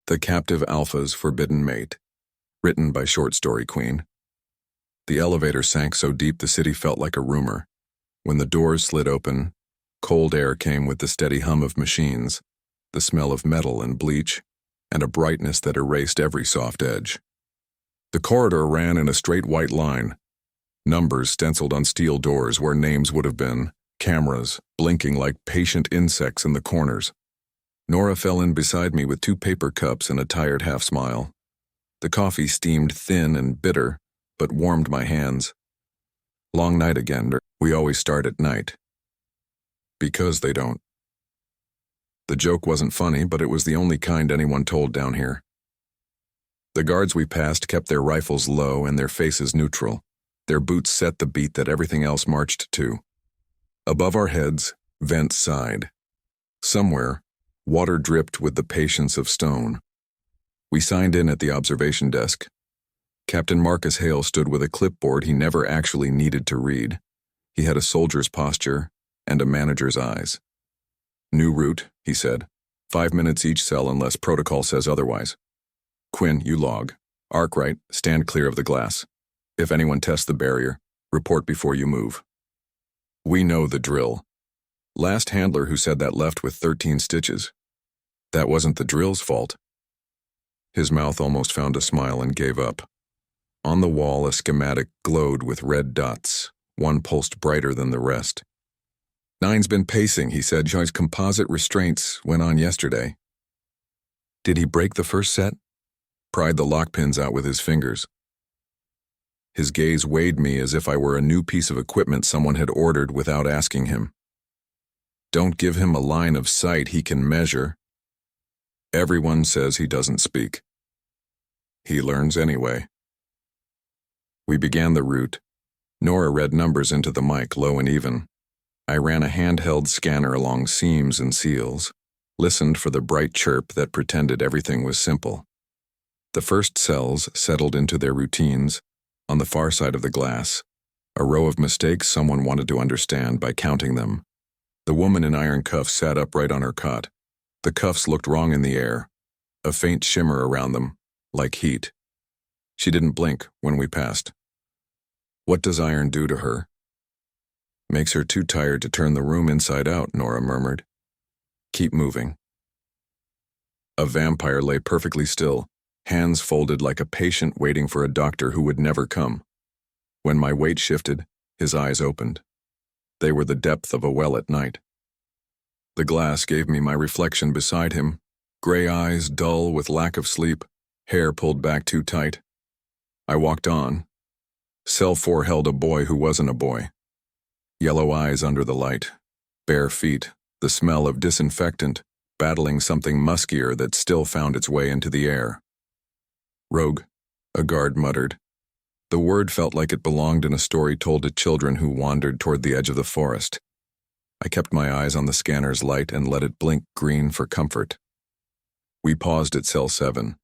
The Captive Alpha's Forbidden Mate, written by Short Story Queen. The elevator sank so deep the city felt like a rumor. When the doors slid open, cold air came with the steady hum of machines, the smell of metal and bleach, and a brightness that erased every soft edge. The corridor ran in a straight white line, numbers stenciled on steel doors where names would have been, cameras blinking like patient insects in the corners. Nora fell in beside me with 2 paper cups and a tired half-smile. The coffee steamed thin and bitter, but warmed my hands. Long night again. We always start at night. Because they don't. The joke wasn't funny, but it was the only kind anyone told down here. The guards we passed kept their rifles low and their faces neutral. Their boots set the beat that everything else marched to. Above our heads, vents sighed. Somewhere, water dripped with the patience of stone. We signed in at the observation desk. Captain Marcus Hale stood with a clipboard he never actually needed to read. He had a soldier's posture and a manager's eyes. "New route," he said. 5 minutes each cell unless protocol says otherwise. "Quinn, you log. Arkwright, stand clear of the glass. If anyone tests the barrier, report before you move." We know the drill. Last handler who said that left with 13 stitches. That wasn't the drill's fault. His mouth almost found a smile and gave up. On the wall, a schematic glowed with red dots, one pulsed brighter than the rest. "Nine's been pacing," he said. "His composite restraints went on yesterday." "Did he break the first set?" Pried the lockpins out with his fingers. His gaze weighed me as if I were a new piece of equipment someone had ordered without asking him. "Don't give him a line of sight he can measure." "Everyone says he doesn't speak." "He learns anyway." We began the route. Nora read numbers into the mic, low and even. I ran a handheld scanner along seams and seals, listened for the bright chirp that pretended everything was simple. The first cells settled into their routines. On the far side of the glass, a row of mistakes someone wanted to understand by counting them. The woman in iron cuffs sat upright on her cot. The cuffs looked wrong in the air, a faint shimmer around them, like heat. She didn't blink when we passed. "What does iron do to her?" "Makes her too tired to turn the room inside out," Nora murmured. "Keep moving." A vampire lay perfectly still, hands folded like a patient waiting for a doctor who would never come. When my weight shifted, his eyes opened. They were the depth of a well at night. The glass gave me my reflection beside him, gray eyes dull with lack of sleep, hair pulled back too tight. I walked on. Cell 4 held a boy who wasn't a boy. Yellow eyes under the light, bare feet, the smell of disinfectant, battling something muskier that still found its way into the air. "Rogue," a guard muttered. The word felt like it belonged in a story told to children who wandered toward the edge of the forest. I kept my eyes on the scanner's light and let it blink green for comfort. We paused at cell 7.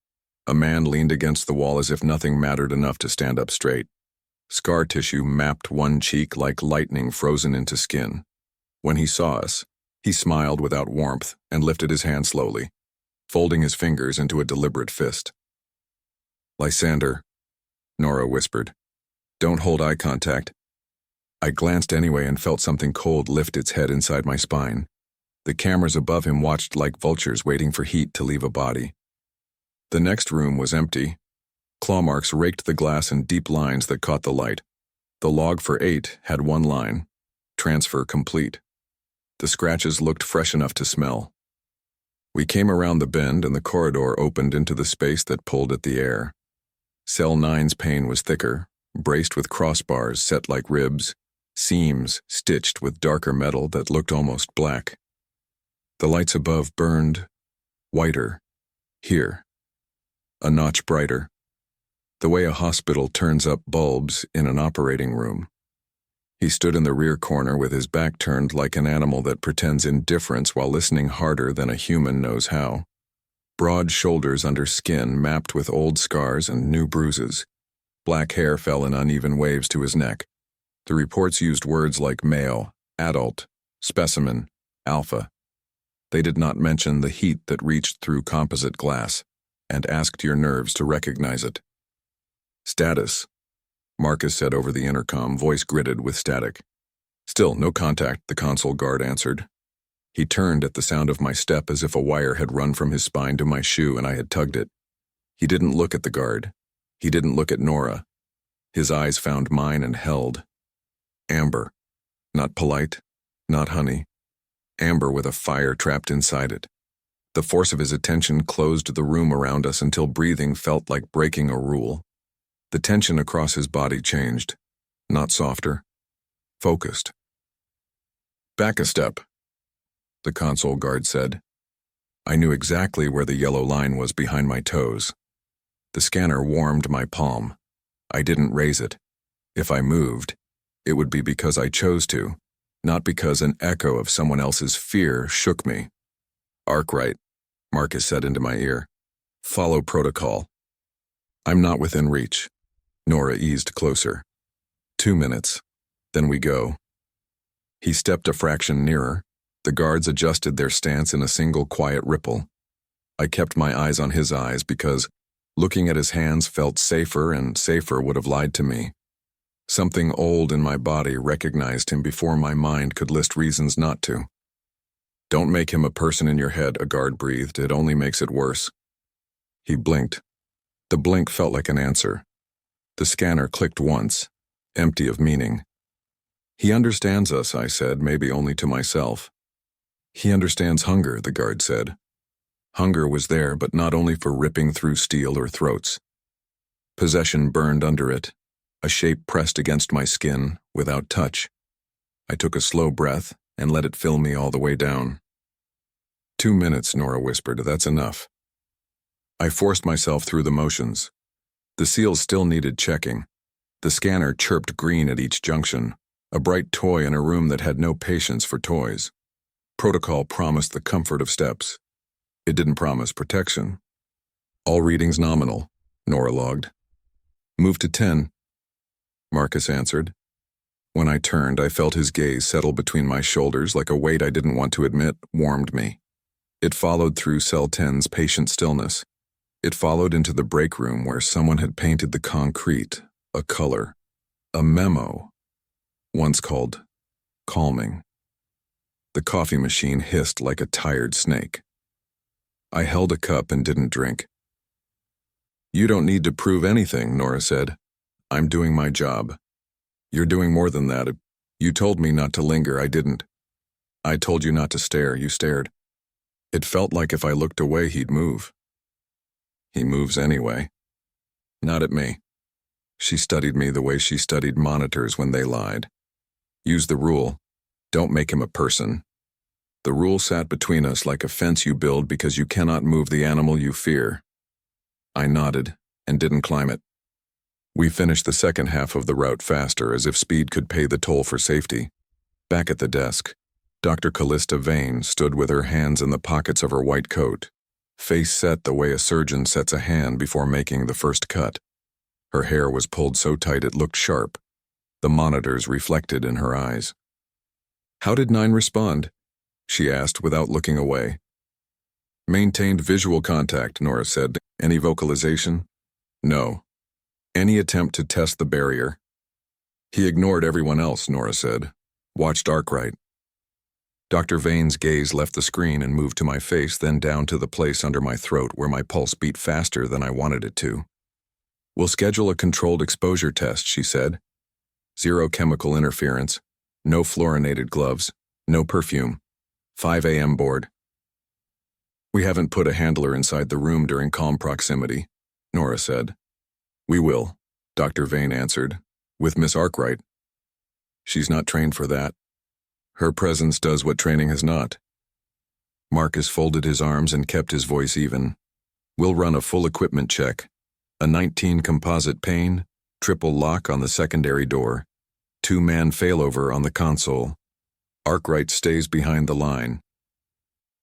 A man leaned against the wall as if nothing mattered enough to stand up straight. Scar tissue mapped one cheek like lightning frozen into skin. When he saw us, he smiled without warmth and lifted his hand slowly, folding his fingers into a deliberate fist. "Lzander," Nora whispered. "Don't hold eye contact." I glanced anyway and felt something cold lift its head inside my spine. The cameras above him watched like vultures waiting for heat to leave a body. The next room was empty. Claw marks raked the glass in deep lines that caught the light. The log for 8 had one line: transfer complete. The scratches looked fresh enough to smell. We came around the bend and the corridor opened into the space that pulled at the air. Cell 9's pane was thicker, braced with crossbars set like ribs, seams stitched with darker metal that looked almost black. The lights above burned whiter, here, a notch brighter, the way a hospital turns up bulbs in an operating room. He stood in the rear corner with his back turned like an animal that pretends indifference while listening harder than a human knows how. Broad shoulders under skin mapped with old scars and new bruises. Black hair fell in uneven waves to his neck. The reports used words like male, adult, specimen, alpha. They did not mention the heat that reached through composite glass. and asked your nerves to recognize it. Status, Marcus said over the intercom, voice gritted with static. Still, no contact, the console guard answered. He turned at the sound of my step as if a wire had run from his spine to my shoe and I had tugged it. He didn't look at the guard. He didn't look at Nora. His eyes found mine and held. Amber. Not polite, not honey. Amber with a fire trapped inside it. The force of his attention closed the room around us until breathing felt like breaking a rule. The tension across his body changed. Not softer. Focused. Back a step, the console guard said. I knew exactly where the yellow line was behind my toes. The scanner warmed my palm. I didn't raise it. If I moved, it would be because I chose to, not because an echo of someone else's fear shook me. Arkwright, Marcus said into my ear. Follow protocol. I'm not within reach. Nora eased closer. 2 minutes. Then we go. He stepped a fraction nearer. The guards adjusted their stance in a single quiet ripple. I kept my eyes on his eyes because looking at his hands felt safer, and safer would have lied to me. Something old in my body recognized him before my mind could list reasons not to. Don't make him a person in your head, a guard breathed. It only makes it worse. He blinked. The blink felt like an answer. The scanner clicked once, empty of meaning. He understands us, I said, maybe only to myself. He understands hunger, the guard said. Hunger was there, but not only for ripping through steel or throats. Possession burned under it, a shape pressed against my skin, without touch. I took a slow breath and let it fill me all the way down. 2 minutes, Nora whispered, that's enough. I forced myself through the motions. The seals still needed checking. The scanner chirped green at each junction, a bright toy in a room that had no patience for toys. Protocol promised the comfort of steps. It didn't promise protection. All readings nominal, Nora logged. Move to 10, Marcus answered. When I turned, I felt his gaze settle between my shoulders like a weight I didn't want to admit warmed me. It followed through cell 10's patient stillness. It followed into the break room where someone had painted the concrete, a color, a memo, once called calming. The coffee machine hissed like a tired snake. I held a cup and didn't drink. You don't need to prove anything, Nora said. I'm doing my job. You're doing more than that. You told me not to linger, I didn't. I told you not to stare, you stared. It felt like if I looked away, he'd move. He moves anyway. Not at me. She studied me the way she studied monitors when they lied. Use the rule. Don't make him a person. The rule sat between us like a fence you build because you cannot move the animal you fear. I nodded and didn't climb it. We finished the second half of the route faster, as if speed could pay the toll for safety. Back at the desk, Dr. Callista Vane stood with her hands in the pockets of her white coat, face set the way a surgeon sets a hand before making the first cut. Her hair was pulled so tight it looked sharp. The monitors reflected in her eyes. How did 9 respond? She asked without looking away. Maintained visual contact, Nora said. Any vocalization? No. Any attempt to test the barrier? He ignored everyone else, Nora said. Watched Arkwright. Dr. Vane's gaze left the screen and moved to my face, then down to the place under my throat where my pulse beat faster than I wanted it to. We'll schedule a controlled exposure test, she said. 0 chemical interference, no fluorinated gloves, no perfume. 5 a.m. board. We haven't put a handler inside the room during calm proximity, Nora said. We will, Dr. Vane answered, with Miss Arkwright. She's not trained for that. Her presence does what training has not. Marcus folded his arms and kept his voice even. We'll run a full equipment check. A 19 composite pane, triple lock on the secondary door, 2-man failover on the console. Arkwright stays behind the line.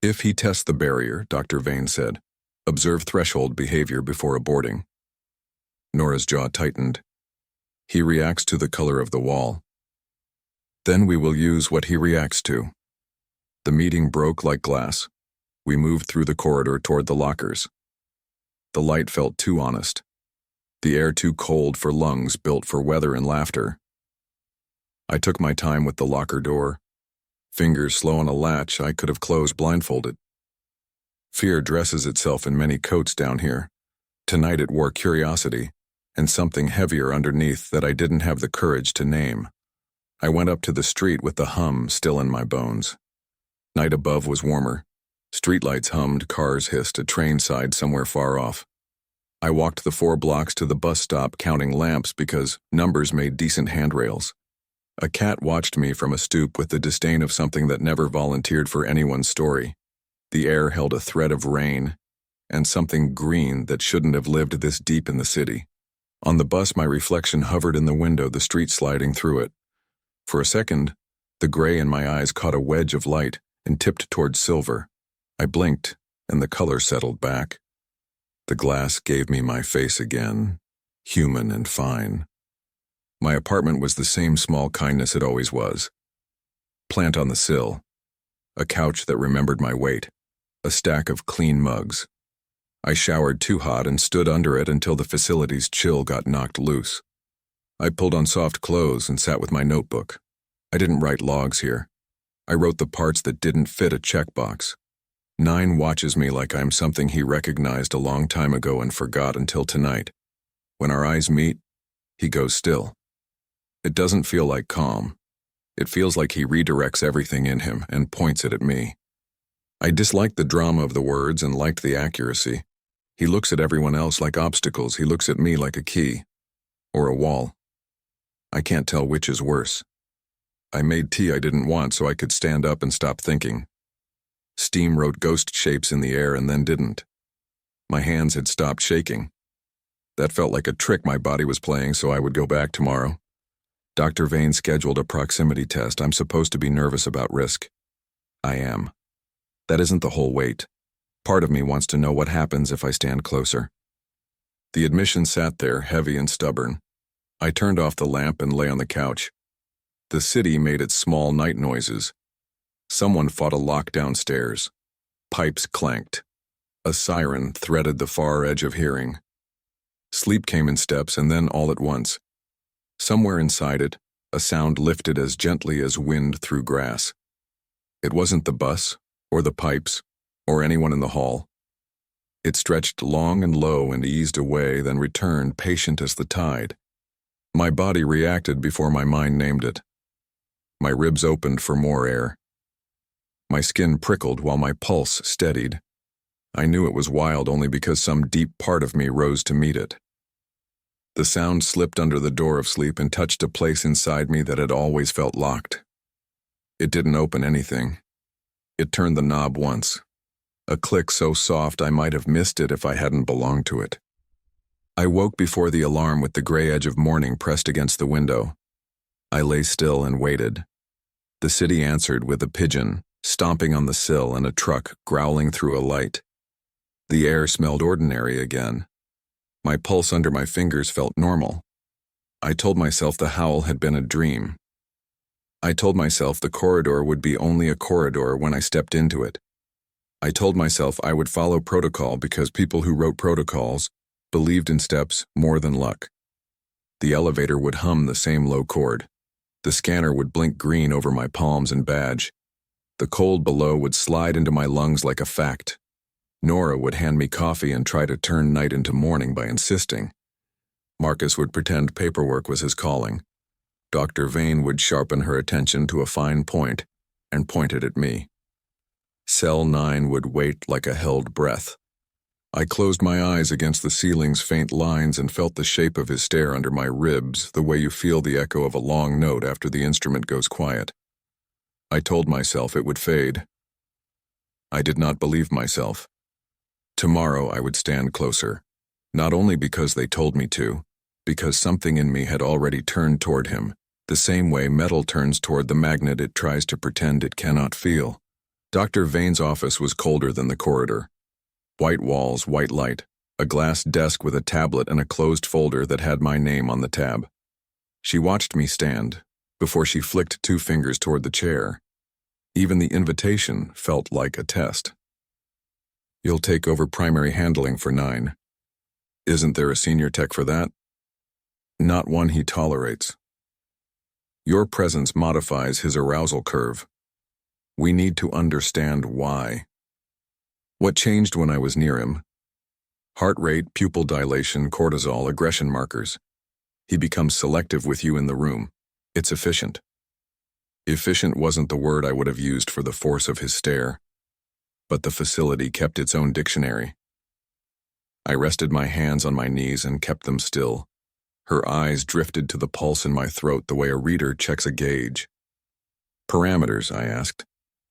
If he tests the barrier, Dr. Vane said, observe threshold behavior before aborting. Nora's jaw tightened. He reacts to the color of the wall. Then we will use what he reacts to. The meeting broke like glass. We moved through the corridor toward the lockers. The light felt too honest. The air too cold for lungs built for weather and laughter. I took my time with the locker door. Fingers slow on a latch I could have closed blindfolded. Fear dresses itself in many coats down here. Tonight it wore curiosity, and something heavier underneath that I didn't have the courage to name. I went up to the street with the hum still in my bones. Night above was warmer. Streetlights hummed, cars hissed, a train sighed somewhere far off. I walked the 4 blocks to the bus stop counting lamps because numbers made decent handrails. A cat watched me from a stoop with the disdain of something that never volunteered for anyone's story. The air held a thread of rain, and something green that shouldn't have lived this deep in the city. On the bus, my reflection hovered in the window, the street sliding through it. For a second, the gray in my eyes caught a wedge of light and tipped towards silver. I blinked, and the color settled back. The glass gave me my face again, human and fine. My apartment was the same small kindness it always was. Plant on the sill, a couch that remembered my weight, a stack of clean mugs. I showered too hot and stood under it until the facility's chill got knocked loose. I pulled on soft clothes and sat with my notebook. I didn't write logs here. I wrote the parts that didn't fit a checkbox. 9 watches me like I'm something he recognized a long time ago and forgot until tonight. When our eyes meet, he goes still. It doesn't feel like calm. It feels like he redirects everything in him and points it at me. I disliked the drama of the words and liked the accuracy. He looks at everyone else like obstacles. He looks at me like a key. Or a wall. I can't tell which is worse. I made tea I didn't want so I could stand up and stop thinking. Steam wrote ghost shapes in the air and then didn't. My hands had stopped shaking. That felt like a trick my body was playing, so I would go back tomorrow. Dr. Vane scheduled a proximity test. I'm supposed to be nervous about risk. I am. That isn't the whole weight. Part of me wants to know what happens if I stand closer. The admission sat there, heavy and stubborn. I turned off the lamp and lay on the couch. The city made its small night noises. Someone fought a lock downstairs. Pipes clanked. A siren threaded the far edge of hearing. Sleep came in steps and then all at once. Somewhere inside it, a sound lifted as gently as wind through grass. It wasn't the bus, or the pipes, or anyone in the hall. It stretched long and low and eased away, then returned patient as the tide. My body reacted before my mind named it. My ribs opened for more air. My skin prickled while my pulse steadied. I knew it was wild only because some deep part of me rose to meet it. The sound slipped under the door of sleep and touched a place inside me that had always felt locked. It didn't open anything. It turned the knob once. A click so soft I might have missed it if I hadn't belonged to it. I woke before the alarm with the gray edge of morning pressed against the window. I lay still and waited. The city answered with a pigeon, stomping on the sill, and a truck growling through a light. The air smelled ordinary again. My pulse under my fingers felt normal. I told myself the howl had been a dream. I told myself the corridor would be only a corridor when I stepped into it. I told myself I would follow protocol because people who wrote protocols believed in steps more than luck. The elevator would hum the same low chord. The scanner would blink green over my palms and badge. The cold below would slide into my lungs like a fact. Nora would hand me coffee and try to turn night into morning by insisting. Marcus would pretend paperwork was his calling. Dr. Vane would sharpen her attention to a fine point and point it at me. Cell 9 would wait like a held breath. I closed my eyes against the ceiling's faint lines and felt the shape of his stare under my ribs, the way you feel the echo of a long note after the instrument goes quiet. I told myself it would fade. I did not believe myself. Tomorrow I would stand closer, not only because they told me to, because something in me had already turned toward him, the same way metal turns toward the magnet it tries to pretend it cannot feel. Dr. Vane's office was colder than the corridor. White walls, white light, a glass desk with a tablet and a closed folder that had my name on the tab. She watched me stand, before she flicked 2 fingers toward the chair. Even the invitation felt like a test. You'll take over primary handling for 9. Isn't there a senior tech for that? Not one he tolerates. Your presence modifies his arousal curve. We need to understand why. What changed when I was near him? Heart rate, pupil dilation, cortisol, aggression markers. He becomes selective with you in the room. It's efficient. Efficient wasn't the word I would have used for the force of his stare, but the facility kept its own dictionary. I rested my hands on my knees and kept them still. Her eyes drifted to the pulse in my throat the way a reader checks a gauge. Parameters, I asked.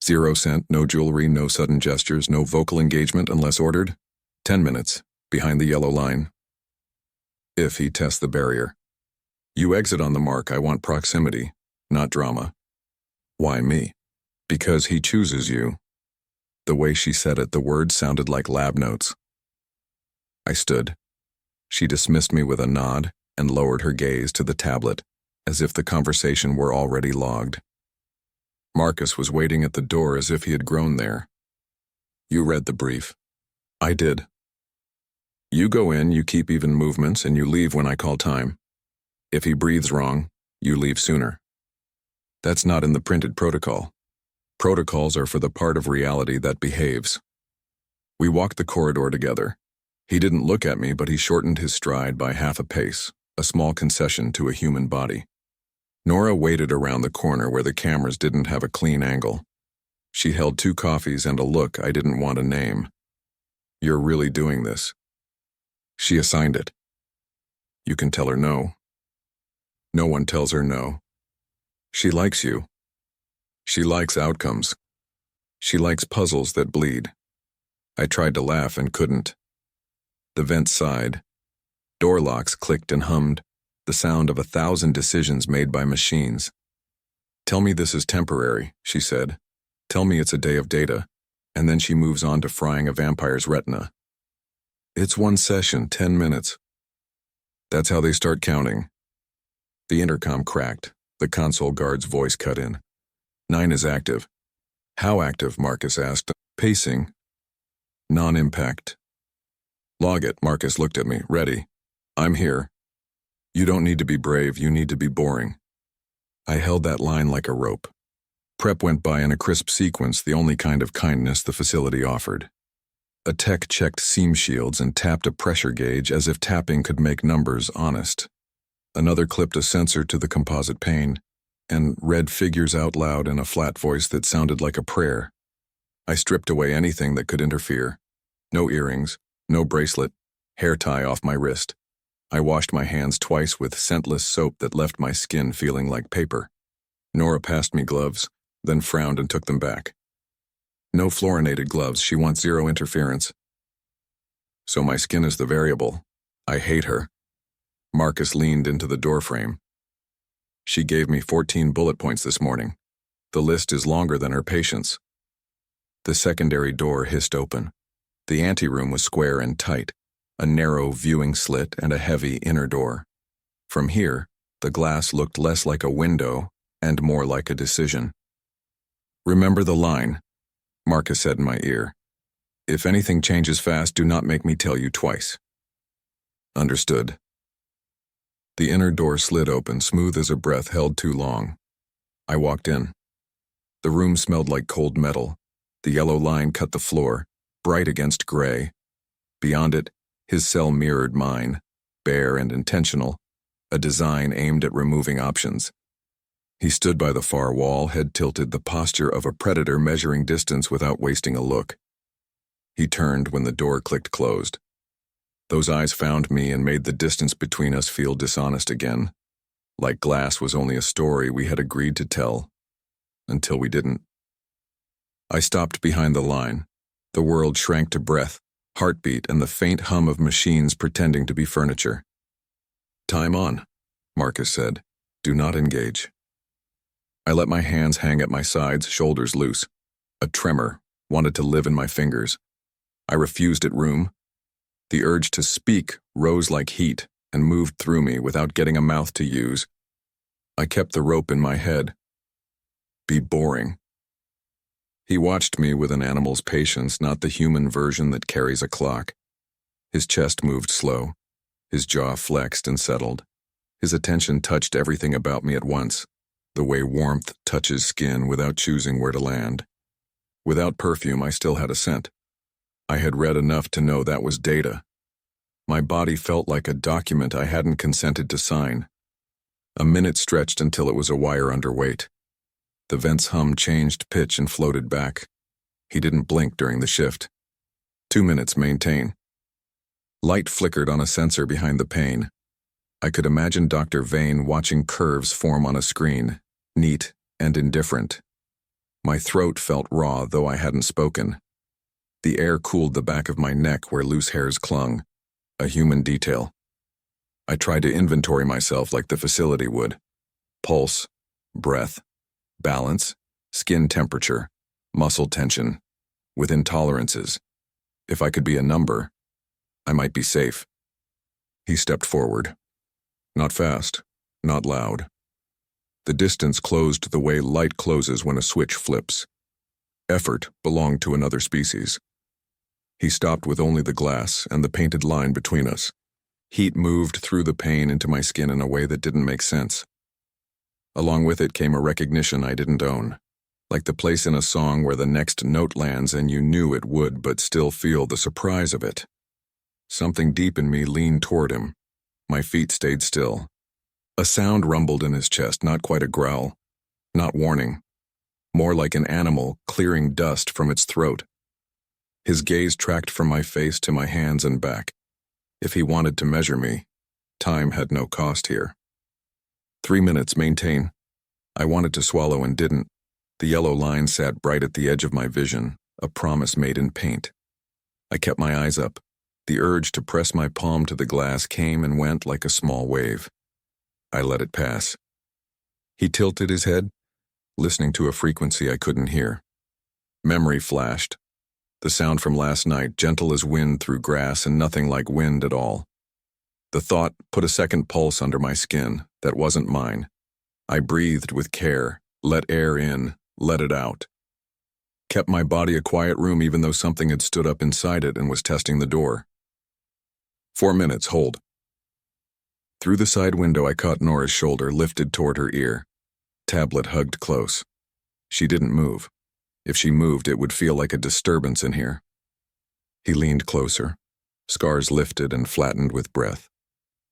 0 scent, no jewelry, no sudden gestures, no vocal engagement unless ordered. 10 minutes, behind the yellow line. If he tests the barrier. You exit on the mark. I want proximity, not drama. Why me? Because he chooses you. The way she said it, the words sounded like lab notes. I stood. She dismissed me with a nod and lowered her gaze to the tablet, as if the conversation were already logged. Marcus was waiting at the door as if he had grown there. You read the brief. I did. You go in, you keep even movements, and you leave when I call time. If he breathes wrong, you leave sooner. That's not in the printed protocol. Protocols are for the part of reality that behaves. We walked the corridor together. He didn't look at me, but he shortened his stride by half a pace, a small concession to a human body. Nora waited around the corner where the cameras didn't have a clean angle. She held 2 coffees and a look I didn't want to name. You're really doing this. She assigned it. You can tell her no. No one tells her no. She likes you. She likes outcomes. She likes puzzles that bleed. I tried to laugh and couldn't. The vent sighed. Door locks clicked and hummed, the sound of 1,000 decisions made by machines. Tell me this is temporary, she said. Tell me it's a day of data. And then she moves on to frying a vampire's retina. It's 1 session, 10 minutes. That's how they start counting. The intercom cracked. The console guard's voice cut in. 9 is active. How active? Marcus asked. Pacing. Non-impact. Log it. Marcus looked at me. Ready. I'm here. You don't need to be brave, you need to be boring. I held that line like a rope. Prep went by in a crisp sequence, the only kind of kindness the facility offered. A tech checked seam shields and tapped a pressure gauge as if tapping could make numbers honest. Another clipped a sensor to the composite pane and read figures out loud in a flat voice that sounded like a prayer. I stripped away anything that could interfere. No earrings, no bracelet, hair tie off my wrist. I washed my hands twice with scentless soap that left my skin feeling like paper. Nora passed me gloves, then frowned and took them back. No fluorinated gloves, she wants 0 interference. So my skin is the variable. I hate her. Marcus leaned into the doorframe. She gave me 14 bullet points this morning. The list is longer than her patience. The secondary door hissed open. The anteroom was square and tight, a narrow viewing slit and a heavy inner door. From here, the glass looked less like a window and more like a decision. Remember the line, Marcus said in my ear. If anything changes fast, do not make me tell you twice. Understood. The inner door slid open, smooth as a breath held too long. I walked in. The room smelled like cold metal. The yellow line cut the floor, bright against gray. Beyond it, his cell mirrored mine, bare and intentional, a design aimed at removing options. He stood by the far wall, head tilted, the posture of a predator measuring distance without wasting a look. He turned when the door clicked closed. Those eyes found me and made the distance between us feel dishonest again, like glass was only a story we had agreed to tell, until we didn't. I stopped behind the line. The world shrank to breath, heartbeat, and the faint hum of machines pretending to be furniture. Time on, Marcus said. Do not engage. I let my hands hang at my sides, shoulders loose. A tremor wanted to live in my fingers. I refused it room. The urge to speak rose like heat and moved through me without getting a mouth to use. I kept the rope in my head. Be boring. He watched me with an animal's patience, not the human version that carries a clock. His chest moved slow, His jaw flexed and settled. His attention touched everything about me at once, the way warmth touches skin without choosing where to land. Without perfume, I still had a scent. I had read enough to know that was data. My body felt like a document I hadn't consented to sign. A minute stretched until it was a wire underweight. The vent's hum changed pitch and floated back. He didn't blink during the shift. 2 minutes, maintain. Light flickered on a sensor behind the pane. I could imagine Dr. Vane watching curves form on a screen, neat and indifferent. My throat felt raw, though I hadn't spoken. The air cooled the back of my neck where loose hairs clung, a human detail. I tried to inventory myself like the facility would. Pulse, breath, balance, skin temperature, muscle tension, with intolerances. If I could be a number, I might be safe. He stepped forward. Not fast, not loud. The distance closed the way light closes when a switch flips. Effort belonged to another species. He stopped with only the glass and the painted line between us. Heat moved through the pane into my skin in a way that didn't make sense. Along with it came a recognition I didn't own, like the place in a song where the next note lands and you knew it would but still feel the surprise of it. Something deep in me leaned toward him. My feet stayed still. A sound rumbled in his chest, not quite a growl, not warning, more like an animal clearing dust from its throat. His gaze tracked from my face to my hands and back. If he wanted to measure me, time had no cost here. 3 minutes, maintain. I wanted to swallow and didn't. The yellow line sat bright at the edge of my vision, a promise made in paint. I kept my eyes up. The urge to press my palm to the glass came and went like a small wave. I let it pass. He tilted his head, listening to a frequency I couldn't hear. Memory flashed. The sound from last night, gentle as wind through grass and nothing like wind at all. The thought put a second pulse under my skin that wasn't mine. I breathed with care, let air in, let it out. Kept my body a quiet room even though something had stood up inside it and was testing the door. 4 minutes, hold. Through the side window I caught Nora's shoulder lifted toward her ear. Tablet hugged close. She didn't move. If she moved, it would feel like a disturbance in here. He leaned closer, scars lifted and flattened with breath.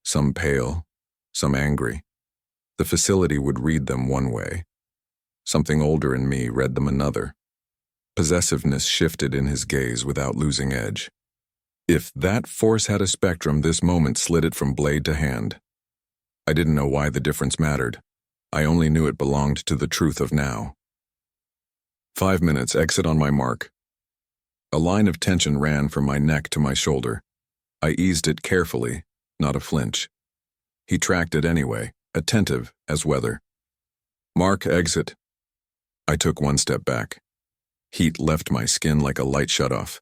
Some pale, some angry. The facility would read them one way. Something older in me read them another. Possessiveness shifted in his gaze without losing edge. If that force had a spectrum, this moment slid it from blade to hand. I didn't know why the difference mattered. I only knew it belonged to the truth of now. 5 minutes, exit on my mark. A line of tension ran from my neck to my shoulder. I eased it carefully, not a flinch. He tracked it anyway, attentive as weather. Mark, exit. I took 1 step back. Heat left my skin like a light shutoff.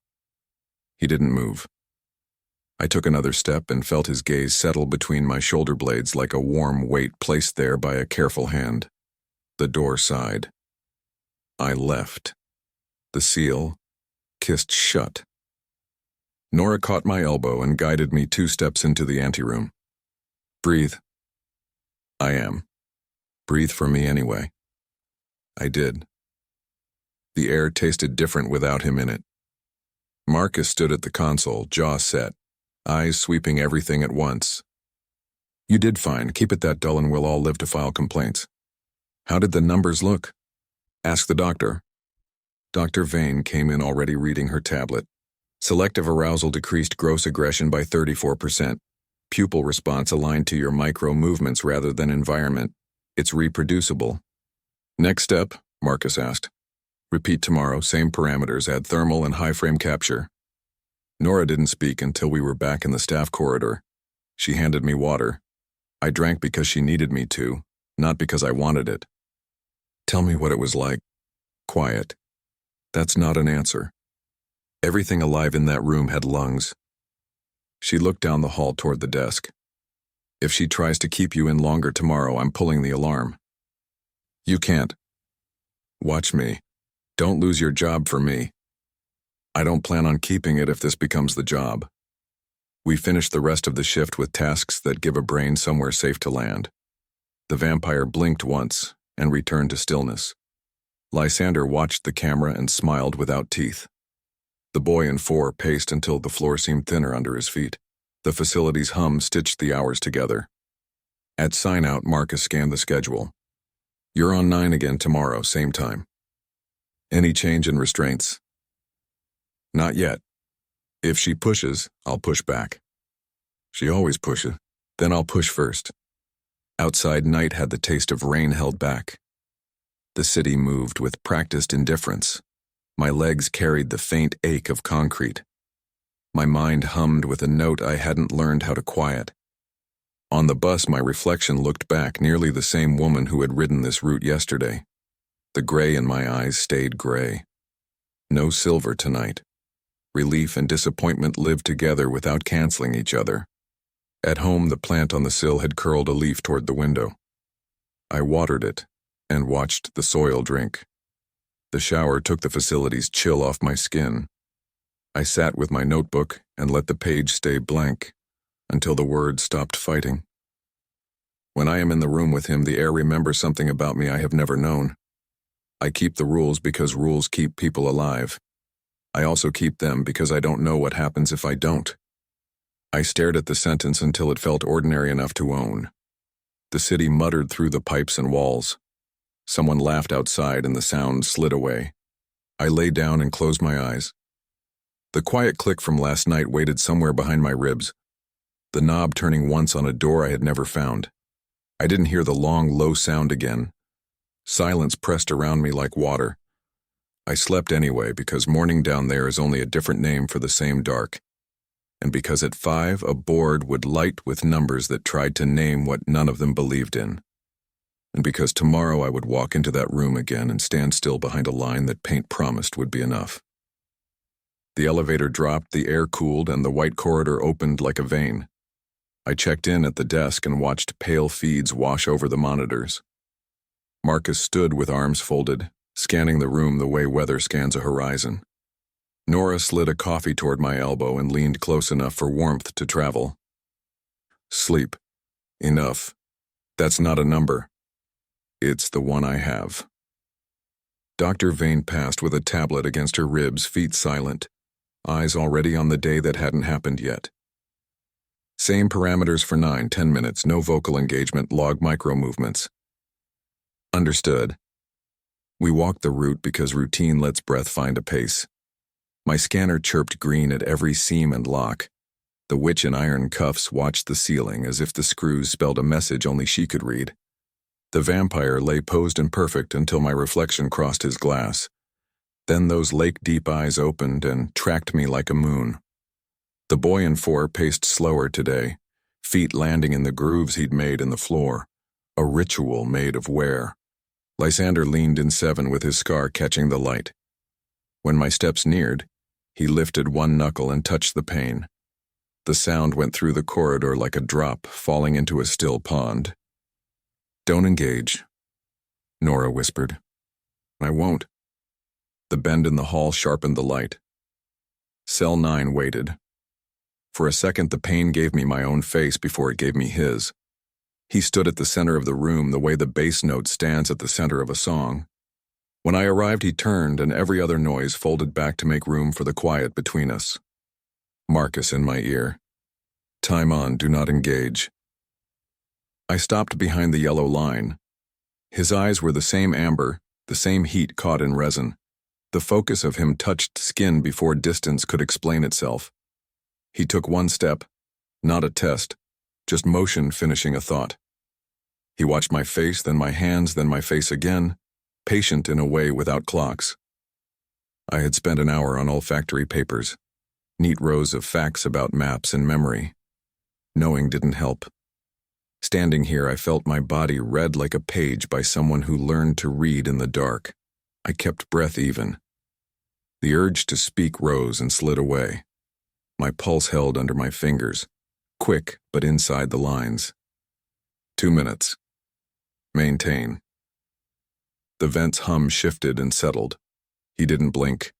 He didn't move. I took another step and felt his gaze settle between my shoulder blades like a warm weight placed there by a careful hand. The door sighed. I left. The seal kissed shut. Nora caught my elbow and guided me 2 steps into the anteroom. Breathe. I am. Breathe for me anyway. I did. The air tasted different without him in it. Marcus stood at the console, jaw set, eyes sweeping everything at once. You did fine. Keep it that dull and we'll all live to file complaints. How did the numbers look? Ask the doctor. Dr. Vane came in already reading her tablet. Selective arousal decreased gross aggression by 34%. Pupil response aligned to your micro movements rather than environment. It's reproducible. Next step, Marcus asked. Repeat tomorrow, same parameters, add thermal and high frame capture. Nora didn't speak until we were back in the staff corridor. She handed me water. I drank because she needed me to, not because I wanted it. Tell me what it was like. Quiet. That's not an answer. Everything alive in that room had lungs. She looked down the hall toward the desk. If she tries to keep you in longer tomorrow, I'm pulling the alarm. You can't. Watch me. Don't lose your job for me. I don't plan on keeping it if this becomes the job. We finished the rest of the shift with tasks that give a brain somewhere safe to land. The vampire blinked once and returned to stillness. Lzander watched the camera and smiled without teeth. The boy in 4 paced until the floor seemed thinner under his feet. The facility's hum stitched the hours together. At sign-out, Marcus scanned the schedule. "You're on 9 again tomorrow, same time. Any change in restraints?" "Not yet. If she pushes, I'll push back." "She always pushes. Then I'll push first." Outside, night had the taste of rain held back. The city moved with practiced indifference. My legs carried the faint ache of concrete. My mind hummed with a note I hadn't learned how to quiet. On the bus, my reflection looked back, nearly the same woman who had ridden this route yesterday. The gray in my eyes stayed gray. No silver tonight. Relief and disappointment lived together without canceling each other. At home, the plant on the sill had curled a leaf toward the window. I watered it and watched the soil drink. The shower took the facility's chill off my skin. I sat with my notebook and let the page stay blank until the words stopped fighting. When I am in the room with him, the air remembers something about me I have never known. I keep the rules because rules keep people alive. I also keep them because I don't know what happens if I don't. I stared at the sentence until it felt ordinary enough to own. The city muttered through the pipes and walls. Someone laughed outside and the sound slid away. I lay down and closed my eyes. The quiet click from last night waited somewhere behind my ribs, the knob turning once on a door I had never found. I didn't hear the long, low sound again. Silence pressed around me like water. I slept anyway because morning down there is only a different name for the same dark. And because at 5 a board would light with numbers that tried to name what none of them believed in. And because tomorrow I would walk into that room again and stand still behind a line that paint promised would be enough. The elevator dropped, the air cooled, and the white corridor opened like a vein. I checked in at the desk and watched pale feeds wash over the monitors. Marcus stood with arms folded, scanning the room the way weather scans a horizon. Nora slid a coffee toward my elbow and leaned close enough for warmth to travel. "Sleep. Enough. That's not a number. It's the one I have." Dr. Vane passed with a tablet against her ribs, feet silent, eyes already on the day that hadn't happened yet. "Same parameters for 9, 10 minutes, no vocal engagement, log micro movements." "Understood." We walked the route because routine lets breath find a pace. My scanner chirped green at every seam and lock. The witch in iron cuffs watched the ceiling as if the screws spelled a message only she could read. The vampire lay posed and perfect until my reflection crossed his glass. Then those lake-deep eyes opened and tracked me like a moon. The boy in 4 paced slower today, feet landing in the grooves he'd made in the floor, a ritual made of wear. Lzander leaned in 7 with his scar catching the light. When my steps neared, he lifted one knuckle and touched the pane. The sound went through the corridor like a drop falling into a still pond. "Don't engage," Nora whispered. "I won't." The bend in the hall sharpened the light. Cell 9 waited. For a second, the pain gave me my own face before it gave me his. He stood at the center of the room the way the bass note stands at the center of a song. When I arrived, he turned, and every other noise folded back to make room for the quiet between us. Marcus in my ear. "Time on, do not engage." I stopped behind the yellow line. His eyes were the same amber, the same heat caught in resin. The focus of him touched skin before distance could explain itself. He took one step, not a test, just motion finishing a thought. He watched my face, then my hands, then my face again, patient in a way without clocks. I had spent an hour on olfactory papers, neat rows of facts about maps and memory. Knowing didn't help. Standing here, I felt my body read like a page by someone who learned to read in the dark. I kept breath even. The urge to speak rose and slid away. My pulse held under my fingers, quick but inside the lines. 2 minutes. Maintain. The vent's hum shifted and settled. He didn't blink.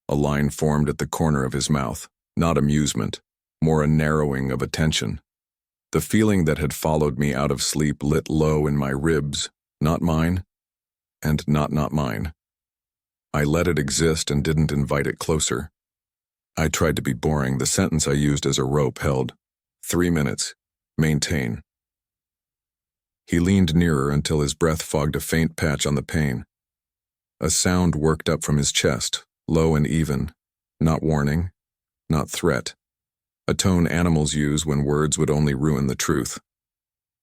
A line formed at the corner of his mouth, not amusement, more a narrowing of attention. The feeling that had followed me out of sleep lit low in my ribs, not mine, and not mine. I let it exist and didn't invite it closer. I tried to be boring. The sentence I used as a rope held. 3 minutes. Maintain. He leaned nearer until his breath fogged a faint patch on the pane. A sound worked up from his chest, low and even, not warning, not threat. A tone animals use when words would only ruin the truth.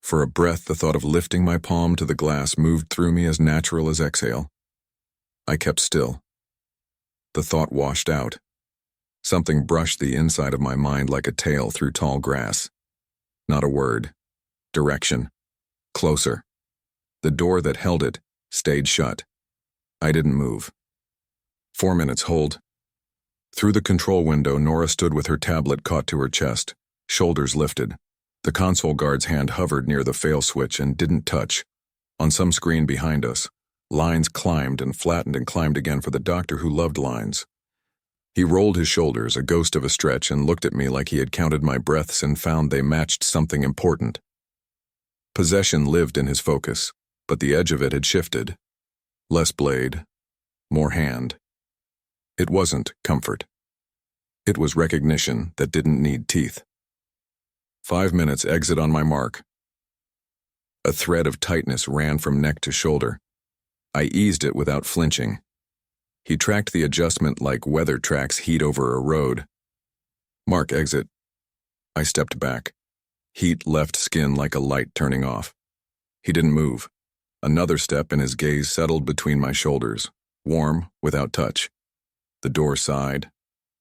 For a breath, the thought of lifting my palm to the glass moved through me as natural as exhale. I kept still. The thought washed out. Something brushed the inside of my mind like a tail through tall grass. Not a word. Direction. Closer. The door that held it stayed shut. I didn't move. 4 minutes, hold. Through the control window, Nora stood with her tablet caught to her chest, shoulders lifted. The console guard's hand hovered near the fail switch and didn't touch. On some screen behind us, lines climbed and flattened and climbed again for the doctor who loved lines. He rolled his shoulders, a ghost of a stretch, and looked at me like he had counted my breaths and found they matched something important. Possession lived in his focus, but the edge of it had shifted. Less blade, more hand. It wasn't comfort. It was recognition that didn't need teeth. 5 minutes, exit on my mark. A thread of tightness ran from neck to shoulder. I eased it without flinching. He tracked the adjustment like weather tracks heat over a road. Mark, exit. I stepped back. Heat left skin like a light turning off. He didn't move. Another step and his gaze settled between my shoulders, warm, without touch. The door sighed.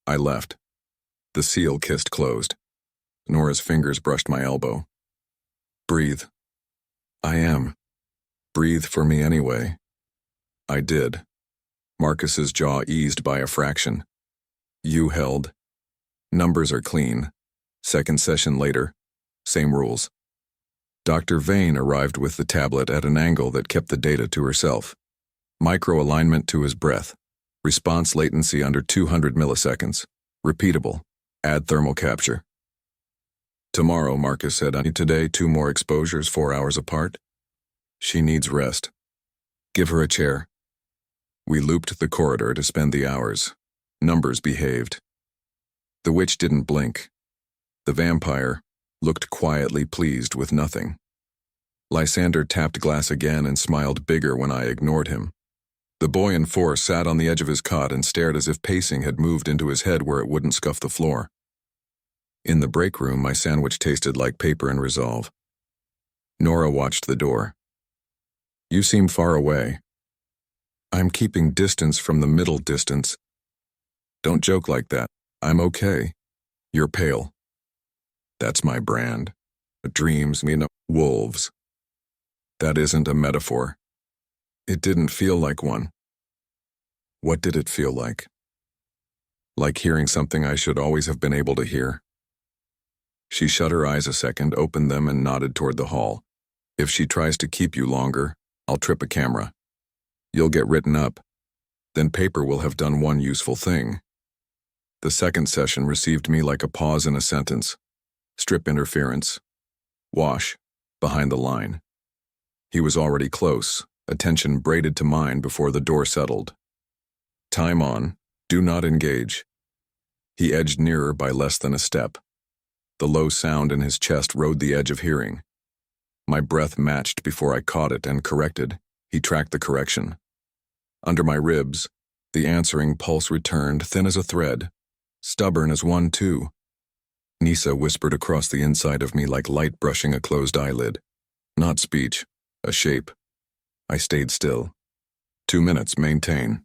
I left. The seal kissed closed. Nora's fingers brushed my elbow. Breathe. I am. Breathe for me anyway. I did. Marcus's jaw eased by a fraction. You held. Numbers are clean. Second session later. Same rules. Dr. Vane arrived with the tablet at an angle that kept the data to herself. Micro-alignment to his breath. Response latency under 200 milliseconds. Repeatable. Add thermal capture. Tomorrow, Marcus said. Today, 2 more exposures 4 hours apart. She needs rest. Give her a chair. We looped the corridor to spend the hours. Numbers behaved. The witch didn't blink. The vampire looked quietly pleased with nothing. Lzander tapped glass again and smiled bigger when I ignored him. The boy in 4 sat on the edge of his cot and stared as if pacing had moved into his head where it wouldn't scuff the floor. In the break room, my sandwich tasted like paper and resolve. Nora watched the door. You seem far away. I'm keeping distance from the middle distance. Don't joke like that. I'm okay. You're pale. That's my brand. Dreams mean wolves. That isn't a metaphor. It didn't feel like one. What did it feel like? Like hearing something I should always have been able to hear. She shut her eyes a second, opened them, and nodded toward the hall. If she tries to keep you longer, I'll trip a camera. You'll get written up. Then paper will have done one useful thing. The second session received me like a pause in a sentence. Strip interference. Wash. Behind the line. He was already close, attention braided to mine before the door settled. Time on. Do not engage. He edged nearer by less than a step. The low sound in his chest rode the edge of hearing. My breath matched before I caught it and corrected. He tracked the correction. Under my ribs, the answering pulse returned, thin as a thread. Stubborn as one, too. Nisa whispered across the inside of me like light brushing a closed eyelid. Not speech, a shape. I stayed still. 2 minutes, maintain.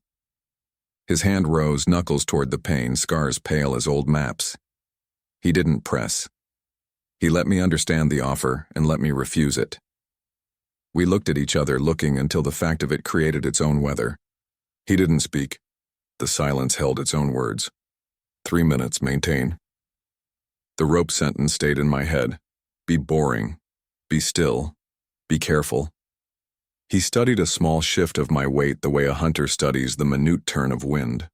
His hand rose, knuckles toward the pane, scars pale as old maps. He didn't press. He let me understand the offer and let me refuse it. We looked at each other, looking until the fact of it created its own weather. He didn't speak. The silence held its own words. 3 minutes, maintain. The rope sentence stayed in my head. Be boring. Be still. Be careful. He studied a small shift of my weight the way a hunter studies the minute turn of wind.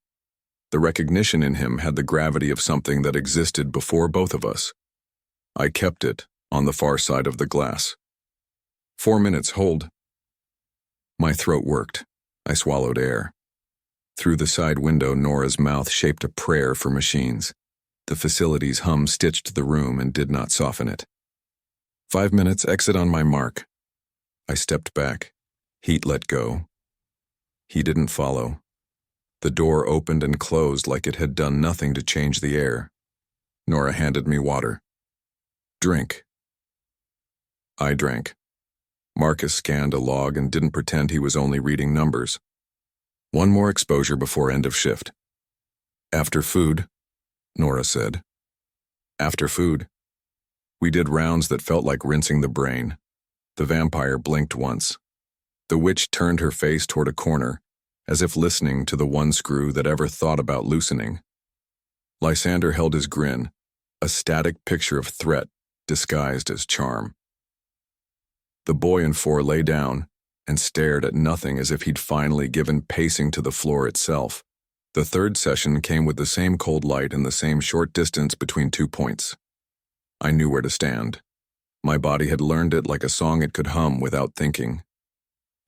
The recognition in him had the gravity of something that existed before both of us. I kept it on the far side of the glass. 4 minutes, hold. My throat worked. I swallowed air. Through the side window, Nora's mouth shaped a prayer for machines. The facility's hum stitched the room and did not soften it. 5 minutes, exit on my mark. I stepped back. Heat let go. He didn't follow. The door opened and closed like it had done nothing to change the air. Nora handed me water. Drink. I drank. Marcus scanned a log and didn't pretend he was only reading numbers. 1 more exposure before end of shift. After food, Nora said. After food. We did rounds that felt like rinsing the brain. The vampire blinked once. The witch turned her face toward a corner, as if listening to the one screw that ever thought about loosening. Lzander held his grin, a static picture of threat disguised as charm. The boy and 4 lay down and stared at nothing as if he'd finally given pacing to the floor itself. The third session came with the same cold light and the same short distance between 2 points. I knew where to stand. My body had learned it like a song it could hum without thinking.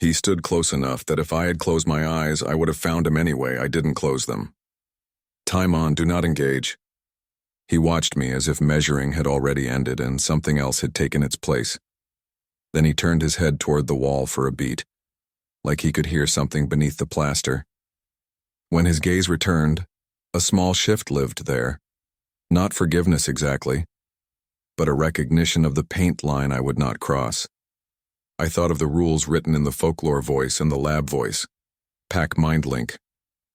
He stood close enough that if I had closed my eyes, I would have found him anyway. I didn't close them. Time on, do not engage. He watched me as if measuring had already ended and something else had taken its place. Then he turned his head toward the wall for a beat, like he could hear something beneath the plaster. When his gaze returned, a small shift lived there. Not forgiveness exactly, but a recognition of the paint line I would not cross. I thought of the rules written in the folklore voice and the lab voice. Pack mind link.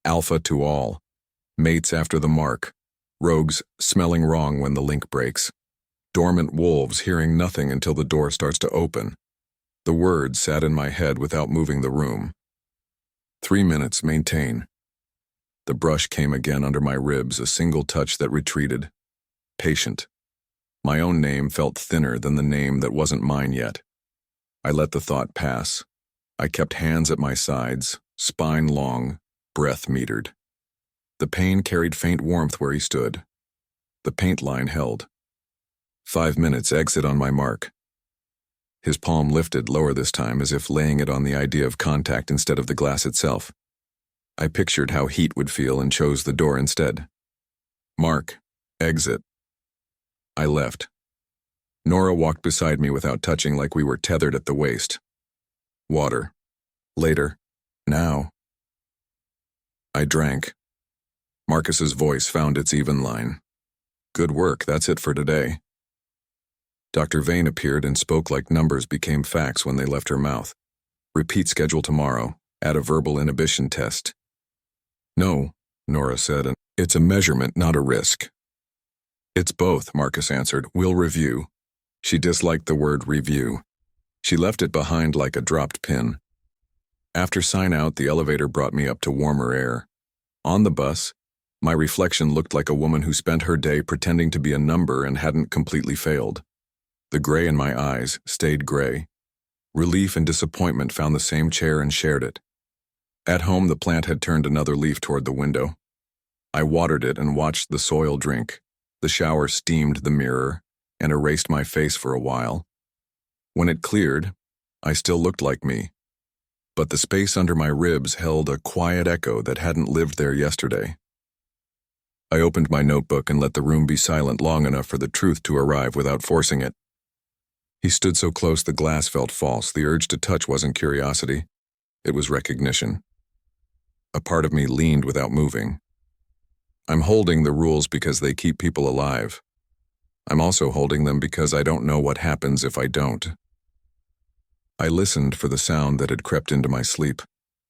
Alpha to all. Mates after the mark. Rogues smelling wrong when the link breaks. Dormant wolves hearing nothing until the door starts to open. The words sat in my head without moving the room. 3 minutes, maintain. The brush came again under my ribs, a single touch that retreated. Patient. My own name felt thinner than the name that wasn't mine yet. I let the thought pass. I kept hands at my sides, spine long, breath metered. The pain carried faint warmth where he stood. The paint line held. 5 minutes, exit on my mark. His palm lifted lower this time, as if laying it on the idea of contact instead of the glass itself. I pictured how heat would feel and chose the door instead. Mark, exit. I left. Nora walked beside me without touching, like we were tethered at the waist. Water. Later. Now. I drank. Marcus's voice found its even line. Good work, that's it for today. Dr. Vane appeared and spoke like numbers became facts when they left her mouth. Repeat schedule tomorrow. Add a verbal inhibition test. No, Nora said, and it's a measurement, not a risk. It's both, Marcus answered. We'll review. She disliked the word review. She left it behind like a dropped pin. After sign out, the elevator brought me up to warmer air. On the bus, my reflection looked like a woman who spent her day pretending to be a number and hadn't completely failed. The gray in my eyes stayed gray. Relief and disappointment found the same chair and shared it. At home, the plant had turned another leaf toward the window. I watered it and watched the soil drink. The shower steamed the mirror and erased my face for a while. When it cleared, I still looked like me, but the space under my ribs held a quiet echo that hadn't lived there yesterday. I opened my notebook and let the room be silent long enough for the truth to arrive without forcing it. He stood so close the glass felt false. The urge to touch wasn't curiosity. It was recognition. A part of me leaned without moving. I'm holding the rules because they keep people alive. I'm also holding them because I don't know what happens if I don't. I listened for the sound that had crept into my sleep.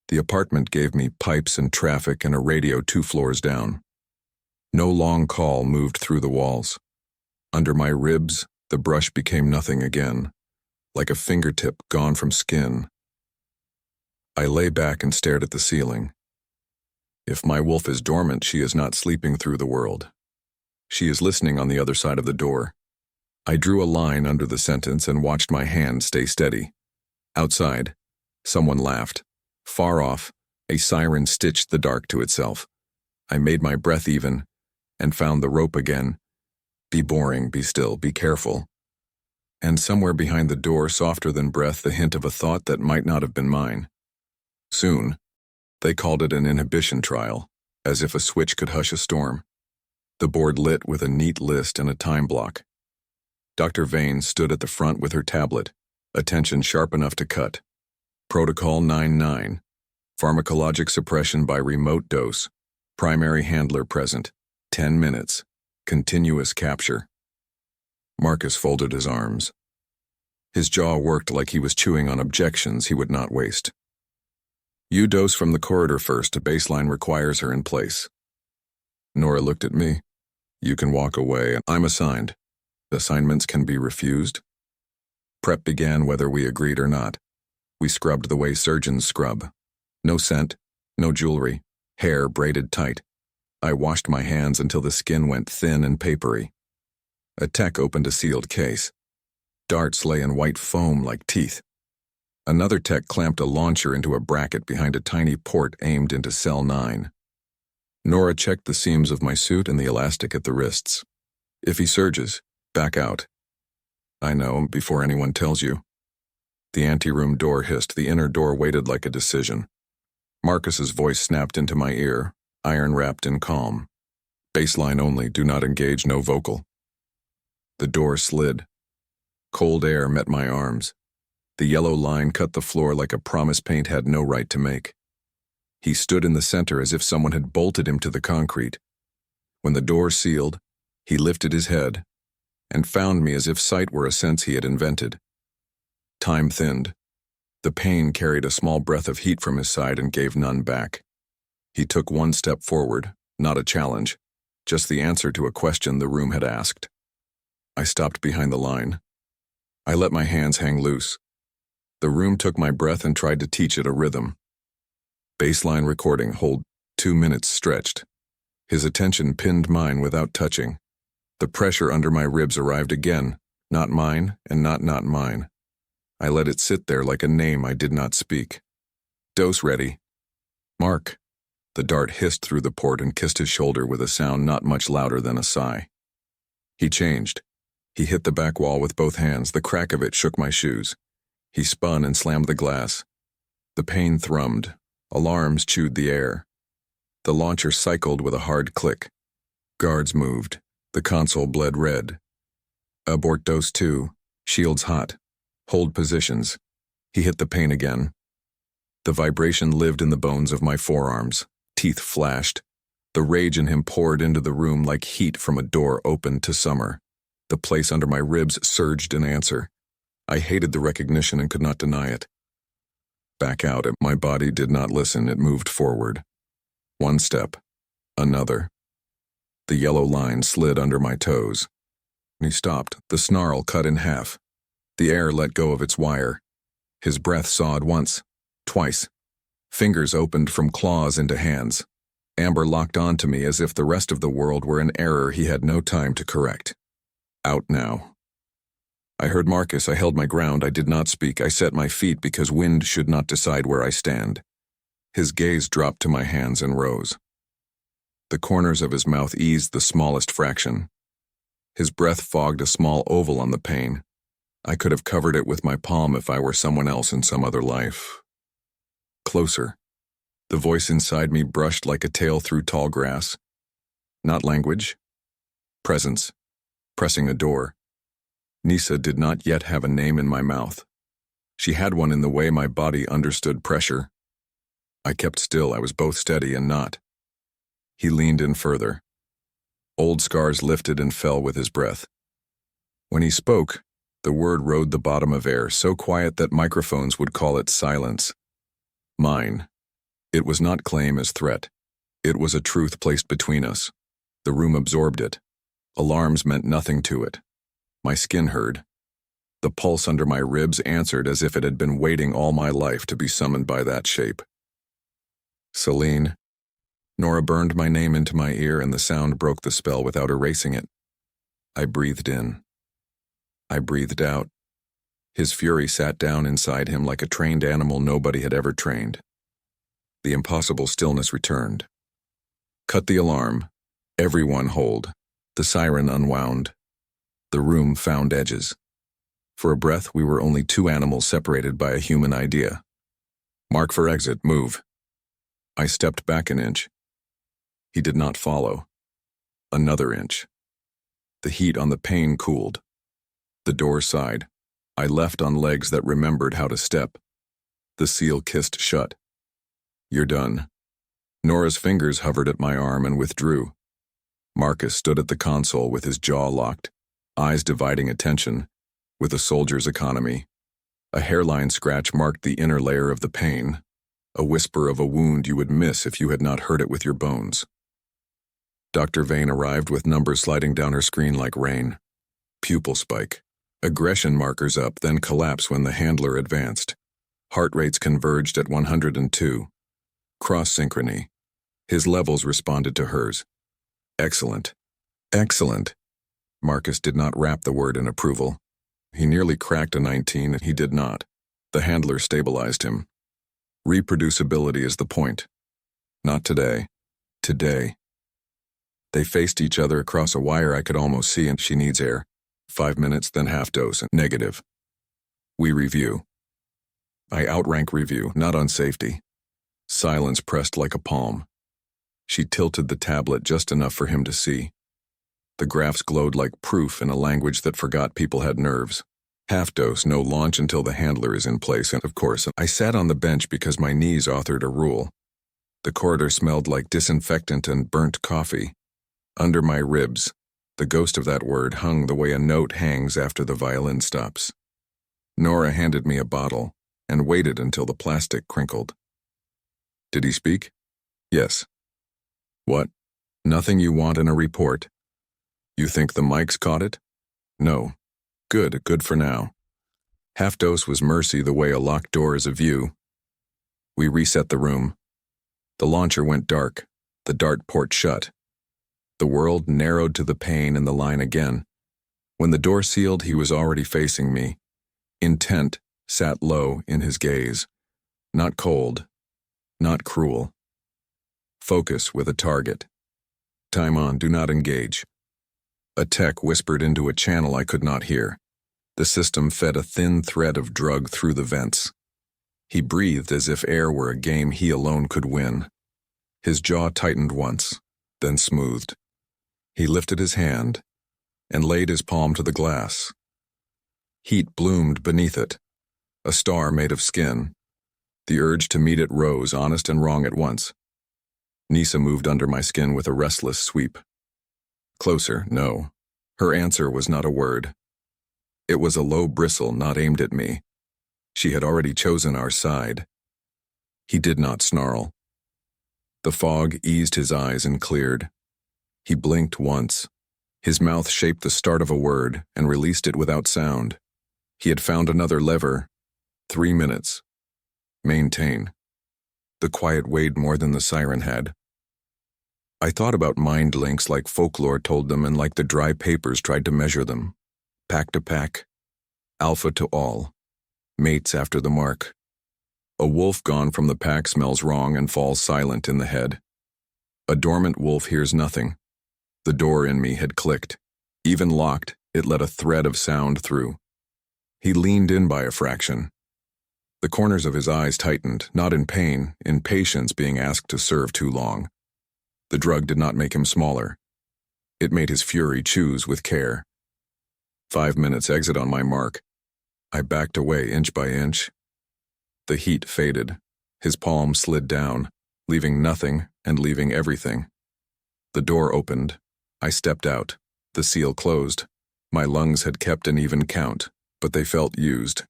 The apartment gave me pipes and traffic and a radio 2 floors down. No long call moved through the walls. Under my ribs, the brush became nothing again, like a fingertip gone from skin. I lay back and stared at the ceiling. If my wolf is dormant, she is not sleeping through the world. She is listening on the other side of the door. I drew a line under the sentence and watched my hand stay steady. Outside, someone laughed. Far off, a siren stitched the dark to itself. I made my breath even and found the rope again. Be boring, be still, be careful. And somewhere behind the door, softer than breath, the hint of a thought that might not have been mine. Soon, they called it an inhibition trial, as if a switch could hush a storm. The board lit with a neat list and a time block. Dr. Vane stood at the front with her tablet, attention sharp enough to cut. Protocol 99. Pharmacologic suppression by remote dose. Primary handler present. 10 minutes. Continuous capture. Marcus folded his arms. His jaw worked like he was chewing on objections he would not waste. You dose from the corridor first. A baseline requires her in place. Nora looked at me. You can walk away. I'm assigned. Assignments can be refused. Prep began whether we agreed or not. We scrubbed the way surgeons scrub. No scent, no jewelry, hair braided tight. I washed my hands until the skin went thin and papery. A tech opened a sealed case. Darts lay in white foam like teeth. Another tech clamped a launcher into a bracket behind a tiny port aimed into cell 9. Nora checked the seams of my suit and the elastic at the wrists. If he surges, back out. I know, before anyone tells you. The anteroom door hissed. The inner door waited like a decision. Marcus's voice snapped into my ear, iron-wrapped in calm. Baseline only, do not engage, no vocal. The door slid. Cold air met my arms. The yellow line cut the floor like a promise paint had no right to make. He stood in the center as if someone had bolted him to the concrete. When the door sealed, he lifted his head and found me as if sight were a sense he had invented. Time thinned. The pain carried a small breath of heat from his side and gave none back. He took one step forward, not a challenge, just the answer to a question the room had asked. I stopped behind the line. I let my hands hang loose. The room took my breath and tried to teach it a rhythm. Baseline recording, hold 2 minutes stretched. His attention pinned mine without touching. The pressure under my ribs arrived again, not mine and not mine. I let it sit there like a name I did not speak. Dose ready. Mark. The dart hissed through the port and kissed his shoulder with a sound not much louder than a sigh. He changed. He hit the back wall with both hands. The crack of it shook my shoes. He spun and slammed the glass. The pain thrummed. Alarms chewed the air. The launcher cycled with a hard click. Guards moved. The console bled red. Abort dose 2. Shields hot. Hold positions. He hit the pain again. The vibration lived in the bones of my forearms. Teeth flashed. The rage in him poured into the room like heat from a door opened to summer. The place under my ribs surged in answer. I hated the recognition and could not deny it. Back out. My body did not listen. It moved forward. One step. Another. The yellow line slid under my toes. He stopped. The snarl cut in half. The air let go of its wire. His breath sawed once, twice. Fingers opened from claws into hands. Amber locked onto me as if the rest of the world were an error he had no time to correct. Out now. I heard Marcus. I held my ground. I did not speak. I set my feet because wind should not decide where I stand. His gaze dropped to my hands and rose. The corners of his mouth eased the smallest fraction. His breath fogged a small oval on the pane. I could have covered it with my palm if I were someone else in some other life. Closer. The voice inside me brushed like a tail through tall grass. Not language. Presence. Pressing a door. Nisa did not yet have a name in my mouth. She had one in the way my body understood pressure. I kept still. I was both steady and not. He leaned in further. Old scars lifted and fell with his breath. When he spoke, the word rode the bottom of air, so quiet that microphones would call it silence. Mine. It was not claim as threat. It was a truth placed between us. The room absorbed it. Alarms meant nothing to it. My skin heard. The pulse under my ribs answered as if it had been waiting all my life to be summoned by that shape. Selene. Nora burned my name into my ear and the sound broke the spell without erasing it. I breathed in. I breathed out. His fury sat down inside him like a trained animal nobody had ever trained. The impossible stillness returned. Cut the alarm. Everyone hold. The siren unwound. The room found edges. For a breath, we were only two animals separated by a human idea. Mark for exit, move. I stepped back an inch. He did not follow. Another inch. The heat on the pane cooled. The door sighed. I left on legs that remembered how to step. The seal kissed shut. You're done. Nora's fingers hovered at my arm and withdrew. Marcus stood at the console with his jaw locked, eyes dividing attention, with a soldier's economy. A hairline scratch marked the inner layer of the pain, a whisper of a wound you would miss if you had not heard it with your bones. Dr. Vane arrived with numbers sliding down her screen like rain. Pupil spike. Aggression markers up, then collapse when the handler advanced. Heart rates converged at 102. Cross-synchrony. His levels responded to hers. Excellent. Excellent. Marcus did not wrap the word in approval. He nearly cracked a 19 and he did not. The handler stabilized him. Reproducibility is the point. Not today. Today. They faced each other across a wire I could almost see, and she needs air. 5 minutes, then half dose, and negative. We review. I outrank review, not on safety. Silence pressed like a palm. She tilted the tablet just enough for him to see. The graphs glowed like proof in a language that forgot people had nerves. Half dose, no launch until the handler is in place, and of course, I sat on the bench because my knees authored a rule. The corridor smelled like disinfectant and burnt coffee. Under my ribs, the ghost of that word hung the way a note hangs after the violin stops. Nora handed me a bottle and waited until the plastic crinkled. Did he speak? Yes. What? Nothing you want in a report? You think the mics caught it? No. Good for now. Half dose was mercy the way a locked door is a view. We reset the room. The launcher went dark, the dart port shut. The world narrowed to the pane in the line again. When the door sealed, he was already facing me. Intent sat low in his gaze. Not cold, not cruel. Focus with a target. Time on, do not engage. A tech whispered into a channel I could not hear. The system fed a thin thread of drug through the vents. He breathed as if air were a game he alone could win. His jaw tightened once, then smoothed. He lifted his hand and laid his palm to the glass. Heat bloomed beneath it, a star made of skin. The urge to meet it rose, honest and wrong at once. Nisa moved under my skin with a restless sweep. Closer, no. Her answer was not a word. It was a low bristle not aimed at me. She had already chosen our side. He did not snarl. The fog eased his eyes and cleared. He blinked once. His mouth shaped the start of a word and released it without sound. He had found another lever. 3 minutes. Maintain. The quiet weighed more than the siren had. I thought about mind links like folklore told them and like the dry papers tried to measure them. Pack to pack. Alpha to all. Mates after the mark. A wolf gone from the pack smells wrong and falls silent in the head. A dormant wolf hears nothing. The door in me had clicked. Even locked, it let a thread of sound through. He leaned in by a fraction. The corners of his eyes tightened, not in pain, in patience being asked to serve too long. The drug did not make him smaller. It made his fury choose with care. 5 minutes exit on my mark. I backed away inch by inch. The heat faded. His palm slid down, leaving nothing and leaving everything. The door opened. I stepped out. The seal closed. My lungs had kept an even count, but they felt used.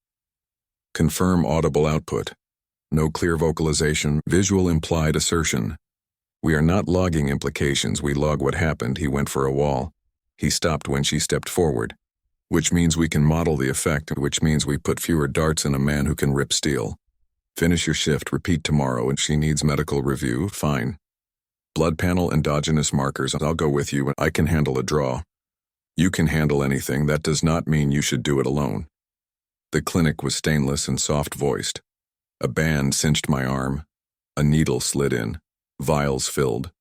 Confirm audible output. No clear vocalization, visual implied assertion. We are not logging implications, we log what happened. He went for a wall. He stopped when she stepped forward. Which means we can model the effect, which means we put fewer darts in a man who can rip steel. Finish your shift, repeat tomorrow, and she needs medical review, fine. Blood panel, endogenous markers, I'll go with you, and I can handle a draw. You can handle anything, that does not mean you should do it alone. The clinic was stainless and soft-voiced. A band cinched my arm. A needle slid in. Vials filled.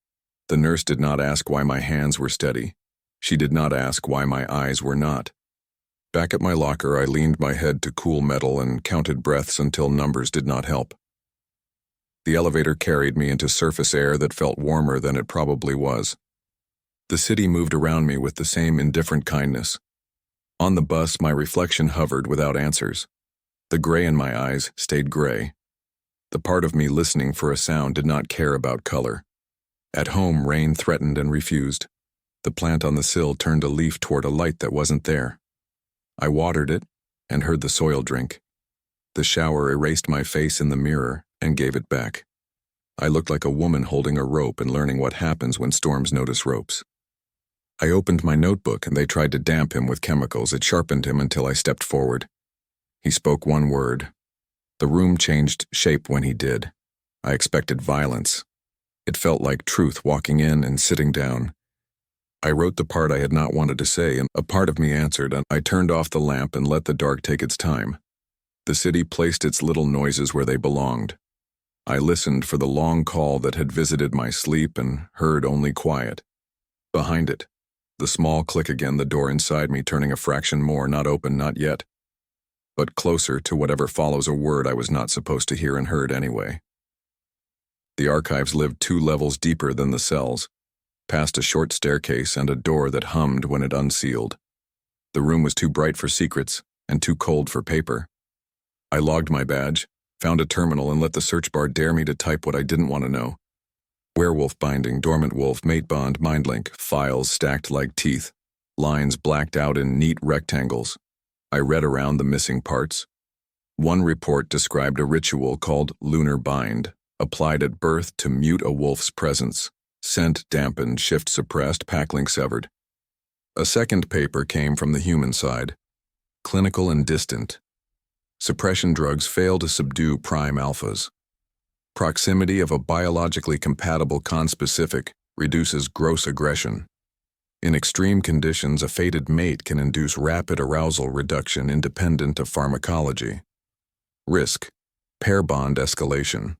The nurse did not ask why my hands were steady. She did not ask why my eyes were not. Back at my locker, I leaned my head to cool metal and counted breaths until numbers did not help. The elevator carried me into surface air that felt warmer than it probably was. The city moved around me with the same indifferent kindness. On the bus, my reflection hovered without answers. The gray in my eyes stayed gray. The part of me listening for a sound did not care about color. At home, rain threatened and refused. The plant on the sill turned a leaf toward a light that wasn't there. I watered it and heard the soil drink. The shower erased my face in the mirror and gave it back. I looked like a woman holding a rope and learning what happens when storms notice ropes. I opened my notebook and they tried to damp him with chemicals. It sharpened him until I stepped forward. He spoke one word. The room changed shape when he did. I expected violence. It felt like truth walking in and sitting down. I wrote the part I had not wanted to say, and a part of me answered, and I turned off the lamp and let the dark take its time. The city placed its little noises where they belonged. I listened for the long call that had visited my sleep and heard only quiet. Behind it, the small click again, the door inside me turning a fraction more, not open, not yet. But closer to whatever follows a word I was not supposed to hear and heard anyway. The archives lived 2 levels deeper than the cells, past a short staircase and a door that hummed when it unsealed. The room was too bright for secrets and too cold for paper. I logged my badge, found a terminal, and let the search bar dare me to type what I didn't want to know. Werewolf binding, dormant wolf, mate bond, mind link, files stacked like teeth, lines blacked out in neat rectangles. I read around the missing parts. One report described a ritual called lunar bind, applied at birth to mute a wolf's presence. Scent dampened, shift suppressed, packlink severed. A second paper came from the human side. Clinical and distant. Suppression drugs fail to subdue prime alphas. Proximity of a biologically compatible conspecific reduces gross aggression. In extreme conditions, a fated mate can induce rapid arousal reduction independent of pharmacology. Risk: pair bond escalation.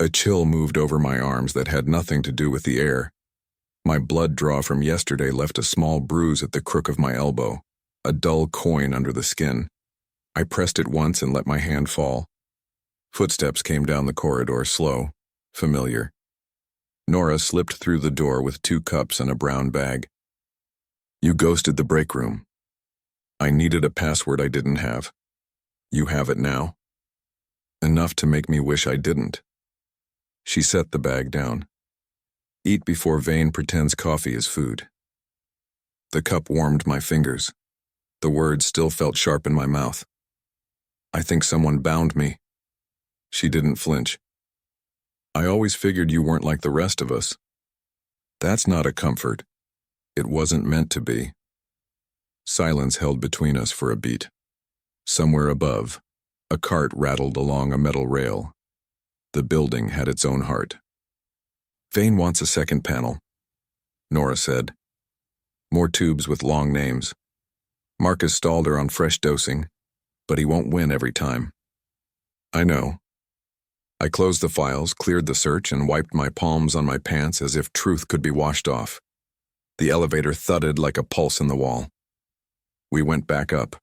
A chill moved over my arms that had nothing to do with the air. My blood draw from yesterday left a small bruise at the crook of my elbow, a dull coin under the skin. I pressed it once and let my hand fall. Footsteps came down the corridor, slow, familiar. Nora slipped through the door with 2 cups and a brown bag. You ghosted the break room. I needed a password I didn't have. You have it now. Enough to make me wish I didn't. She set the bag down. Eat before Vane pretends coffee is food. The cup warmed my fingers. The words still felt sharp in my mouth. I think someone bound me. She didn't flinch. I always figured you weren't like the rest of us. That's not a comfort. It wasn't meant to be. Silence held between us for a beat. Somewhere above, a cart rattled along a metal rail. The building had its own heart. Vane wants a second panel, Nora said. More tubes with long names. Marcus stalled her on fresh dosing, but he won't win every time. I know. I closed the files, cleared the search, and wiped my palms on my pants as if truth could be washed off. The elevator thudded like a pulse in the wall. We went back up.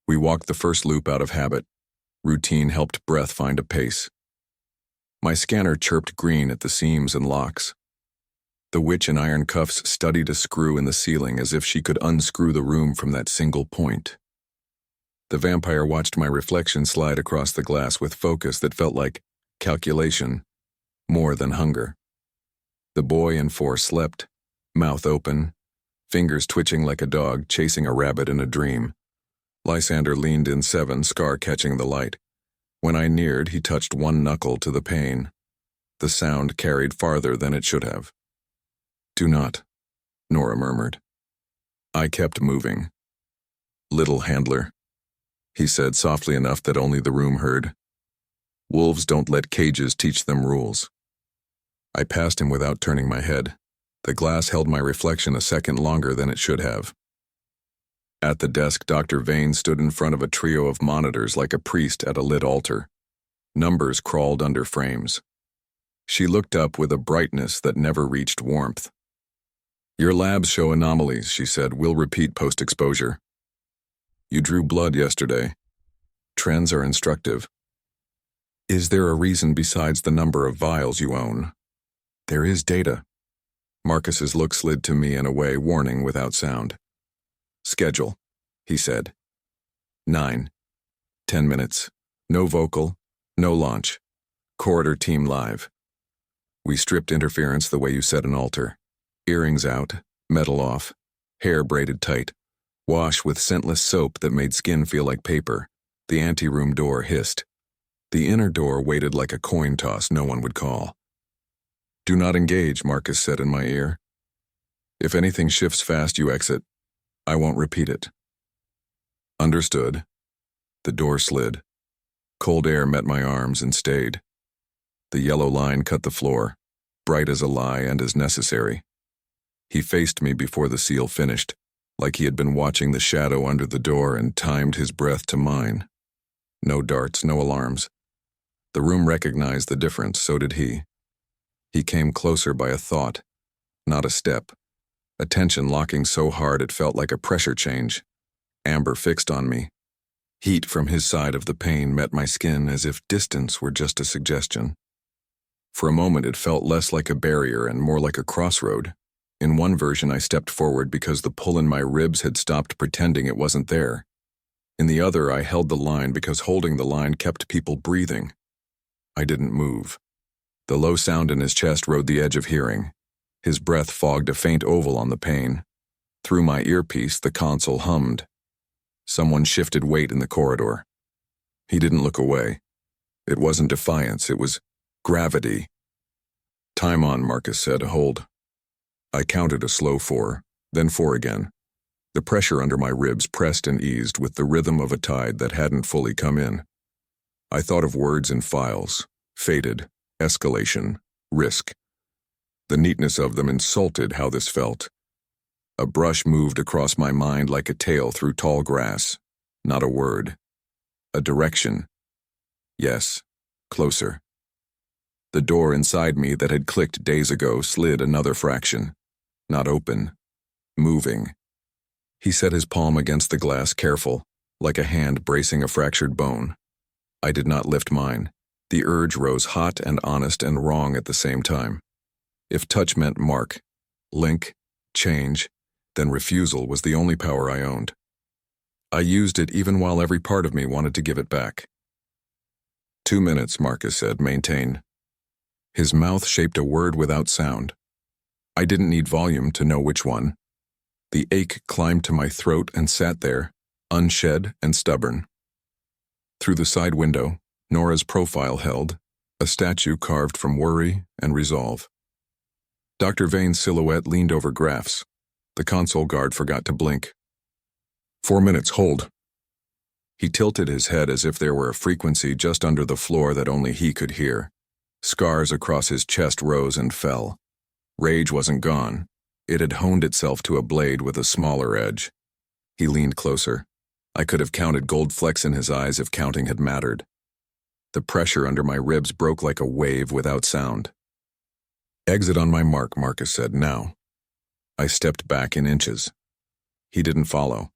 We walked the first loop out of habit. Routine helped breath find a pace. My scanner chirped green at the seams and locks. The witch in iron cuffs studied a screw in the ceiling as if she could unscrew the room from that single point. The vampire watched my reflection slide across the glass with focus that felt like calculation, more than hunger. The boy in 4 slept, mouth open, fingers twitching like a dog chasing a rabbit in a dream. Lzander leaned in 7, Scar catching the light. When I neared, he touched one knuckle to the pane. The sound carried farther than it should have. Do not, Nora murmured. I kept moving. Little handler, he said softly enough that only the room heard. Wolves don't let cages teach them rules. I passed him without turning my head. The glass held my reflection a second longer than it should have. At the desk, Dr. Vane stood in front of a trio of monitors like a priest at a lit altar. Numbers crawled under frames. She looked up with a brightness that never reached warmth. "Your labs show anomalies," she said. "We'll repeat post-exposure." "You drew blood yesterday. Trends are instructive." "Is there a reason besides the number of vials you own?" "There is data." Marcus's look slid to me in a way, warning without sound. "Schedule," he said. 9. 10 minutes. No vocal, no launch. Corridor team live. We stripped interference the way you set an altar. Earrings out, metal off, hair braided tight. Wash with scentless soap that made skin feel like paper. The anteroom door hissed. The inner door waited like a coin toss no one would call. "Do not engage," Marcus said in my ear. "If anything shifts fast, you exit. I won't repeat it." "Understood." The door slid. Cold air met my arms and stayed. The yellow line cut the floor, bright as a lie and as necessary. He faced me before the seal finished, like he had been watching the shadow under the door and timed his breath to mine. No darts, no alarms. The room recognized the difference, so did he. He came closer by a thought, not a step. Attention locking so hard it felt like a pressure change. Amber fixed on me. Heat from his side of the pane met my skin as if distance were just a suggestion. For a moment it felt less like a barrier and more like a crossroad. In one version I stepped forward because the pull in my ribs had stopped pretending it wasn't there. In the other I held the line because holding the line kept people breathing. I didn't move. The low sound in his chest rode the edge of hearing. His breath fogged a faint oval on the pane. Through my earpiece the console hummed. Someone shifted weight in the corridor. He didn't look away. It wasn't defiance, it was gravity. "Time on," Marcus said. "Hold." I counted a slow 4, then 4 again. The pressure under my ribs pressed and eased with the rhythm of a tide that hadn't fully come in. I thought of words in files: faded, escalation, risk. The neatness of them insulted how this felt. A brush moved across my mind like a tail through tall grass. Not a word. A direction. Yes, closer. The door inside me that had clicked days ago slid another fraction. Not open. Moving. He set his palm against the glass, careful, like a hand bracing a fractured bone. I did not lift mine. The urge rose hot and honest and wrong at the same time. If touch meant mark, link, change, then refusal was the only power I owned. I used it even while every part of me wanted to give it back. 2 minutes, Marcus said. Maintain. His mouth shaped a word without sound. I didn't need volume to know which one. The ache climbed to my throat and sat there, unshed and stubborn. Through the side window, Nora's profile held, a statue carved from worry and resolve. Dr. Vane's silhouette leaned over graphs. The console guard forgot to blink. 4 minutes, hold. He tilted his head as if there were a frequency just under the floor that only he could hear. Scars across his chest rose and fell. Rage wasn't gone. It had honed itself to a blade with a smaller edge. He leaned closer. I could have counted gold flecks in his eyes if counting had mattered. The pressure under my ribs broke like a wave without sound. Exit on my mark, Marcus said. Now. I stepped back in inches. He didn't follow.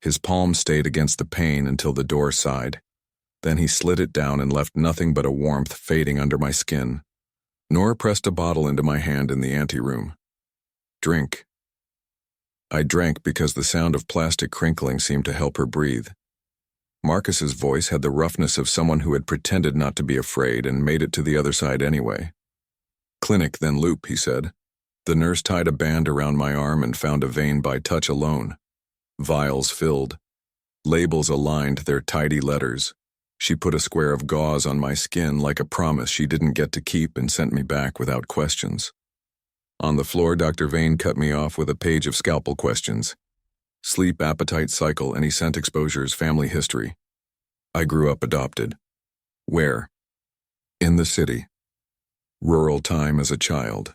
His palm stayed against the pane until the door sighed. Then he slid it down and left nothing but a warmth fading under my skin. Nora pressed a bottle into my hand in the anteroom. Drink. I drank because the sound of plastic crinkling seemed to help her breathe. Marcus's voice had the roughness of someone who had pretended not to be afraid and made it to the other side anyway. Clinic, then loop, he said. The nurse tied a band around my arm and found a vein by touch alone. Vials filled. Labels aligned their tidy letters. She put a square of gauze on my skin like a promise she didn't get to keep and sent me back without questions. On the floor, Dr. Vane cut me off with a page of scalpel questions. Sleep, appetite, cycle, any scent exposures, family history. I grew up adopted. Where? In the city. Rural time as a child.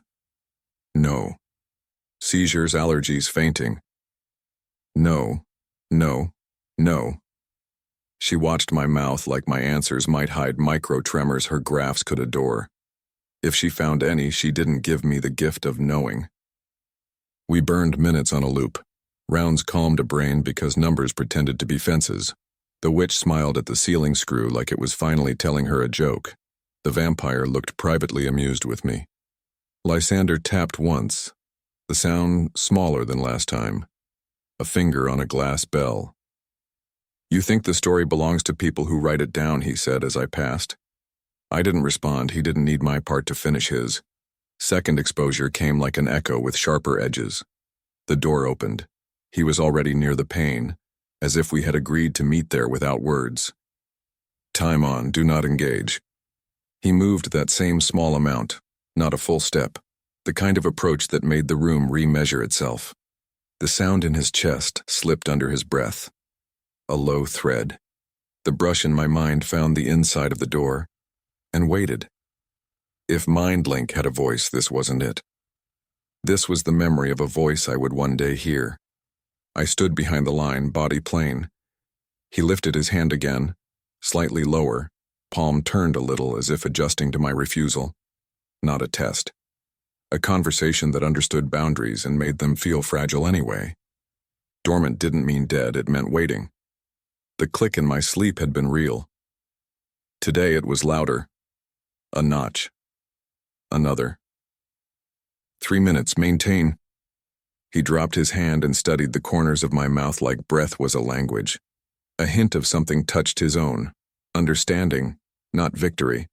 No. Seizures, allergies, fainting. No, no, no. She watched my mouth like my answers might hide micro-tremors her graphs could adore. If she found any, she didn't give me the gift of knowing. We burned minutes on a loop. Rounds calmed a brain because numbers pretended to be fences. The witch smiled at the ceiling screw like it was finally telling her a joke. The vampire looked privately amused with me. Lzander tapped once, the sound smaller than last time. A finger on a glass bell. "You think the story belongs to people who write it down," he said as I passed. I didn't respond. He didn't need my part to finish his. Second exposure came like an echo with sharper edges. The door opened. He was already near the pane, as if we had agreed to meet there without words. "Time on, do not engage." He moved that same small amount, not a full step, the kind of approach that made the room remeasure itself. The sound in his chest slipped under his breath. A low thread. The brush in my mind found the inside of the door, and waited. If MindLink had a voice, this wasn't it. This was the memory of a voice I would one day hear. I stood behind the line, body plain. He lifted his hand again, slightly lower, palm turned a little as if adjusting to my refusal. Not a test. A conversation that understood boundaries and made them feel fragile anyway. Dormant didn't mean dead, it meant waiting. The click in my sleep had been real. Today it was louder. A notch. Another. 3 minutes, maintain. He dropped his hand and studied the corners of my mouth like breath was a language. A hint of something touched his own. Understanding, not victory.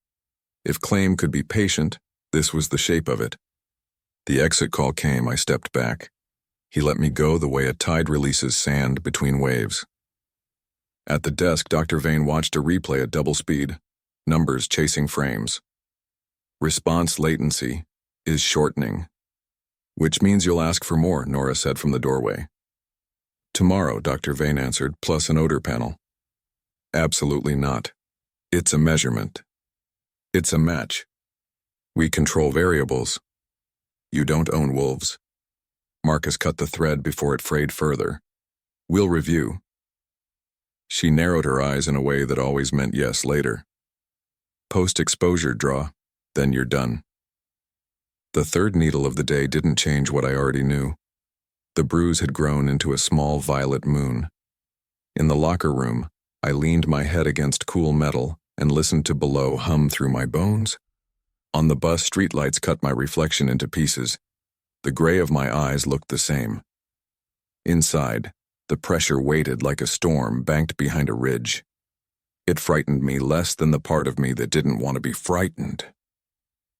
If claim could be patient, this was the shape of it. The exit call came, I stepped back. He let me go the way a tide releases sand between waves. At the desk, Dr. Vane watched a replay at double speed, numbers chasing frames. Response latency is shortening. "Which means you'll ask for more," Nora said from the doorway. "Tomorrow," Dr. Vane answered, "plus an odor panel." "Absolutely not. It's a measurement. It's a match. We control variables. You don't own wolves." Marcus cut the thread before it frayed further. "We'll review." She narrowed her eyes in a way that always meant yes later. "Post-exposure draw, then you're done." The third needle of the day didn't change what I already knew. The bruise had grown into a small violet moon. In the locker room, I leaned my head against cool metal and listened to below hum through my bones. On the bus, streetlights cut my reflection into pieces. The gray of my eyes looked the same. Inside, the pressure waited like a storm banked behind a ridge. It frightened me less than the part of me that didn't want to be frightened.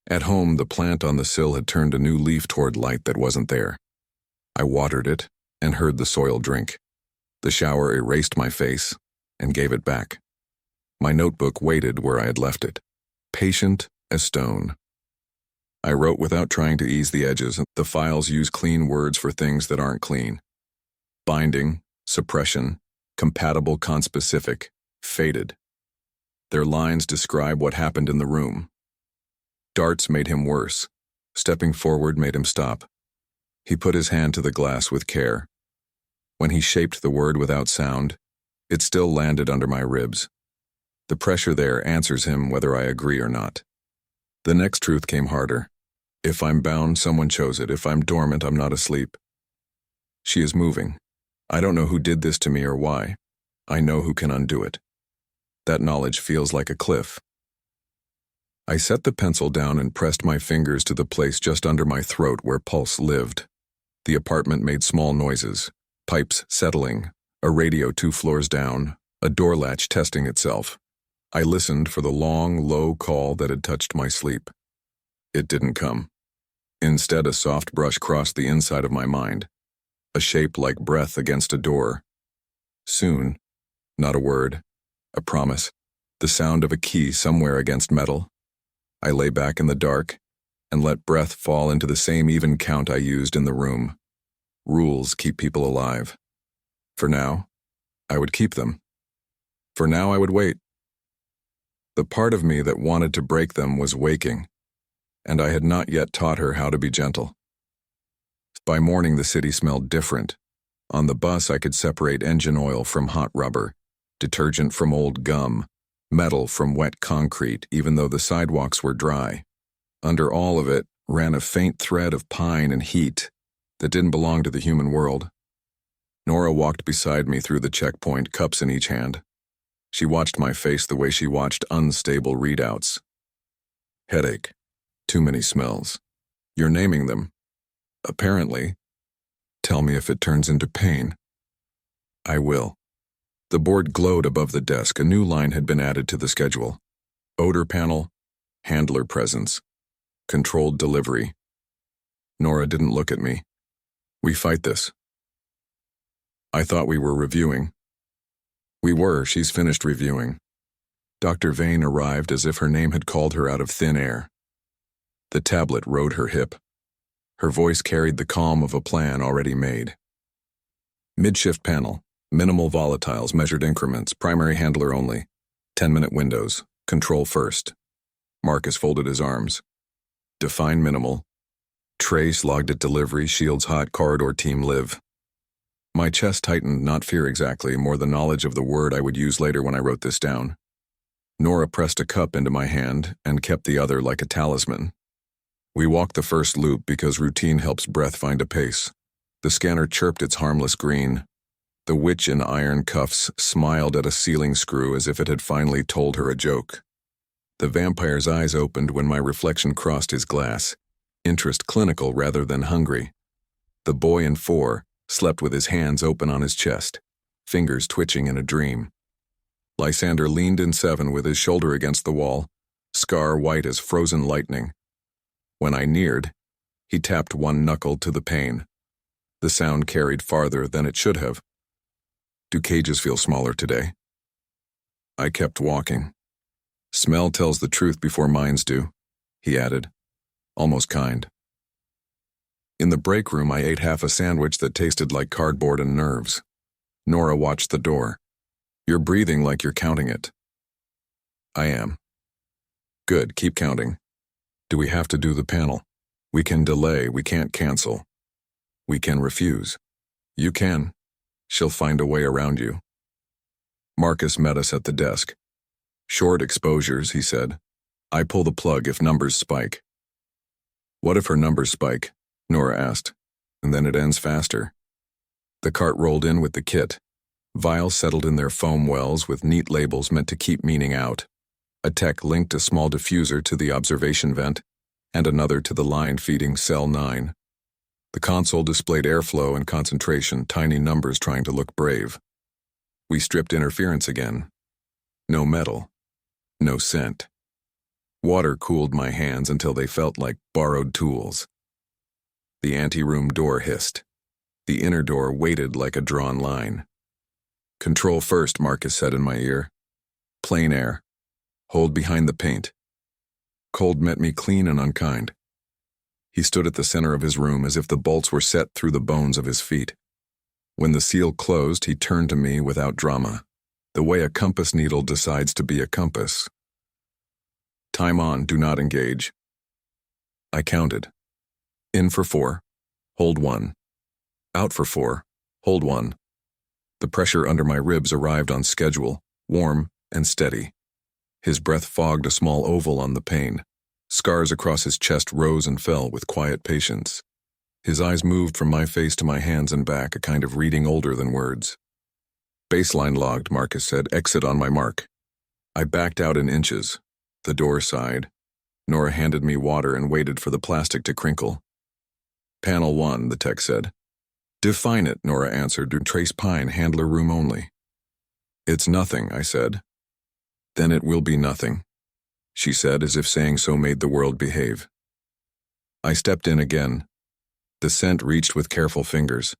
At home, the plant on the sill had turned a new leaf toward light that wasn't there. I watered it and heard the soil drink. The shower erased my face and gave it back. My notebook waited where I had left it, patient as stone. I wrote without trying to ease the edges. The files use clean words for things that aren't clean. Binding, suppression, compatible conspecific, faded. Their lines describe what happened in the room. Darts made him worse. Stepping forward made him stop. He put his hand to the glass with care. When he shaped the word without sound, it still landed under my ribs. The pressure there answers him whether I agree or not. The next truth came harder. If I'm bound, someone chose it. If I'm dormant, I'm not asleep. She is moving. I don't know who did this to me or why. I know who can undo it. That knowledge feels like a cliff. I set the pencil down and pressed my fingers to the place just under my throat where pulse lived. The apartment made small noises, pipes settling, a radio 2 floors down, a door latch testing itself. I listened for the long, low call that had touched my sleep. It didn't come. Instead, a soft brush crossed the inside of my mind, a shape like breath against a door. Soon, not a word, a promise, the sound of a key somewhere against metal. I lay back in the dark and let breath fall into the same even count I used in the room. Rules keep people alive. For now, I would keep them. For now, I would wait. The part of me that wanted to break them was waking, and I had not yet taught her how to be gentle. By morning, the city smelled different. On the bus, I could separate engine oil from hot rubber, detergent from old gum, metal from wet concrete, even though the sidewalks were dry. Under all of it ran a faint thread of pine and heat that didn't belong to the human world. Nora walked beside me through the checkpoint, cups in each hand. She watched my face the way she watched unstable readouts. Headache. Too many smells. You're naming them. Apparently. Tell me if it turns into pain. I will. The board glowed above the desk. A new line had been added to the schedule. Odor panel, handler presence, controlled delivery. Nora didn't look at me. We fight this. I thought we were reviewing. We were. She's finished reviewing. Dr. Vane arrived as if her name had called her out of thin air. The tablet rode her hip. Her voice carried the calm of a plan already made. Midshift panel, minimal volatiles, measured increments, primary handler only, 10-minute windows, control first. Marcus folded his arms. Define minimal. Trace logged at delivery, shields hot, corridor team live. My chest tightened, not fear exactly, more the knowledge of the word I would use later when I wrote this down. Nora pressed a cup into my hand and kept the other like a talisman. We walked the first loop because routine helps breath find a pace. The scanner chirped its harmless green. The witch in iron cuffs smiled at a ceiling screw as if it had finally told her a joke. The vampire's eyes opened when my reflection crossed his glass, interest clinical rather than hungry. The boy in 4 slept with his hands open on his chest, fingers twitching in a dream. Lzander leaned in 7 with his shoulder against the wall, scar white as frozen lightning. When I neared, he tapped one knuckle to the pane. The sound carried farther than it should have. Do cages feel smaller today? I kept walking. Smell tells the truth before minds do, he added, almost kind. In the break room, I ate half a sandwich that tasted like cardboard and nerves. Nora watched the door. You're breathing like you're counting it. I am. Good, keep counting. Do we have to do the panel? We can delay, we can't cancel. We can refuse. You can. She'll find a way around you. Marcus met us at the desk. Short exposures, he said. I pull the plug if numbers spike. What if her numbers spike? Nora asked. And then it ends faster. The cart rolled in with the kit. Vials settled in their foam wells with neat labels meant to keep meaning out. A tech linked a small diffuser to the observation vent, and another to the line feeding cell 9. The console displayed airflow and concentration, tiny numbers trying to look brave. We stripped interference again. No metal. No scent. Water cooled my hands until they felt like borrowed tools. The anteroom door hissed. The inner door waited like a drawn line. Control first, Marcus said in my ear. Plain air. Hold behind the paint. Cold met me clean and unkind. He stood at the center of his room as if the bolts were set through the bones of his feet. When the seal closed, he turned to me without drama, the way a compass needle decides to be a compass. Time on, do not engage. I counted. In for 4. Hold 1. Out for 4. Hold 1. The pressure under my ribs arrived on schedule, warm and steady. His breath fogged a small oval on the pane. Scars across his chest rose and fell with quiet patience. His eyes moved from my face to my hands and back, a kind of reading older than words. Baseline logged, Marcus said. Exit on my mark. I backed out in inches. The door sighed. Nora handed me water and waited for the plastic to crinkle. Panel 1, the tech said. Define it, Nora answered. Trace pine, handler room only. It's nothing, I said. Then it will be nothing, she said, as if saying so made the world behave. I stepped in again. The scent reached with careful fingers.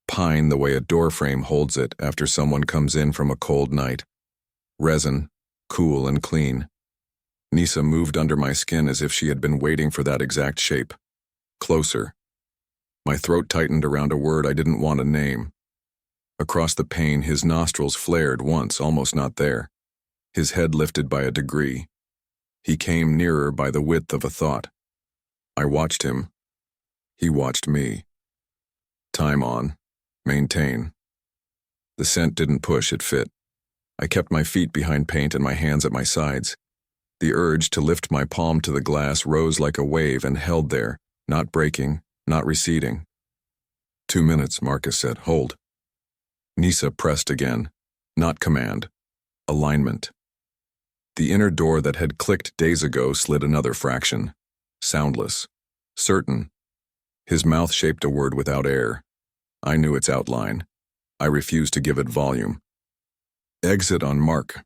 Pine the way a doorframe holds it after someone comes in from a cold night. Resin, cool and clean. Nisa moved under my skin as if she had been waiting for that exact shape. Closer. My throat tightened around a word I didn't want to name. Across the pane, his nostrils flared once, almost not there. His head lifted by a degree. He came nearer by the width of a thought. I watched him. He watched me. Time on. Maintain. The scent didn't push, it fit. I kept my feet behind paint and my hands at my sides. The urge to lift my palm to the glass rose like a wave and held there, not breaking, not receding. 2 minutes, Marcus said. Hold. Nisa pressed again. Not command. Alignment. The inner door that had clicked days ago slid another fraction. Soundless. Certain. His mouth shaped a word without air. I knew its outline. I refused to give it volume. Exit on mark.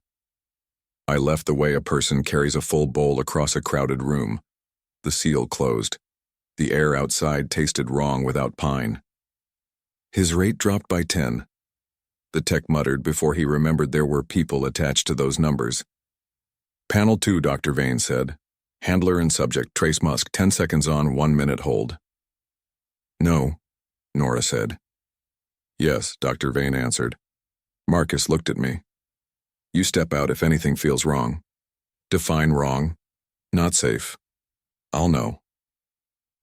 I left the way a person carries a full bowl across a crowded room. The seal closed. The air outside tasted wrong without pine. His rate dropped by 10. The tech muttered before he remembered there were people attached to those numbers. Panel 2, Dr. Vane said. Handler and subject, Trace Musk, 10 seconds on, 1 minute hold. No, Nora said. Yes, Dr. Vane answered. Marcus looked at me. You step out if anything feels wrong. Define wrong. Not safe. I'll know.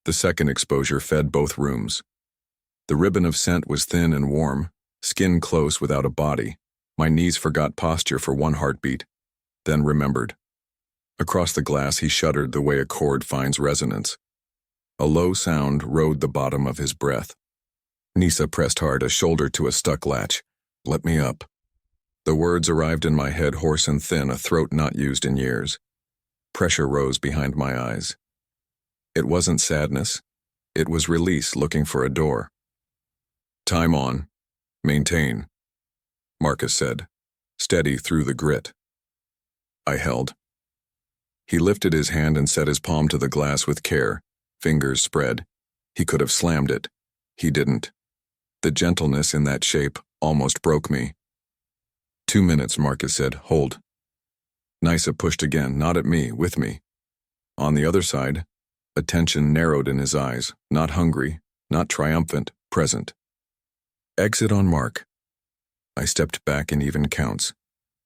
The second exposure fed both rooms. The ribbon of scent was thin and warm, skin close without a body. My knees forgot posture for one heartbeat, then remembered. Across the glass he shuddered the way a chord finds resonance. A low sound rode the bottom of his breath. Nisa pressed hard, a shoulder to a stuck latch. Let me up. The words arrived in my head hoarse and thin, a throat not used in years. Pressure rose behind my eyes. It wasn't sadness. It was release looking for a door. Time on. Maintain, Marcus said, steady through the grit. I held. He lifted his hand and set his palm to the glass with care, fingers spread. He could have slammed it. He didn't. The gentleness in that shape almost broke me. 2 minutes, Marcus said. Hold. Nisa pushed again, not at me, with me. On the other side, attention narrowed in his eyes, not hungry, not triumphant, present. Exit on mark. I stepped back in even counts.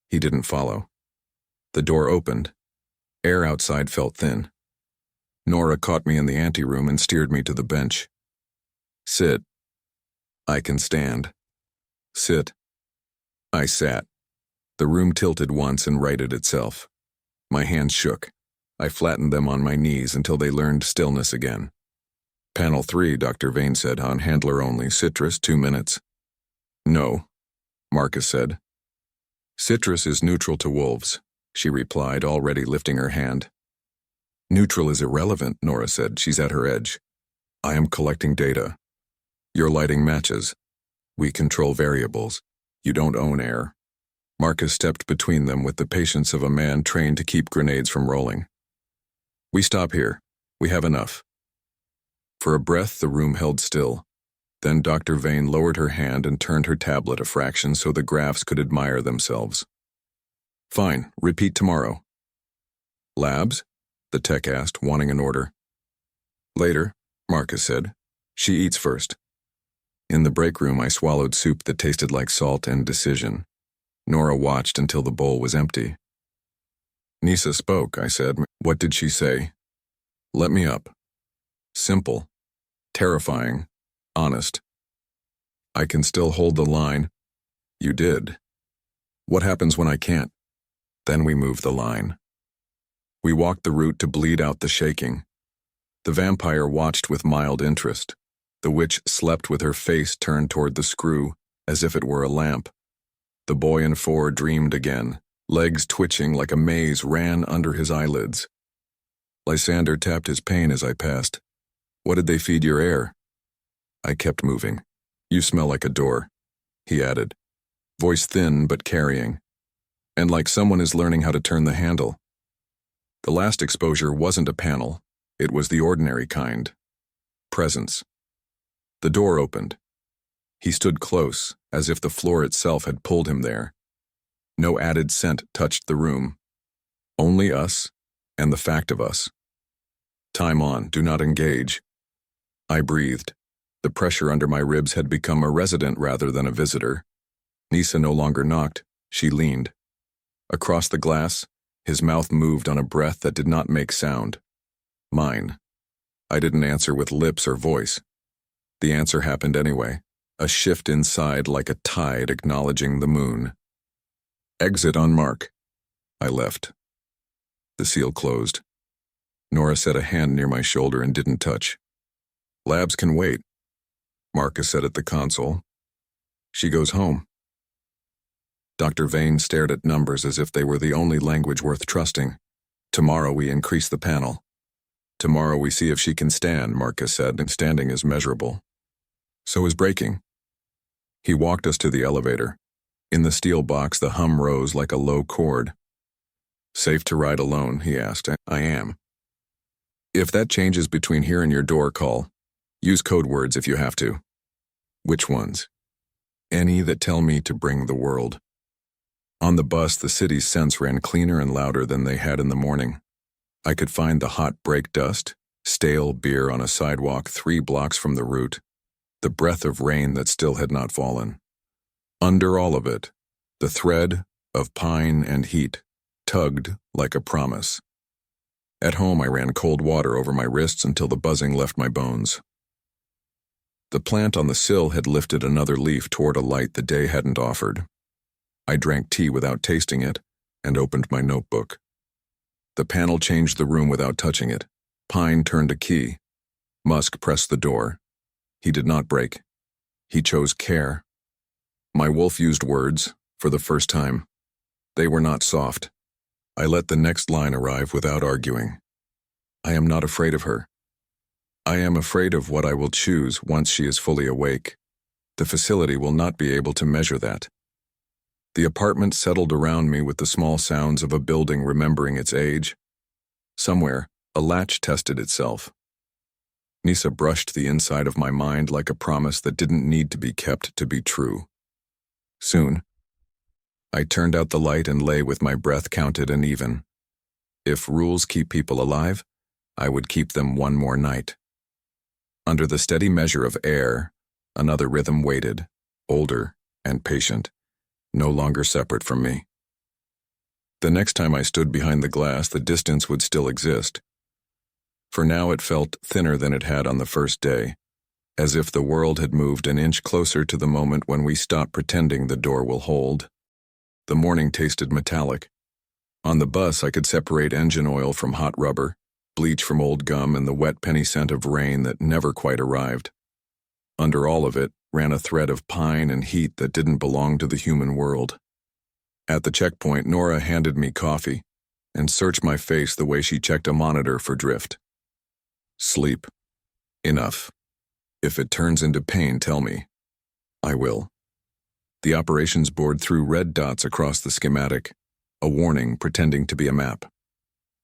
He didn't follow. The door opened. Air outside felt thin. Nora caught me in the anteroom and steered me to the bench. Sit. I can stand. Sit. I sat. The room tilted once and righted itself. My hands shook. I flattened them on my knees until they learned stillness again. Panel 3, Dr. Vane said, on handler only, citrus, 2 minutes. No, Marcus said. Citrus is neutral to wolves, she replied, already lifting her hand. Neutral is irrelevant, Nora said. She's at her edge. I am collecting data. You're lighting matches. We control variables. You don't own air. Marcus stepped between them with the patience of a man trained to keep grenades from rolling. We stop here. We have enough. For a breath, the room held still. Then Dr. Vane lowered her hand and turned her tablet a fraction so the graphs could admire themselves. Fine, repeat tomorrow. Labs? The tech asked, wanting an order. Later, Marcus said. She eats first. In the break room, I swallowed soup that tasted like salt and decision. Nora watched until the bowl was empty. Nisa spoke, I said. What did she say? Let me up. Simple. Terrifying. Honest. I can still hold the line. You did. What happens when I can't? Then we move the line. We walked the route to bleed out the shaking. The vampire watched with mild interest. The witch slept with her face turned toward the screw, as if it were a lamp. The boy in 4 dreamed again. Legs twitching like a maze ran under his eyelids. Lzander tapped his pain as I passed. What did they feed your air? I kept moving. You smell like a door, he added, voice thin but carrying, and like someone is learning how to turn the handle. The last exposure wasn't a panel. It was the ordinary kind. Presence. The door opened. He stood close, as if the floor itself had pulled him there. No added scent touched the room. Only us, and the fact of us. Time on, do not engage. I breathed. The pressure under my ribs had become a resident rather than a visitor. Nisa no longer knocked, she leaned. Across the glass, his mouth moved on a breath that did not make sound. Mine. I didn't answer with lips or voice. The answer happened anyway, a shift inside like a tide acknowledging the moon. Exit on mark. I left. The seal closed. Nora set a hand near my shoulder and didn't touch. Labs can wait, Marcus said at the console. She goes home. Dr. Vane stared at numbers as if they were the only language worth trusting. Tomorrow we increase the panel. Tomorrow we see if she can stand, Marcus said, and standing is measurable. So is breaking. He walked us to the elevator. In the steel box, the hum rose like a low chord. Safe to ride alone, he asked. I am. If that changes between here and your door call, use code words if you have to. Which ones? Any that tell me to bring the world. On the bus, the city's scents ran cleaner and louder than they had in the morning. I could find the hot brake dust, stale beer on a sidewalk 3 blocks from the route, the breath of rain that still had not fallen. Under all of it, the thread of pine and heat tugged like a promise. At home, I ran cold water over my wrists until the buzzing left my bones. The plant on the sill had lifted another leaf toward a light the day hadn't offered. I drank tea without tasting it and opened my notebook. The panel changed the room without touching it. Pine turned a key. Musk pressed the door. He did not break. He chose care. My wolf used words, for the first time. They were not soft. I let the next line arrive without arguing. I am not afraid of her. I am afraid of what I will choose once she is fully awake. The facility will not be able to measure that. The apartment settled around me with the small sounds of a building remembering its age. Somewhere, a latch tested itself. Nisa brushed the inside of my mind like a promise that didn't need to be kept to be true. Soon, I turned out the light and lay with my breath counted and even. If rules keep people alive, I would keep them one more night. Under the steady measure of air, another rhythm waited, older and patient, no longer separate from me. The next time I stood behind the glass, the distance would still exist. For now it felt thinner than it had on the first day, as if the world had moved an inch closer to the moment when we stop pretending the door will hold. The morning tasted metallic. On the bus, I could separate engine oil from hot rubber, bleach from old gum, and the wet penny scent of rain that never quite arrived. Under all of it ran a thread of pine and heat that didn't belong to the human world. At the checkpoint, Nora handed me coffee and searched my face the way she checked a monitor for drift. Sleep. Enough. If it turns into pain, tell me. I will. The operations board threw red dots across the schematic, a warning pretending to be a map.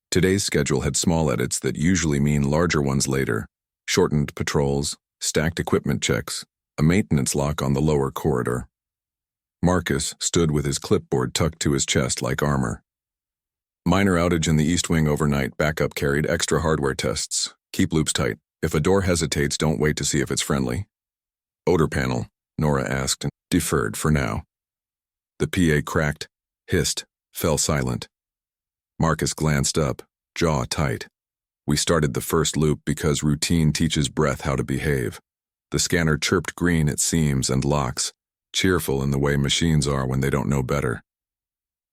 Today's schedule had small edits that usually mean larger ones later, shortened patrols, stacked equipment checks, a maintenance lock on the lower corridor. Marcus stood with his clipboard tucked to his chest like armor. Minor outage in the East Wing overnight. Backup carried extra hardware tests. Keep loops tight. If a door hesitates, don't wait to see if it's friendly. Odor panel, Nora asked and deferred for now. The PA cracked, hissed, fell silent. Marcus glanced up, jaw tight. We started the first loop because routine teaches breath how to behave. The scanner chirped green at seams and locks, cheerful in the way machines are when they don't know better.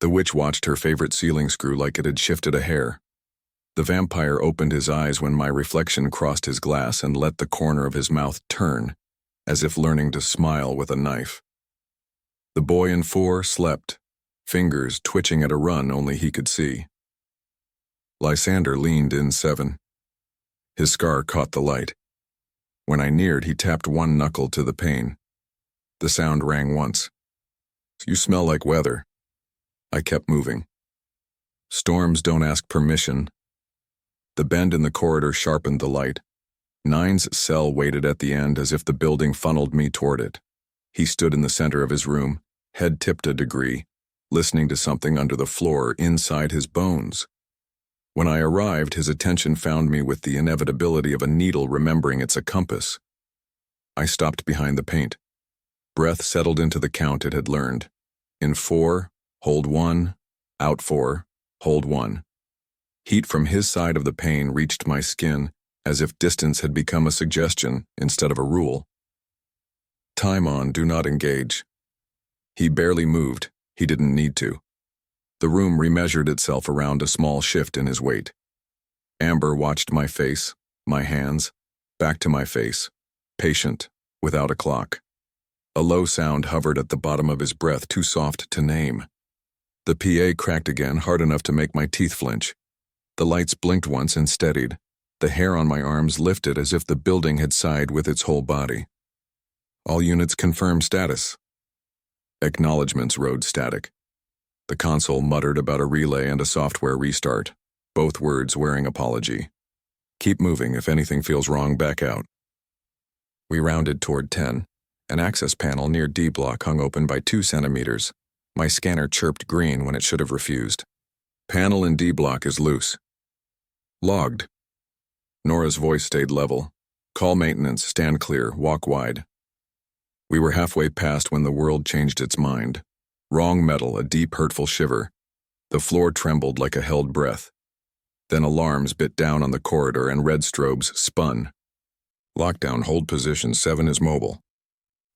The witch watched her favorite ceiling screw like it had shifted a hair. The vampire opened his eyes when my reflection crossed his glass and let the corner of his mouth turn, as if learning to smile with a knife. The boy in 4 slept, fingers twitching at a run only he could see. Lzander leaned in 7. His scar caught the light. When I neared, he tapped one knuckle to the pane. The sound rang once. You smell like weather. I kept moving. Storms don't ask permission. The bend in the corridor sharpened the light. 9's cell waited at the end as if the building funneled me toward it. He stood in the center of his room, head tipped a degree, listening to something under the floor inside his bones. When I arrived, his attention found me with the inevitability of a needle remembering it's a compass. I stopped behind the paint. Breath settled into the count it had learned. In 4, hold 1, out 4, hold 1. Heat from his side of the pane reached my skin, as if distance had become a suggestion instead of a rule. Time on, do not engage. He barely moved. He didn't need to. The room remeasured itself around a small shift in his weight. Amber watched my face, my hands, back to my face, patient, without a clock. A low sound hovered at the bottom of his breath, too soft to name. The PA cracked again, hard enough to make my teeth flinch. The lights blinked once and steadied. The hair on my arms lifted as if the building had sighed with its whole body. All units confirm status. Acknowledgements rode static. The console muttered about a relay and a software restart, both words wearing apology. Keep moving. If anything feels wrong, back out. We rounded toward 10. An access panel near D block hung open by 2 centimeters. My scanner chirped green when it should have refused. Panel in D block is loose. Logged. Nora's voice stayed level. Call maintenance, stand clear, walk wide. We were halfway past when the world changed its mind. Wrong metal, a deep, hurtful shiver. The floor trembled like a held breath. Then alarms bit down on the corridor and red strobes spun. Lockdown, hold position, 7 is mobile.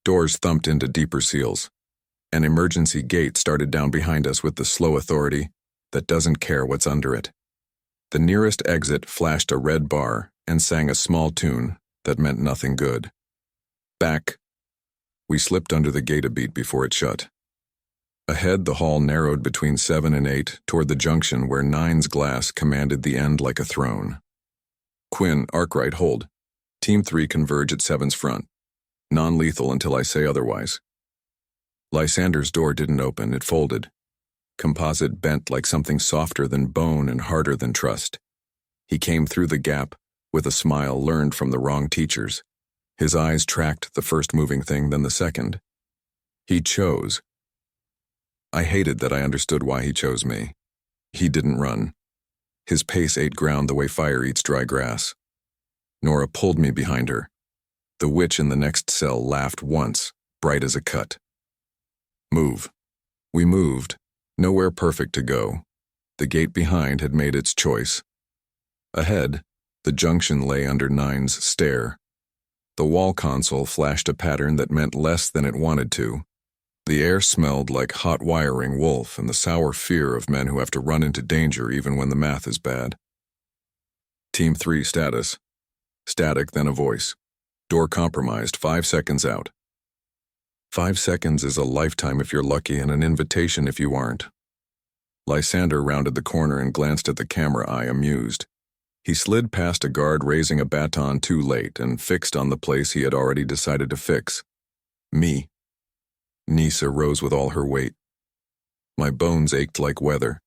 Doors thumped into deeper seals. An emergency gate started down behind us with the slow authority that doesn't care what's under it. The nearest exit flashed a red bar and sang a small tune that meant nothing good. Back. We slipped under the gate a beat before it shut. Ahead, the hall narrowed between 7 and 8 toward the junction where 9's glass commanded the end like a throne. Quinn, Arkwright, hold. Team 3 converge at 7's front. Non-lethal until I say otherwise. Lzander's door didn't open, it folded. Composite bent like something softer than bone and harder than trust. He came through the gap with a smile learned from the wrong teachers. His eyes tracked the first moving thing, then the second. He chose. I hated that I understood why he chose me. He didn't run. His pace ate ground the way fire eats dry grass. Nora pulled me behind her. The witch in the next cell laughed once, bright as a cut. Move. We moved. Nowhere perfect to go. The gate behind had made its choice. Ahead, the junction lay under 9's stare. The wall console flashed a pattern that meant less than it wanted to. The air smelled like hot wiring wolf and the sour fear of men who have to run into danger even when the math is bad. Team 3 status. Static, then a voice. Door compromised, 5 seconds out. 5 seconds is a lifetime if you're lucky and an invitation if you aren't. Lzander rounded the corner and glanced at the camera eye, amused. He slid past a guard raising a baton too late and fixed on the place he had already decided to fix. Me. Nisa rose with all her weight. My bones ached like weather.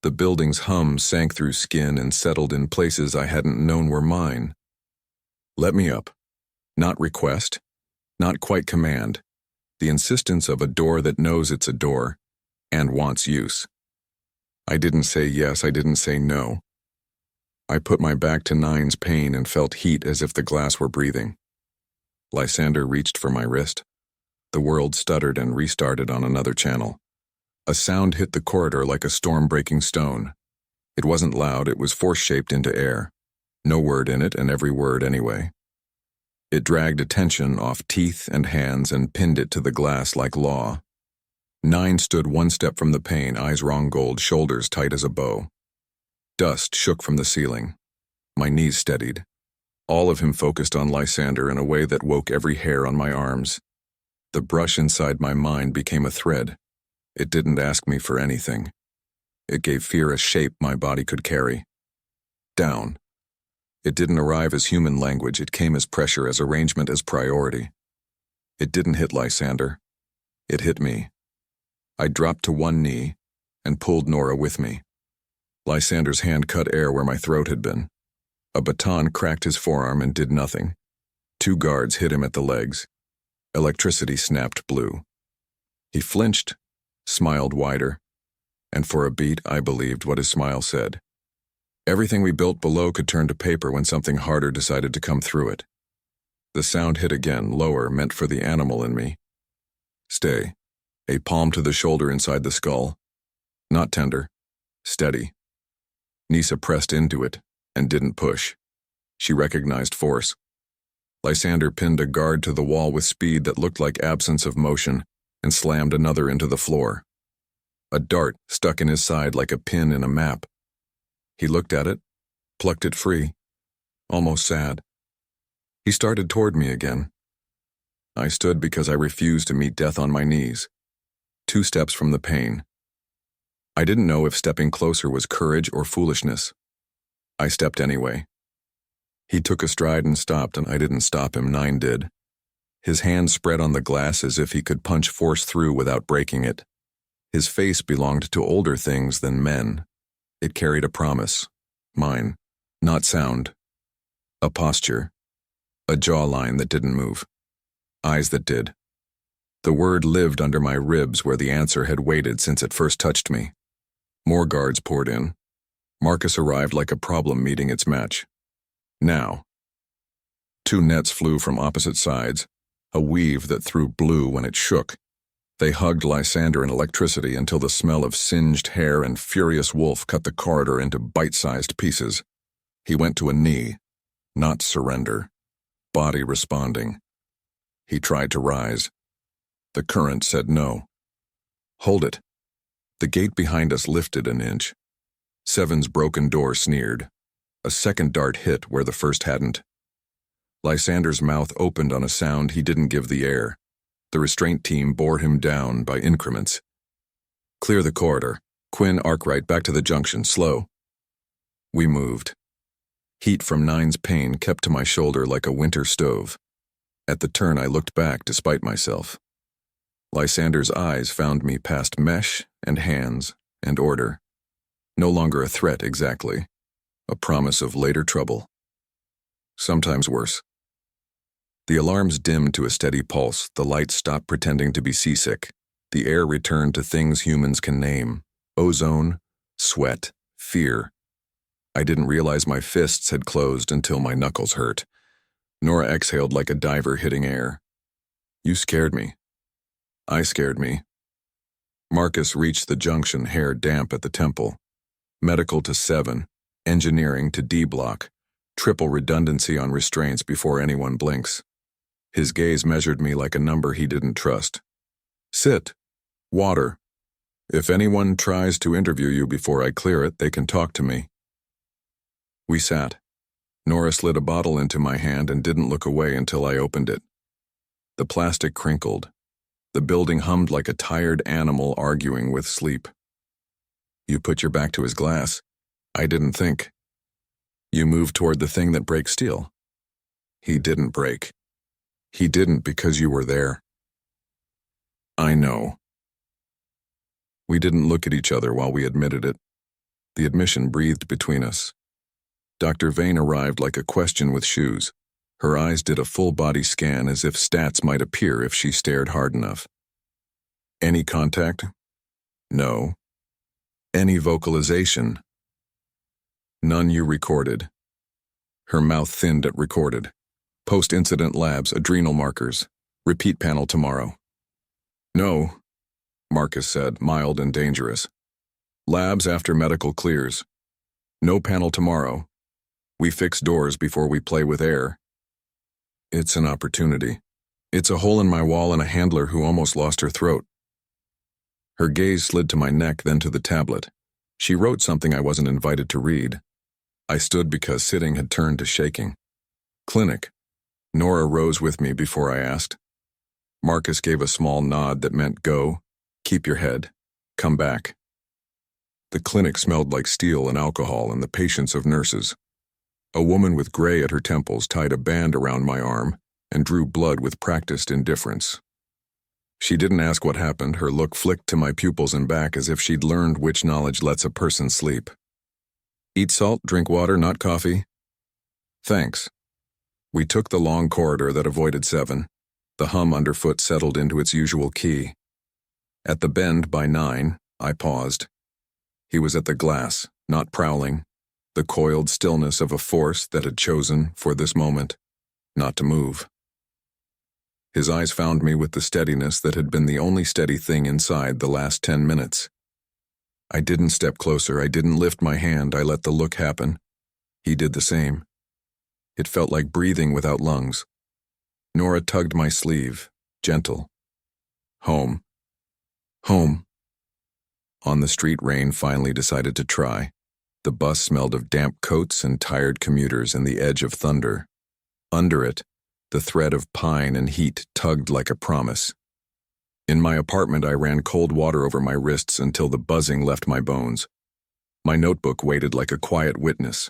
The building's hum sank through skin and settled in places I hadn't known were mine. Let me up. Not request. Not quite command. The insistence of a door that knows it's a door and wants use. I didn't say yes, I didn't say no. I put my back to 9's pain and felt heat as if the glass were breathing. Lzander reached for my wrist. The world stuttered and restarted on another channel. A sound hit the corridor like a storm-breaking stone. It wasn't loud, it was force-shaped into air. No word in it, and every word anyway. It dragged attention off teeth and hands and pinned it to the glass like law. 9 stood one step from the pane, eyes wrong gold, shoulders tight as a bow. Dust shook from the ceiling. My knees steadied. All of him focused on Lzander in a way that woke every hair on my arms. The brush inside my mind became a thread. It didn't ask me for anything. It gave fear a shape my body could carry. Down. It didn't arrive as human language, it came as pressure, as arrangement, as priority. It didn't hit Lzander. It hit me. I dropped to one knee and pulled Nora with me. Lzander's hand cut air where my throat had been. A baton cracked his forearm and did nothing. 2 guards hit him at the legs. Electricity snapped blue. He flinched, smiled wider, and for a beat I believed what his smile said. Everything we built below could turn to paper when something harder decided to come through it. The sound hit again, lower, meant for the animal in me. Stay. A palm to the shoulder inside the skull. Not tender. Steady. Nisa pressed into it and didn't push. She recognized force. Lzander pinned a guard to the wall with speed that looked like absence of motion and slammed another into the floor. a dart stuck in his side like a pin in a map. He looked at it, plucked it free, almost sad. He started toward me again. I stood because I refused to meet death on my knees, 2 steps from the pain. I didn't know if stepping closer was courage or foolishness. I stepped anyway. He took a stride and stopped, and I didn't stop him, 9 did. His hand spread on the glass as if he could punch force through without breaking it. His face belonged to older things than men. It carried a promise. Mine. Not sound. A posture. A jawline that didn't move. Eyes that did. The word lived under my ribs where the answer had waited since it first touched me. More guards poured in. Marcus arrived like a problem meeting its match. Now. 2 nets flew from opposite sides, a weave that threw blue when it shook. They hugged Lzander in electricity until the smell of singed hair and furious wolf cut the corridor into bite-sized pieces. He went to a knee, not surrender. Body responding. He tried to rise. The current said no. Hold it. The gate behind us lifted an inch. 7's broken door sneered. A second dart hit where the first hadn't. Lzander's mouth opened on a sound he didn't give the air. The restraint team bore him down by increments. Clear the corridor. Quinn, Arkwright, back to the junction, slow. We moved. Heat from 9's pain kept to my shoulder like a winter stove. At the turn I looked back despite myself. Lzander's eyes found me past mesh and hands and order. No longer a threat exactly. A promise of later trouble. Sometimes worse. The alarms dimmed to a steady pulse, the lights stopped pretending to be seasick. The air returned to things humans can name. Ozone, sweat, fear. I didn't realize my fists had closed until my knuckles hurt. Nora exhaled like a diver hitting air. You scared me. I scared me. Marcus reached the junction, hair damp at the temple. Medical to 7, engineering to D block. Triple redundancy on restraints before anyone blinks. His gaze measured me like a number he didn't trust. Sit. Water. If anyone tries to interview you before I clear it, they can talk to me. We sat. Nora slid a bottle into my hand and didn't look away until I opened it. The plastic crinkled. The building hummed like a tired animal arguing with sleep. You put your back to his glass. I didn't think. You moved toward the thing that breaks steel. He didn't break. He didn't because you were there. I know. We didn't look at each other while we admitted it. The admission breathed between us. Dr. Vane arrived like a question with shoes. Her eyes did a full-body scan as if stats might appear if she stared hard enough. Any contact? No. Any vocalization? None you recorded. Her mouth thinned at recorded. Post-incident labs, adrenal markers. Repeat panel tomorrow. No, Marcus said, mild and dangerous. Labs after medical clears. No panel tomorrow. We fix doors before we play with air. It's an opportunity. It's a hole in my wall and a handler who almost lost her throat. Her gaze slid to my neck, then to the tablet. She wrote something I wasn't invited to read. I stood because sitting had turned to shaking. Clinic. Nora rose with me before I asked. Marcus gave a small nod that meant go, keep your head, come back. The clinic smelled like steel and alcohol and the patience of nurses. A woman with gray at her temples tied a band around my arm and drew blood with practiced indifference. She didn't ask what happened. Her look flicked to my pupils and back as if she'd learned which knowledge lets a person sleep. Eat salt, drink water, not coffee. Thanks. We took the long corridor that avoided 7. The hum underfoot settled into its usual key. At the bend by 9, I paused. He was at the glass, not prowling, the coiled stillness of a force that had chosen, for this moment, not to move. His eyes found me with the steadiness that had been the only steady thing inside the last 10 minutes. I didn't step closer, I didn't lift my hand, I let the look happen. He did the same. It felt like breathing without lungs. Nora tugged my sleeve, gentle. Home. Home. On the street, Rain finally decided to try. The bus smelled of damp coats and tired commuters and the edge of thunder. Under it, the thread of pine and heat tugged like a promise. In my apartment, I ran cold water over my wrists until the buzzing left my bones. My notebook waited like a quiet witness.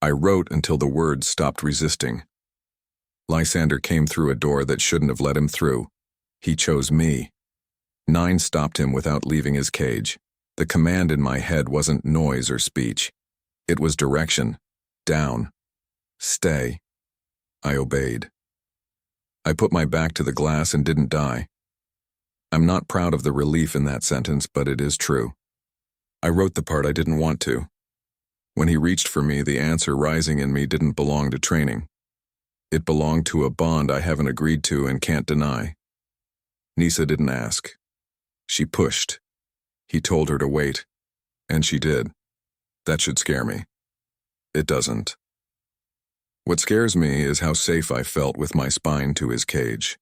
I wrote until the words stopped resisting. Lzander came through a door that shouldn't have let him through. He chose me. 9 stopped him without leaving his cage. The command in my head wasn't noise or speech. It was direction. Down. Stay. I obeyed. I put my back to the glass and didn't die. I'm not proud of the relief in that sentence, but it is true. I wrote the part I didn't want to. When he reached for me, the answer rising in me didn't belong to training. It belonged to a bond I haven't agreed to and can't deny. Nisa didn't ask. She pushed. He told her to wait, and she did. That should scare me. It doesn't. What scares me is how safe I felt with my spine to his cage.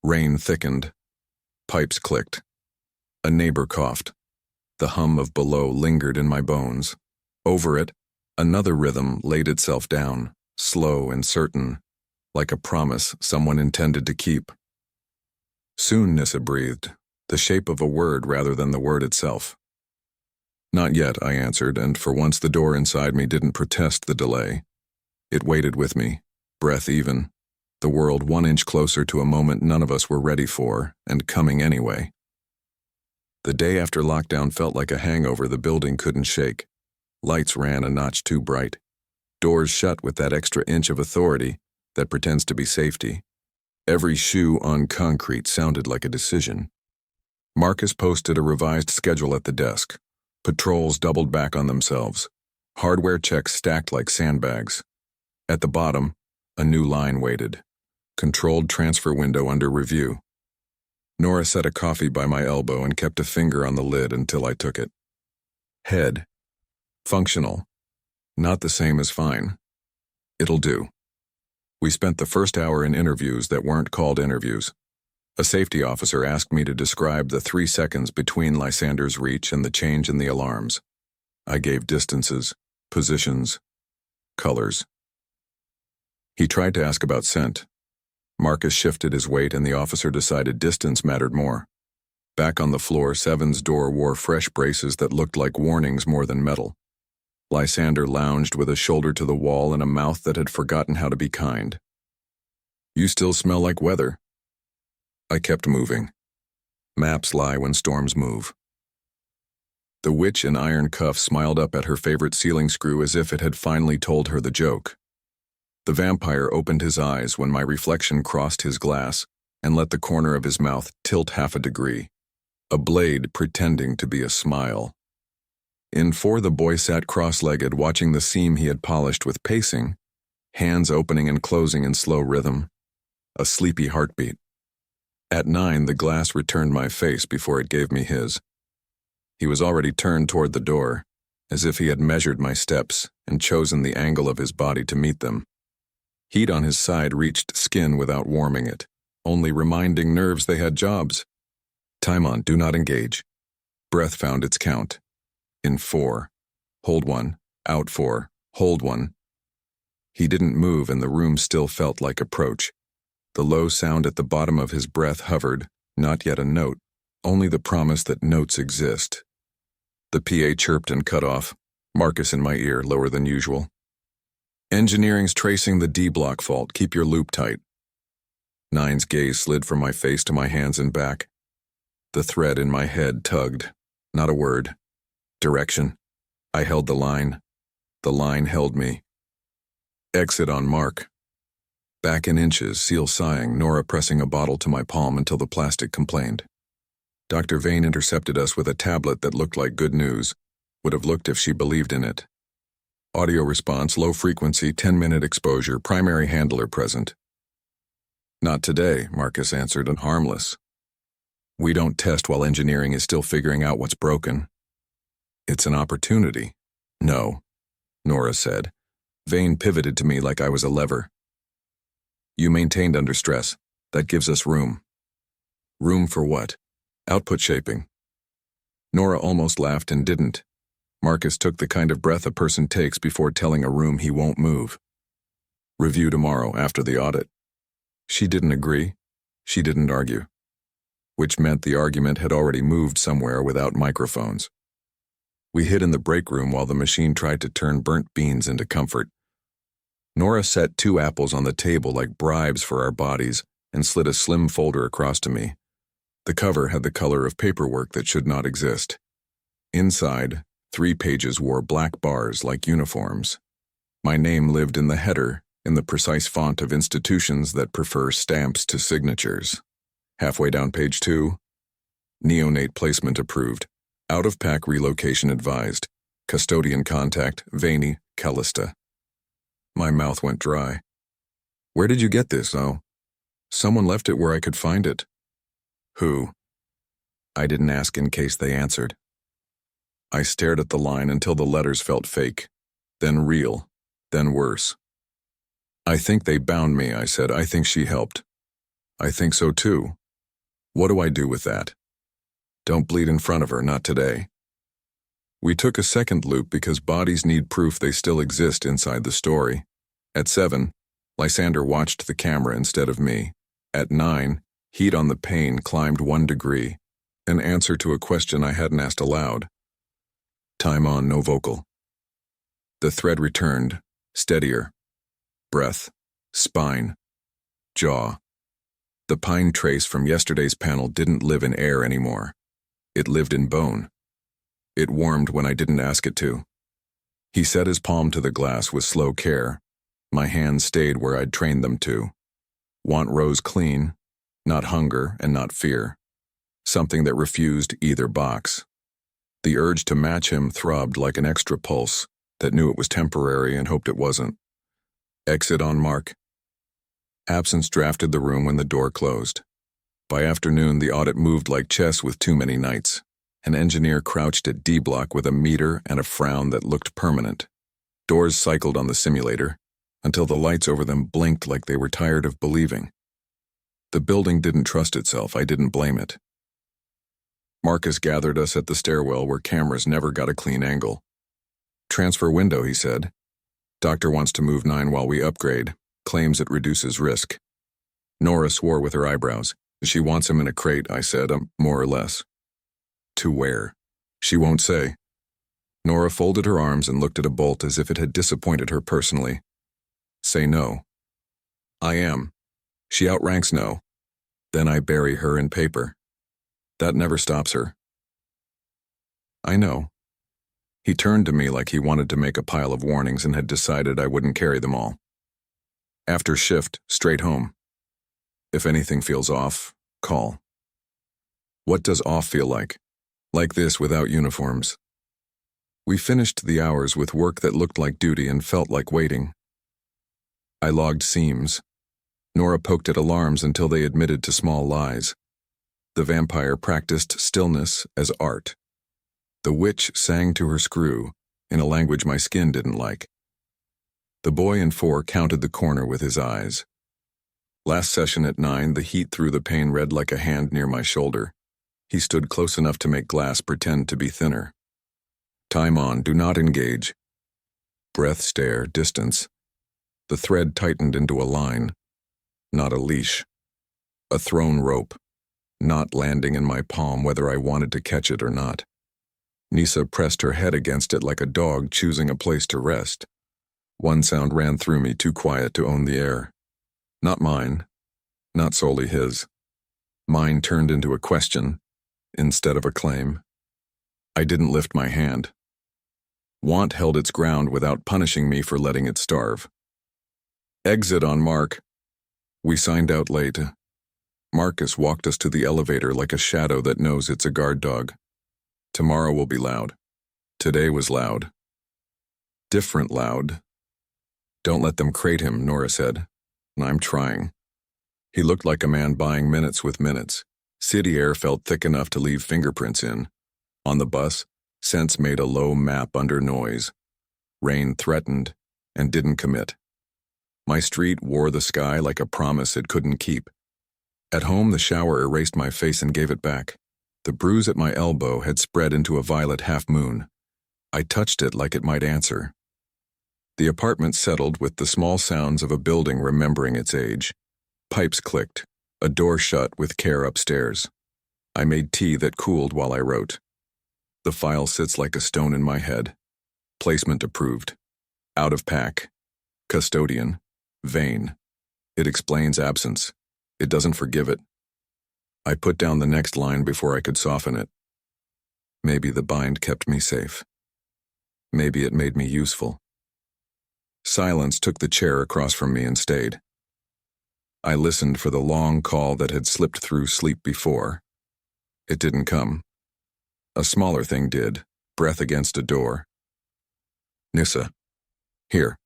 Rain thickened. Pipes clicked. A neighbor coughed. The hum of below lingered in my bones. Over it, another rhythm laid itself down, slow and certain, like a promise someone intended to keep. Soon, Nissa breathed, the shape of a word rather than the word itself. Not yet, I answered, and for once the door inside me didn't protest the delay. It waited with me, breath even, the world 1 inch closer to a moment none of us were ready for, and coming anyway. The day after lockdown felt like a hangover the building couldn't shake. Lights ran a notch too bright. Doors shut with that extra inch of authority that pretends to be safety. Every shoe on concrete sounded like a decision. Marcus posted a revised schedule at the desk. Patrols doubled back on themselves. Hardware checks stacked like sandbags. At the bottom, a new line waited. Controlled transfer window under review. Nora set a coffee by my elbow and kept a finger on the lid until I took it. Head. Functional. Not the same as fine. It'll do. We spent the first hour in interviews that weren't called interviews. A safety officer asked me to describe the 3 seconds between Lzander's reach and the change in the alarms. I gave distances, positions, colors. He tried to ask about scent. Marcus shifted his weight and the officer decided distance mattered more. Back on the floor, Seven's door wore fresh braces that looked like warnings more than metal. Lzander lounged with a shoulder to the wall and a mouth that had forgotten how to be kind. You still smell like weather. I kept moving. Maps lie when storms move. The witch in iron cuffs smiled up at her favorite ceiling screw as if it had finally told her the joke. The vampire opened his eyes when my reflection crossed his glass and let the corner of his mouth tilt half a degree, a blade pretending to be a smile. In 4, the boy sat cross-legged watching the seam he had polished with pacing, hands opening and closing in slow rhythm, a sleepy heartbeat. At 9, the glass returned my face before it gave me his. He was already turned toward the door, as if he had measured my steps and chosen the angle of his body to meet them. Heat on his side reached skin without warming it, only reminding nerves they had jobs. Time on, do not engage. Breath found its count. In 4. Hold 1, out 4, hold 1. He didn't move and the room still felt like approach. The low sound at the bottom of his breath hovered, not yet a note, only the promise that notes exist. The PA chirped and cut off, Marcus in my ear, lower than usual. Engineering's tracing the D-block fault, keep your loop tight. 9's gaze slid from my face to my hands and back. The thread in my head tugged, not a word. Direction. I held the line. The line held me. Exit on mark. Back in inches, Seal sighing, Nora pressing a bottle to my palm until the plastic complained. Dr. Vane intercepted us with a tablet that looked like good news, would have looked if she believed in it. Audio response, low frequency, 10-minute exposure, primary handler present. Not today, Marcus answered, and harmless. We don't test while engineering is still figuring out what's broken. It's an opportunity. No, Nora said. Vane pivoted to me like I was a lever. You maintained under stress. That gives us room. Room for what? Output shaping. Nora almost laughed and didn't. Marcus took the kind of breath a person takes before telling a room he won't move. Review tomorrow after the audit. She didn't agree. She didn't argue. Which meant the argument had already moved somewhere without microphones. We hid in the break room while the machine tried to turn burnt beans into comfort. Nora set 2 apples on the table like bribes for our bodies and slid a slim folder across to me. The cover had the color of paperwork that should not exist. Inside, 3 pages wore black bars like uniforms. My name lived in the header, in the precise font of institutions that prefer stamps to signatures. Halfway down page 2, neonate placement approved, out-of-pack relocation advised, custodian contact, Vaney, Callista. My mouth went dry. Where did you get this, oh? Someone left it where I could find it. Who? I didn't ask in case they answered. I stared at the line until the letters felt fake, then real, then worse. I think they bound me, I said. I think she helped. I think so too. What do I do with that? Don't bleed in front of her, not today. We took a second loop because bodies need proof they still exist inside the story. At 7, Lzander watched the camera instead of me. At 9, heat on the pane climbed 1 degree, an answer to a question I hadn't asked aloud. Time on, no vocal. The thread returned, steadier. Breath, spine, jaw. The pine trace from yesterday's panel didn't live in air anymore. It lived in bone. It warmed when I didn't ask it to. He set his palm to the glass with slow care. My hands stayed where I'd trained them to. Want rose clean, not hunger and not fear. Something that refused either box. The urge to match him throbbed like an extra pulse that knew it was temporary and hoped it wasn't. Exit on mark. Absence drafted the room when the door closed. By afternoon, the audit moved like chess with too many knights. An engineer crouched at D block with a meter and a frown that looked permanent. Doors cycled on the simulator until the lights over them blinked like they were tired of believing. The building didn't trust itself. I didn't blame it. Marcus gathered us at the stairwell where cameras never got a clean angle. Transfer window, he said. Doctor wants to move 9 while we upgrade. Claims it reduces risk. Nora swore with her eyebrows. She wants him in a crate, I said, more or less. To where? She won't say. Nora folded her arms and looked at a bolt as if it had disappointed her personally. Say no. I am. She outranks no. Then I bury her in paper. That never stops her. I know. He turned to me like he wanted to make a pile of warnings and had decided I wouldn't carry them all. After shift, straight home. If anything feels off, call. What does off feel like? Like this without uniforms. We finished the hours with work that looked like duty and felt like waiting. I logged seams. Nora poked at alarms until they admitted to small lies. The vampire practiced stillness as art. The witch sang to her screw in a language my skin didn't like. The boy in 4 counted the corner with his eyes. Last session at 9, the heat through the pane read like a hand near my shoulder. He stood close enough to make glass pretend to be thinner. Time on, do not engage. Breath, stare, distance. The thread tightened into a line, not a leash. A thrown rope, not landing in my palm whether I wanted to catch it or not. Nisa pressed her head against it like a dog choosing a place to rest. One sound ran through me, too quiet to own the air. Not mine, not solely his. Mine turned into a question instead of a claim. I didn't lift my hand. Want held its ground without punishing me for letting it starve. Exit on mark. We signed out late. Marcus walked us to the elevator like a shadow that knows it's a guard dog. Tomorrow will be loud. Today was loud. Different loud. Don't let them crate him, Nora said. I'm trying. He looked like a man buying minutes with minutes. City air felt thick enough to leave fingerprints in. On the bus, sense made a low map under noise. Rain threatened and didn't commit. My street wore the sky like a promise it couldn't keep. At home, the shower erased my face and gave it back. The bruise at my elbow had spread into a violet half-moon. I touched it like it might answer. The apartment settled with the small sounds of a building remembering its age. Pipes clicked, a door shut with care upstairs. I made tea that cooled while I wrote. The file sits like a stone in my head. Placement approved. Out of pack. Custodian. Vain. It explains absence. It doesn't forgive it. I put down the next line before I could soften it. Maybe the bind kept me safe. Maybe it made me useful. Silence took the chair across from me and stayed. I listened for the long call that had slipped through sleep before. It didn't come. A smaller thing did, breath against a door. Nissa. Here.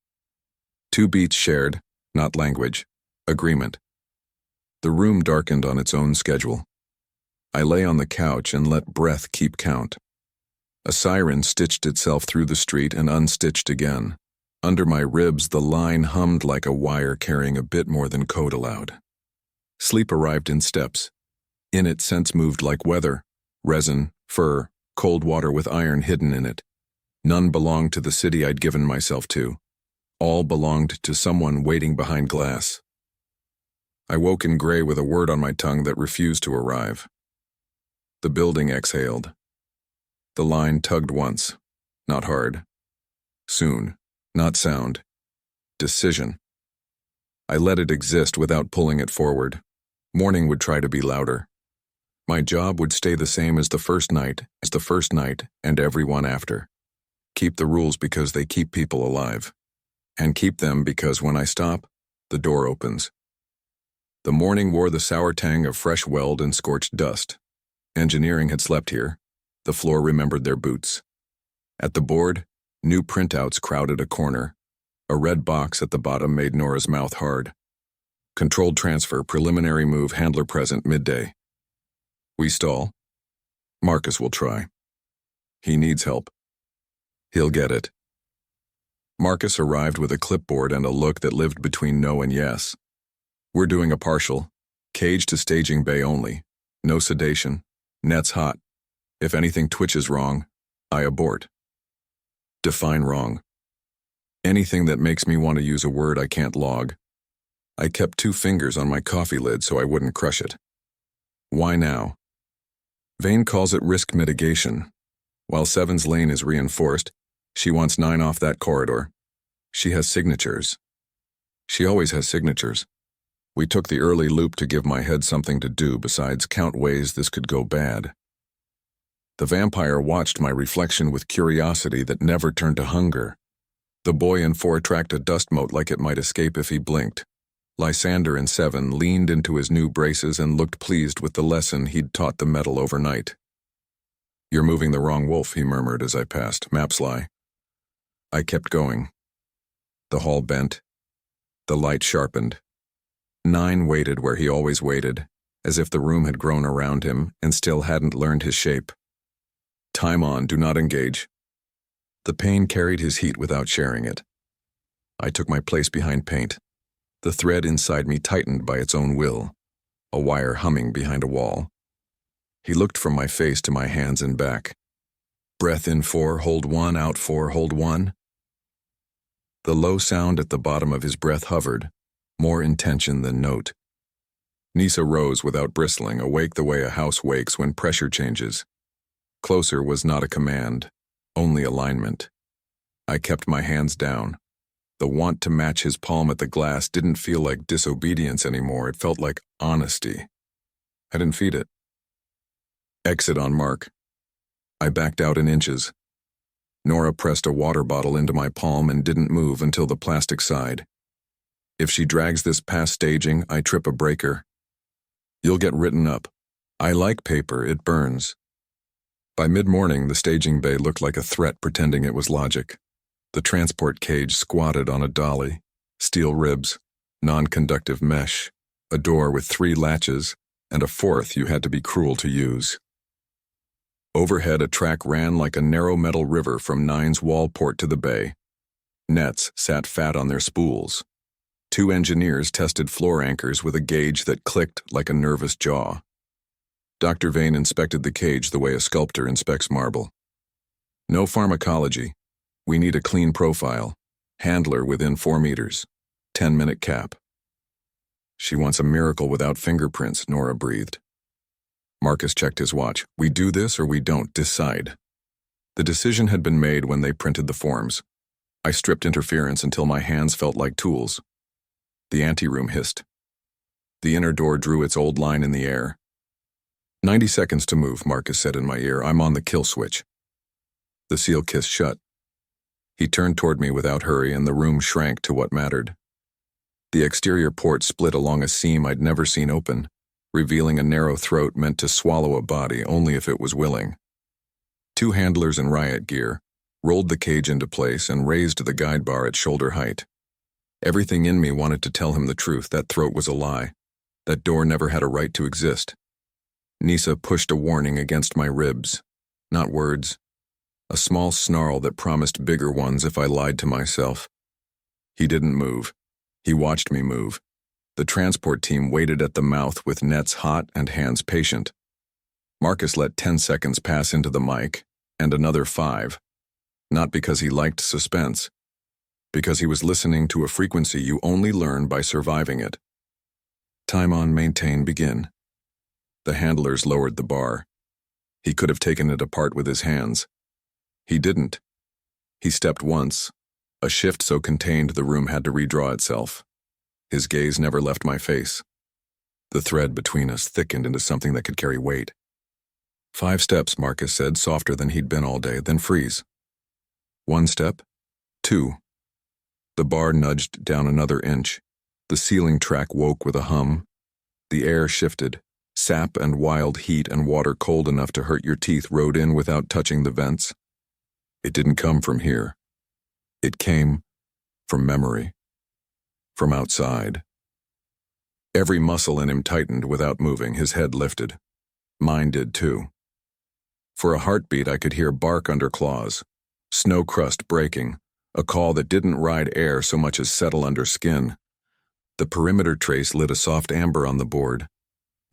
2 beats shared, not language. Agreement. The room darkened on its own schedule. I lay on the couch and let breath keep count. A siren stitched itself through the street and unstitched again. Under my ribs, the line hummed like a wire carrying a bit more than code allowed. Sleep arrived in steps. In it, scents moved like weather, resin, fur, cold water with iron hidden in it. None belonged to the city I'd given myself to. All belonged to someone waiting behind glass. I woke in gray with a word on my tongue that refused to arrive. The building exhaled. The line tugged once, not hard. Soon, not sound. Decision. I let it exist without pulling it forward. Morning would try to be louder. My job would stay the same as the first night, and every one after. Keep the rules because they keep people alive. And keep them because when I stop, the door opens. The morning wore the sour tang of fresh weld and scorched dust. Engineering had slept here. The floor remembered their boots. At the board, new printouts crowded a corner. A red box at the bottom made Nora's mouth hard. Controlled transfer, preliminary move, handler present, midday. We stall. Marcus will try. He needs help. He'll get it. Marcus arrived with a clipboard and a look that lived between no and yes. We're doing a partial. Cage to staging bay only. No sedation. Net's hot. If anything twitches wrong, I abort. Define wrong. Anything that makes me want to use a word I can't log. I kept 2 fingers on my coffee lid so I wouldn't crush it. Why now? Vane calls it risk mitigation. While 7's lane is reinforced, she wants 9 off that corridor. She has signatures. She always has signatures. We took the early loop to give my head something to do besides count ways this could go bad. The vampire watched my reflection with curiosity that never turned to hunger. The boy in 4 tracked a dust mote like it might escape if he blinked. Lzander in 7 leaned into his new braces and looked pleased with the lesson he'd taught the metal overnight. You're moving the wrong wolf, he murmured as I passed, Mapsly. I kept going. The hall bent. The light sharpened. 9 waited where he always waited, as if the room had grown around him and still hadn't learned his shape. Time on, do not engage. The pain carried his heat without sharing it. I took my place behind paint. The thread inside me tightened by its own will, a wire humming behind a wall. He looked from my face to my hands and back. Breath in 4, hold 1, out 4, hold 1. The low sound at the bottom of his breath hovered, more intention than note. Nissa rose without bristling, awake the way a house wakes when pressure changes. Closer was not a command, only alignment. I kept my hands down. The want to match his palm at the glass didn't feel like disobedience anymore, it felt like honesty. I didn't feed it. Exit on mark. I backed out in inches. Nora pressed a water bottle into my palm and didn't move until the plastic side. If she drags this past staging, I trip a breaker. You'll get written up. I like paper, it burns. By mid-morning, the staging bay looked like a threat pretending it was logic. The transport cage squatted on a dolly, steel ribs, non-conductive mesh, a door with 3 latches, and a 4th you had to be cruel to use. Overhead, a track ran like a narrow metal river from 9's wall port to the bay. Nets sat fat on their spools. 2 engineers tested floor anchors with a gauge that clicked like a nervous jaw. Dr. Vane inspected the cage the way a sculptor inspects marble. No pharmacology. We need a clean profile. Handler within 4 meters. 10-minute cap. She wants a miracle without fingerprints, Nora breathed. Marcus checked his watch. We do this or we don't. Decide. The decision had been made when they printed the forms. I stripped interference until my hands felt like tools. The anteroom hissed. The inner door drew its old line in the air. 90 seconds to move, Marcus said in my ear. I'm on the kill switch. The seal kissed shut. He turned toward me without hurry, and the room shrank to what mattered. The exterior port split along a seam I'd never seen open, revealing a narrow throat meant to swallow a body only if it was willing. 2 handlers in riot gear rolled the cage into place and raised the guide bar at shoulder height. Everything in me wanted to tell him the truth. That throat was a lie. That door never had a right to exist. Nisa pushed a warning against my ribs. Not words. A small snarl that promised bigger ones if I lied to myself. He didn't move. He watched me move. The transport team waited at the mouth with nets hot and hands patient. Marcus let 10 seconds pass into the mic, and another 5. Not because he liked suspense. Because he was listening to a frequency you only learn by surviving it. Time on, maintain, begin. The handlers lowered the bar. He could have taken it apart with his hands. He didn't. He stepped once, a shift so contained the room had to redraw itself. His gaze never left my face. The thread between us thickened into something that could carry weight. 5 steps, Marcus said, softer than he'd been all day, then freeze. 1 step, 2. The bar nudged down another inch. The ceiling track woke with a hum. The air shifted. Sap and wild heat and water cold enough to hurt your teeth rode in without touching the vents. It didn't come from here. It came from memory. From outside. Every muscle in him tightened without moving, his head lifted. Mine did too. For a heartbeat I could hear bark under claws, snow crust breaking, a call that didn't ride air so much as settle under skin. The perimeter trace lit a soft amber on the board.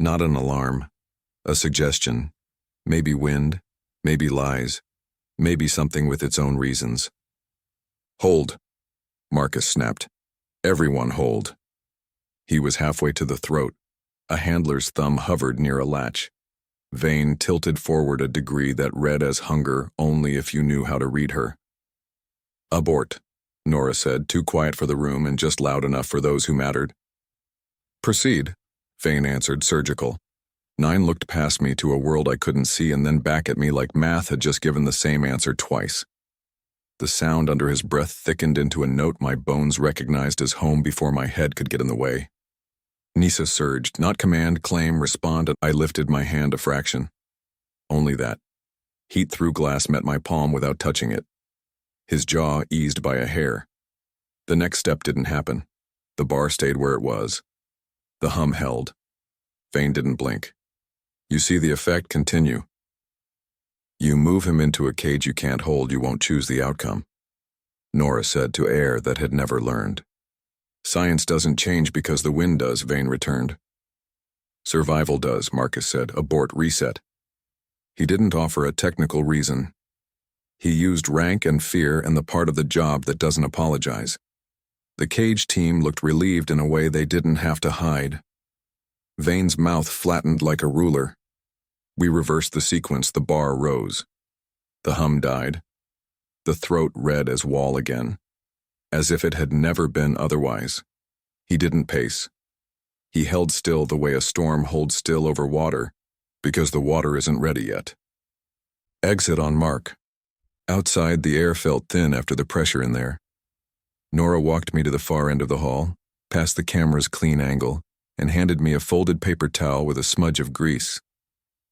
Not an alarm, a suggestion. Maybe wind, maybe lies, maybe something with its own reasons. Hold, Marcus snapped. Everyone hold. He was halfway to the throat. A handler's thumb hovered near a latch. Vane tilted forward a degree that read as hunger only if you knew how to read her. Abort, Nora said, too quiet for the room and just loud enough for those who mattered. Proceed, Vane answered, surgical. 9 looked past me to a world I couldn't see and then back at me like math had just given the same answer twice. The sound under his breath thickened into a note my bones recognized as home before my head could get in the way. Nisa surged, not command, claim, respond, and I lifted my hand a fraction. Only that. Heat through glass met my palm without touching it. His jaw eased by a hair. The next step didn't happen. The bar stayed where it was. The hum held. Vane didn't blink. You see the effect continue. You move him into a cage you can't hold, you won't choose the outcome. Nora said to air that had never learned. Science doesn't change because the wind does, Vane returned. Survival does, Marcus said. Abort, reset. He didn't offer a technical reason. He used rank and fear and the part of the job that doesn't apologize. The cage team looked relieved in a way they didn't have to hide. Vane's mouth flattened like a ruler. We reversed the sequence, the bar rose. The hum died. The throat read as wall again, as if it had never been otherwise. He didn't pace. He held still the way a storm holds still over water, because the water isn't ready yet. Exit on mark. Outside, the air felt thin after the pressure in there. Nora walked me to the far end of the hall, past the camera's clean angle, and handed me a folded paper towel with a smudge of grease.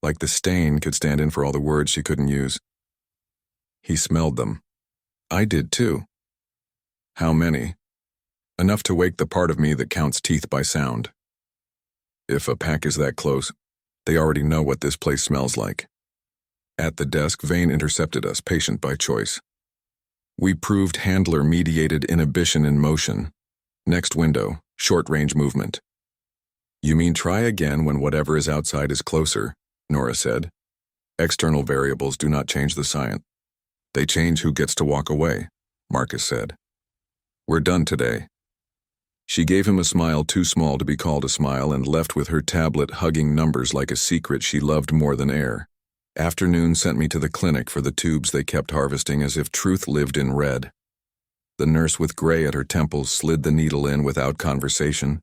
Like the stain could stand in for all the words she couldn't use. He smelled them. I did too. How many? Enough to wake the part of me that counts teeth by sound. If a pack is that close, they already know what this place smells like. At the desk, Vane intercepted us, patient by choice. We proved handler-mediated inhibition in motion. Next window, short-range movement. You mean try again when whatever is outside is closer, Nora said. External variables do not change the science. They change who gets to walk away, Marcus said. We're done today. She gave him a smile too small to be called a smile and left with her tablet hugging numbers like a secret she loved more than air. Afternoon sent me to the clinic for the tubes they kept harvesting as if truth lived in red. The nurse with gray at her temples slid the needle in without conversation,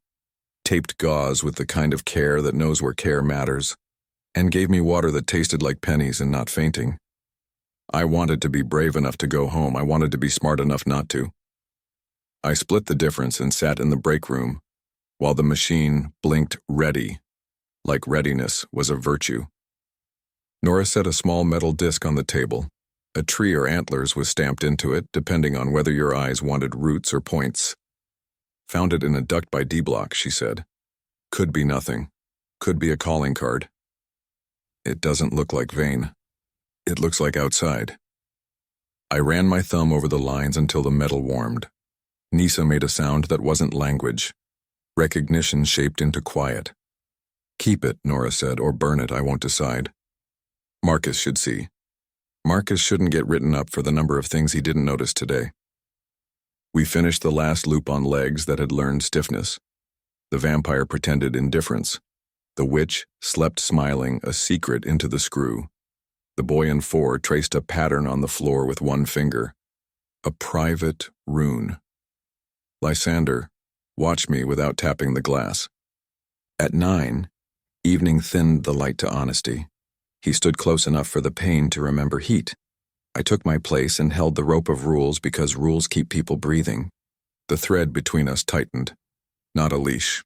taped gauze with the kind of care that knows where care matters, and gave me water that tasted like pennies and not fainting. I wanted to be brave enough to go home. I wanted to be smart enough not to. I split the difference and sat in the break room while the machine blinked ready, like readiness was a virtue. Nora set a small metal disc on the table. A tree or antlers was stamped into it, depending on whether your eyes wanted roots or points. Found it in a duct by D-block, she said. Could be nothing. Could be a calling card. It doesn't look like vein. It looks like outside. I ran my thumb over the lines until the metal warmed. Nisa made a sound that wasn't language. Recognition shaped into quiet. Keep it, Nora said, or burn it, I won't decide. Marcus should see. Marcus shouldn't get written up for the number of things he didn't notice today. We finished the last loop on legs that had learned stiffness. The vampire pretended indifference. The witch slept smiling, a secret into the screw. The boy in 4 traced a pattern on the floor with one finger. A private rune. Lzander, watch me without tapping the glass. At 9, evening thinned the light to honesty. He stood close enough for the pain to remember heat. I took my place and held the rope of rules because rules keep people breathing. The thread between us tightened, not a leash.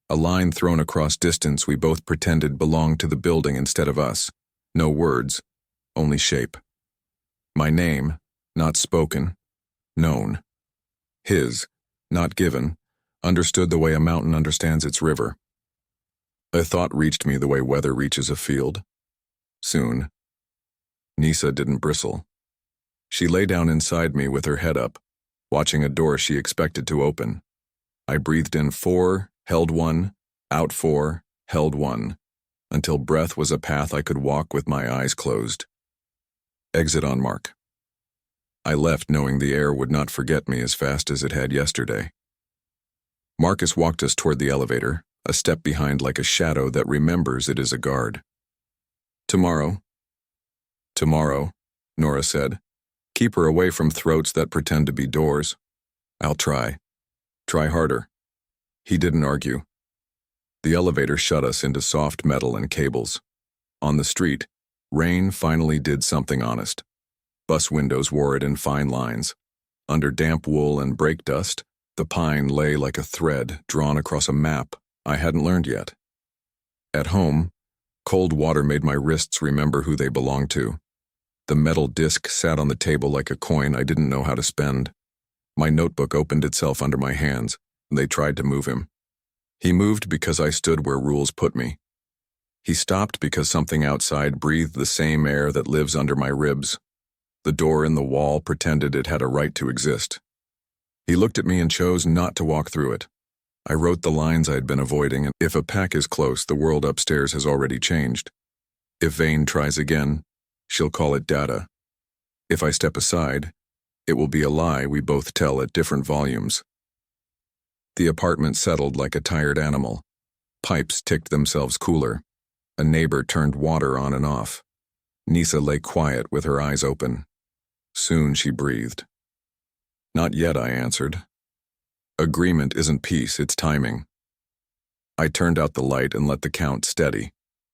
A line thrown across distance we both pretended belonged to the building instead of us. No words, only shape. My name, not spoken, known. His, not given, understood the way a mountain understands its river. A thought reached me the way weather reaches a field. Soon. Nisa didn't bristle. She lay down inside me with her head up, watching a door she expected to open. I breathed in 4, held 1, out 4, held 1, until breath was a path I could walk with my eyes closed. Exit on mark. I left knowing the air would not forget me as fast as it had yesterday. Marcus walked us toward the elevator, a step behind like a shadow that remembers it is a guard. Tomorrow, Nora said. Keep her away from throats that pretend to be doors. I'll try. Try harder. He didn't argue. The elevator shut us into soft metal and cables. On the street, rain finally did something honest. Bus windows wore it in fine lines. Under damp wool and brake dust, the pine lay like a thread drawn across a map I hadn't learned yet. At home, cold water made my wrists remember who they belonged to. The metal disc sat on the table like a coin I didn't know how to spend. My notebook opened itself under my hands, and they tried to move him. He moved because I stood where rules put me. He stopped because something outside breathed the same air that lives under my ribs. The door in the wall pretended it had a right to exist. He looked at me and chose not to walk through it. I wrote the lines I had been avoiding, and if a pack is close, the world upstairs has already changed. If Vane tries again, she'll call it data. If I step aside, it will be a lie we both tell at different volumes. The apartment settled like a tired animal. Pipes ticked themselves cooler. A neighbor turned water on and off. Nisa lay quiet with her eyes open. Soon she breathed. Not yet, I answered. Agreement isn't peace, it's timing. I turned out the light and let the count steady.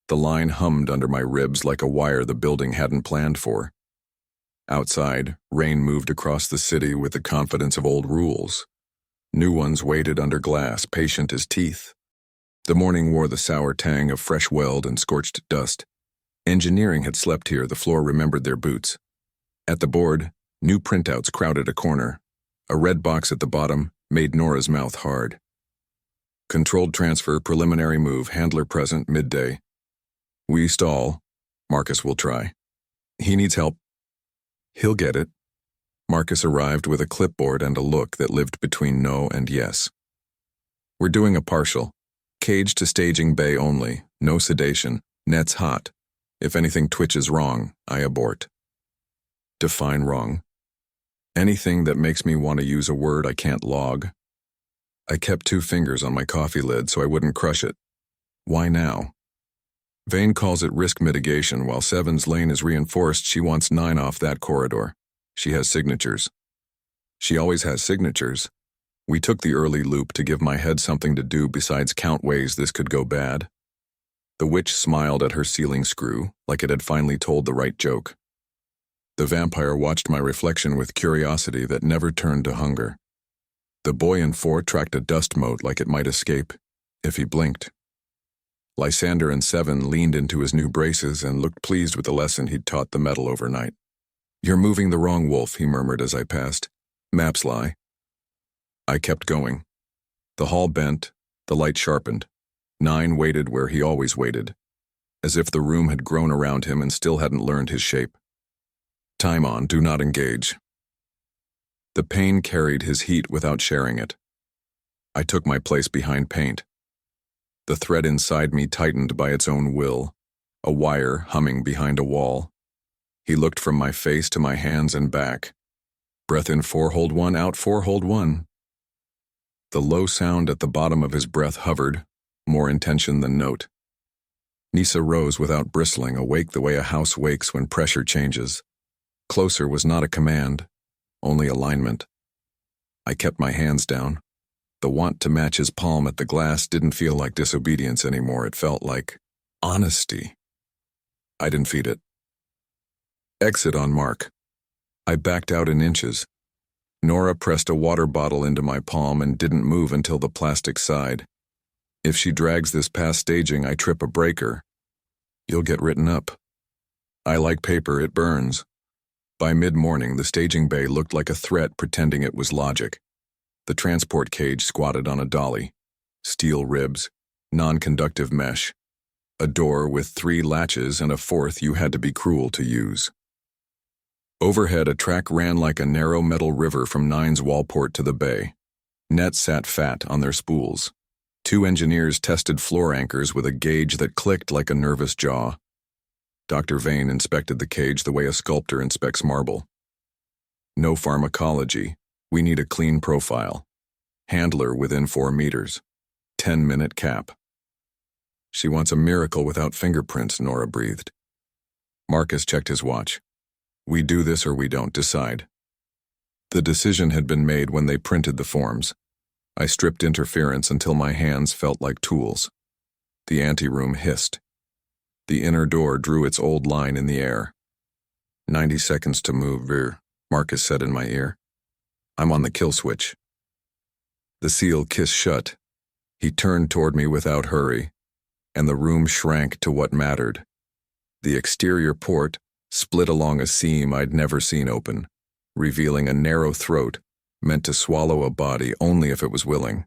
The line hummed under my ribs like a wire the building hadn't planned for. Outside, rain moved across the city with the confidence of old rules. New ones waited under glass, patient as teeth. The morning wore the sour tang of fresh weld and scorched dust. Engineering had slept here, the floor remembered their boots. At the board, new printouts crowded a corner. A red box at the bottom made Nora's mouth hard. Controlled transfer, preliminary move, handler present, midday. We stall. Marcus will try. He needs help. He'll get it. Marcus arrived with a clipboard and a look that lived between no and yes. We're doing a partial. Cage to staging bay only. No sedation. Net's hot. If anything twitches wrong, I abort. Define wrong. Anything that makes me want to use a word I can't log. I kept 2 fingers on my coffee lid so I wouldn't crush it. Why now? Vane calls it risk mitigation, while Seven's lane is reinforced. She wants 9 off that corridor. She has signatures. She always has signatures. We took the early loop to give my head something to do besides count ways this could go bad. The witch smiled at her ceiling screw, like it had finally told the right joke. The vampire watched my reflection with curiosity that never turned to hunger. The boy in 4 tracked a dust mote like it might escape, if he blinked. Lzander and 7 leaned into his new braces and looked pleased with the lesson he'd taught the metal overnight. "You're moving the wrong wolf," he murmured as I passed. "Maps lie." I kept going. The hall bent, the light sharpened. 9 waited where he always waited, as if the room had grown around him and still hadn't learned his shape. Time on, do not engage. The pain carried his heat without sharing it. I took my place behind paint. The thread inside me tightened by its own will, a wire humming behind a wall. He looked from my face to my hands and back. Breath in 4, hold 1, out 4, hold 1. The low sound at the bottom of his breath hovered, more intention than note. Nisa rose without bristling, awake the way a house wakes when pressure changes. Closer was not a command, only alignment. I kept my hands down. The want to match his palm at the glass didn't feel like disobedience anymore. It felt like honesty. I didn't feed it. Exit on mark. I backed out in inches. Nora pressed a water bottle into my palm and didn't move until the plastic sighed. If she drags this past staging, I trip a breaker. You'll get written up. I like paper, it burns. By mid-morning, the staging bay looked like a threat pretending it was logic. The transport cage squatted on a dolly. Steel ribs, non-conductive mesh. A door with 3 latches and a 4th you had to be cruel to use. Overhead, a track ran like a narrow metal river from 9's wallport to the bay. Nets sat fat on their spools. 2 engineers tested floor anchors with a gauge that clicked like a nervous jaw. Dr. Vane inspected the cage the way a sculptor inspects marble. No pharmacology. We need a clean profile. Handler within 4 meters. 10-minute cap. She wants a miracle without fingerprints, Nora breathed. Marcus checked his watch. We do this or we don't, decide. The decision had been made when they printed the forms. I stripped interference until my hands felt like tools. The anteroom hissed. The inner door drew its old line in the air. 90 seconds to move, Marcus said in my ear. I'm on the kill switch. The seal kissed shut. He turned toward me without hurry, and the room shrank to what mattered. The exterior port split along a seam I'd never seen open, revealing a narrow throat meant to swallow a body only if it was willing.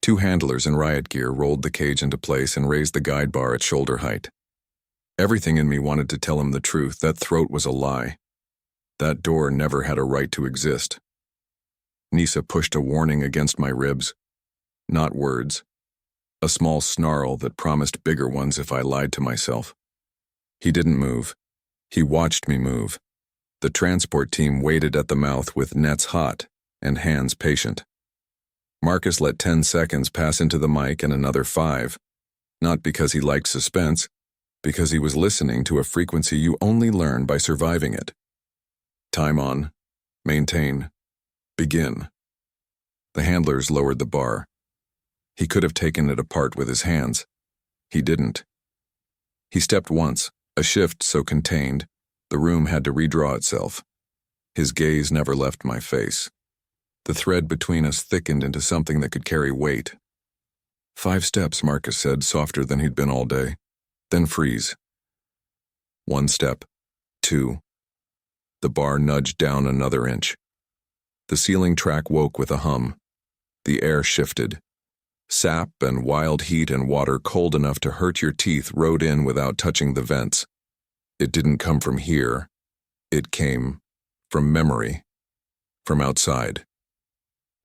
2 handlers in riot gear rolled the cage into place and raised the guide bar at shoulder height. Everything in me wanted to tell him the truth. That throat was a lie. That door never had a right to exist. Nisa pushed a warning against my ribs. Not words. A small snarl that promised bigger ones if I lied to myself. He didn't move. He watched me move. The transport team waited at the mouth with nets hot and hands patient. Marcus let 10 seconds pass into the mic and another 5. Not because he liked suspense, because he was listening to a frequency you only learn by surviving it. Time on. Maintain. Begin. The handlers lowered the bar. He could have taken it apart with his hands. He didn't. He stepped once, a shift so contained, the room had to redraw itself. His gaze never left my face. The thread between us thickened into something that could carry weight. 5 steps, Marcus said, softer than he'd been all day. Then freeze. 1 step. 2. The bar nudged down another inch. The ceiling track woke with a hum. The air shifted. Sap and wild heat and water cold enough to hurt your teeth rode in without touching the vents. It didn't come from here. It came from memory. From outside.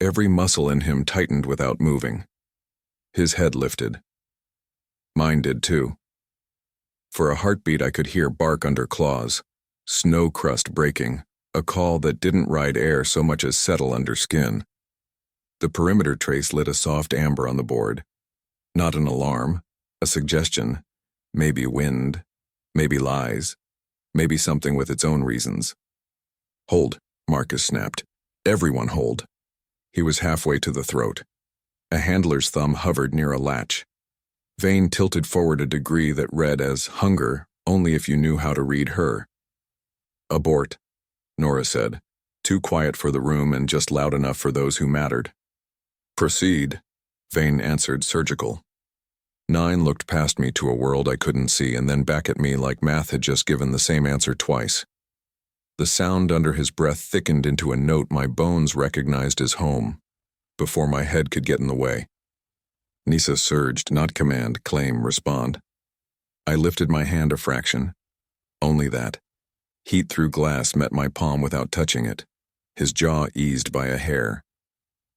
Every muscle in him tightened without moving. His head lifted. Mine did too. For a heartbeat I could hear bark under claws, snow crust breaking, a call that didn't ride air so much as settle under skin. The perimeter trace lit a soft amber on the board. Not an alarm, a suggestion, maybe wind, maybe lies, maybe something with its own reasons. Hold, Marcus snapped. Everyone hold. He was halfway to the throat. A handler's thumb hovered near a latch. Vane tilted forward a degree that read as hunger only if you knew how to read her. Abort, Nora said, too quiet for the room and just loud enough for those who mattered. Proceed, Vane answered, surgical. 9 looked past me to a world I couldn't see and then back at me like math had just given the same answer twice. The sound under his breath thickened into a note my bones recognized as home, before my head could get in the way. Nisa surged, not command, claim, respond. I lifted my hand a fraction. Only that. Heat through glass met my palm without touching it. His jaw eased by a hair.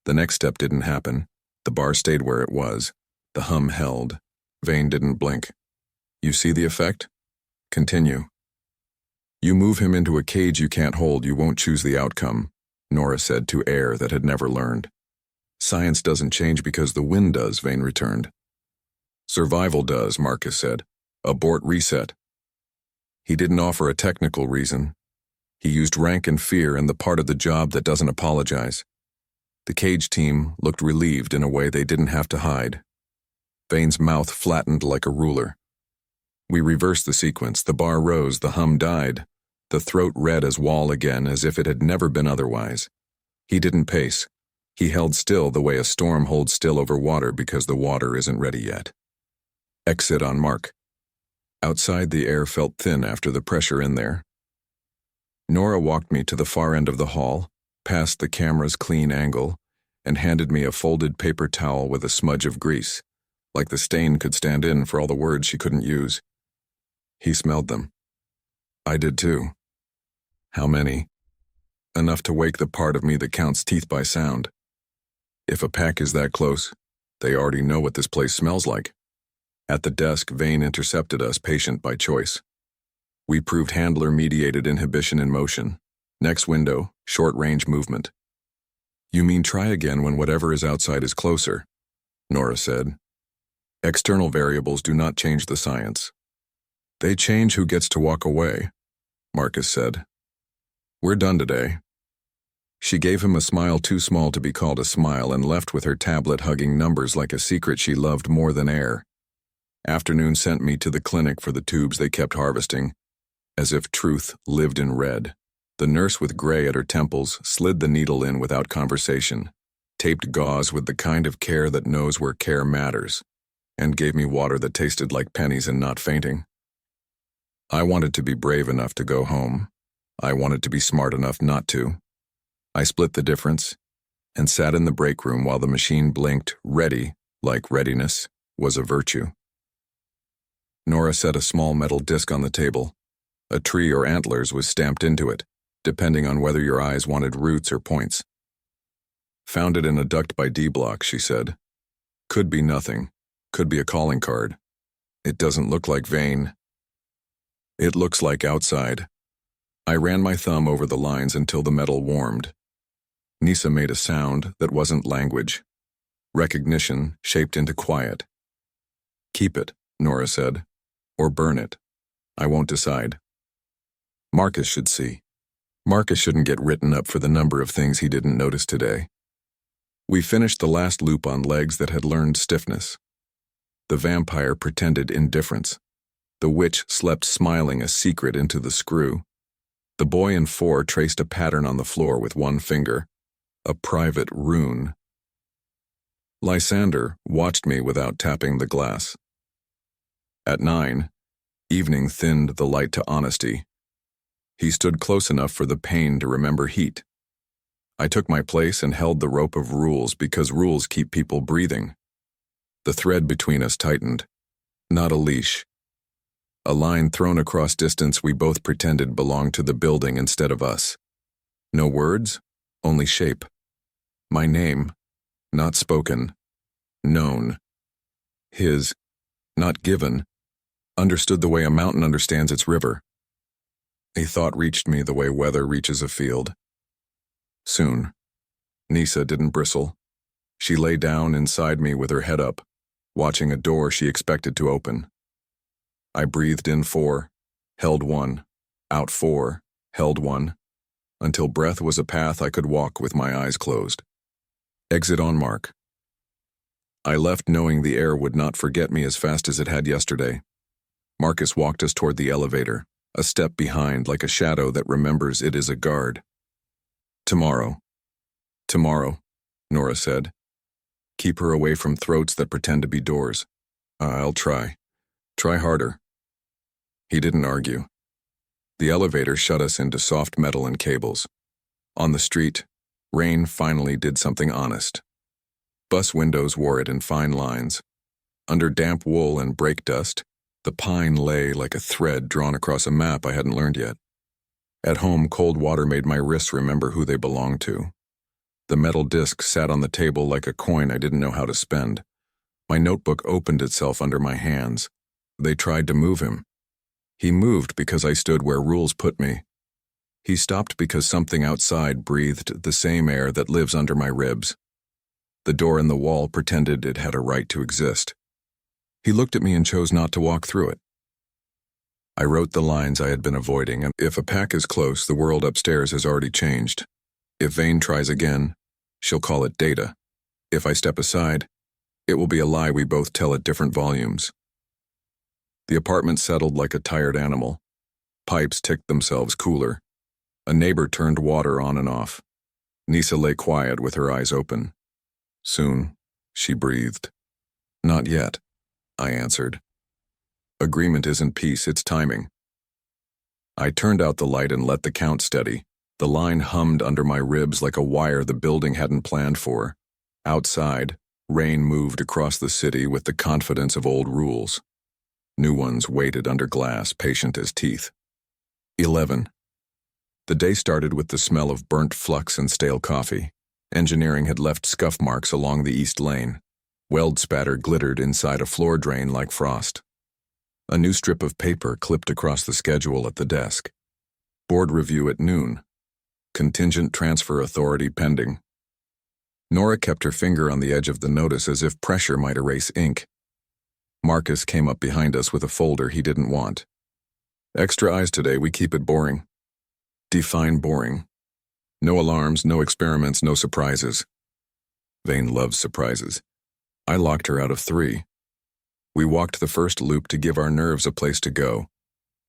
The next step didn't happen. The bar stayed where it was. The hum held. Vane didn't blink. You see the effect? Continue. You move him into a cage you can't hold, you won't choose the outcome, Nora said to air that had never learned. Science doesn't change because the wind does, Vane returned. Survival does, Marcus said. Abort reset. He didn't offer a technical reason. He used rank and fear and the part of the job that doesn't apologize. The cage team looked relieved in a way they didn't have to hide. Vane's mouth flattened like a ruler. We reversed the sequence. The bar rose, the hum died. The throat red as wall again, as if it had never been otherwise. He didn't pace. He held still the way a storm holds still over water because the water isn't ready yet. Exit on mark. Outside, the air felt thin after the pressure in there. Nora walked me to the far end of the hall, past the camera's clean angle, and handed me a folded paper towel with a smudge of grease, like the stain could stand in for all the words she couldn't use. He smelled them. I did too. How many? Enough to wake the part of me that counts teeth by sound. If a pack is that close, they already know what this place smells like. At the desk, Vane intercepted us, patient by choice. We proved handler-mediated inhibition in motion. Next window, short-range movement. You mean try again when whatever is outside is closer, Nora said. External variables do not change the science. They change who gets to walk away, Marcus said. We're done today. She gave him a smile too small to be called a smile and left with her tablet hugging numbers like a secret she loved more than air. Afternoon sent me to the clinic for the tubes they kept harvesting, as if truth lived in red. The nurse with gray at her temples slid the needle in without conversation, taped gauze with the kind of care that knows where care matters, and gave me water that tasted like pennies and not fainting. I wanted to be brave enough to go home. I wanted to be smart enough not to. I split the difference and sat in the break room while the machine blinked, ready, like readiness, was a virtue. Nora set a small metal disc on the table. A tree or antlers was stamped into it, depending on whether your eyes wanted roots or points. Found it in a duct by D block, she said. Could be nothing. Could be a calling card. It doesn't look like Vane. It looks like outside. I ran my thumb over the lines until the metal warmed. Nisa made a sound that wasn't language. Recognition shaped into quiet. Keep it, Nora said. Or burn it. I won't decide. Marcus should see. Marcus shouldn't get written up for the number of things he didn't notice today. We finished the last loop on legs that had learned stiffness. The vampire pretended indifference. The witch slept smiling a secret into the screw. The boy in 4 traced a pattern on the floor with one finger, a private rune. Lzander watched me without tapping the glass. At 9, evening thinned the light to honesty. He stood close enough for the pain to remember heat. I took my place and held the rope of rules because rules keep people breathing. The thread between us tightened. Not a leash. A line thrown across distance we both pretended belonged to the building instead of us. No words, only shape. My name, not spoken, known. His, not given, Understood the way a mountain understands its river. A thought reached me the way weather reaches a field. Soon. Nisa didn't bristle. She lay down inside me with her head up, watching a door she expected to open. I breathed in 4, held 1, out 4, held 1, until breath was a path I could walk with my eyes closed. Exit on mark. I left knowing the air would not forget me as fast as it had yesterday. Marcus walked us toward the elevator, a step behind like a shadow that remembers it is a guard. Tomorrow. Tomorrow, Nora said. Keep her away from throats that pretend to be doors. I'll try. Try harder. He didn't argue. The elevator shut us into soft metal and cables. On the street, rain finally did something honest. Bus windows wore it in fine lines. Under damp wool and brake dust, the pine lay like a thread drawn across a map I hadn't learned yet. At home, cold water made my wrists remember who they belonged to. The metal disc sat on the table like a coin I didn't know how to spend. My notebook opened itself under my hands. They tried to move him. He moved because I stood where rules put me. He stopped because something outside breathed the same air that lives under my ribs. The door in the wall pretended it had a right to exist. He looked at me and chose not to walk through it. I wrote the lines I had been avoiding, and if a pack is close, the world upstairs has already changed. If Vane tries again, she'll call it data. If I step aside, it will be a lie we both tell at different volumes. The apartment settled like a tired animal. Pipes ticked themselves cooler. A neighbor turned water on and off. Nisa lay quiet with her eyes open. Soon, she breathed. Not yet, I answered. Agreement isn't peace, it's timing. I turned out the light and let the count steady. The line hummed under my ribs like a wire the building hadn't planned for. Outside, rain moved across the city with the confidence of old rules. New ones waited under glass, patient as teeth. 11. The day started with the smell of burnt flux and stale coffee. Engineering had left scuff marks along the east lane. Weld spatter glittered inside a floor drain like frost. A new strip of paper clipped across the schedule at the desk. Board review at noon. Contingent transfer authority pending. Nora kept her finger on the edge of the notice as if pressure might erase ink. Marcus came up behind us with a folder he didn't want. Extra eyes today, we keep it boring. Define boring. No alarms, no experiments, no surprises. Vane loves surprises. I locked her out of 3. We walked the first loop to give our nerves a place to go.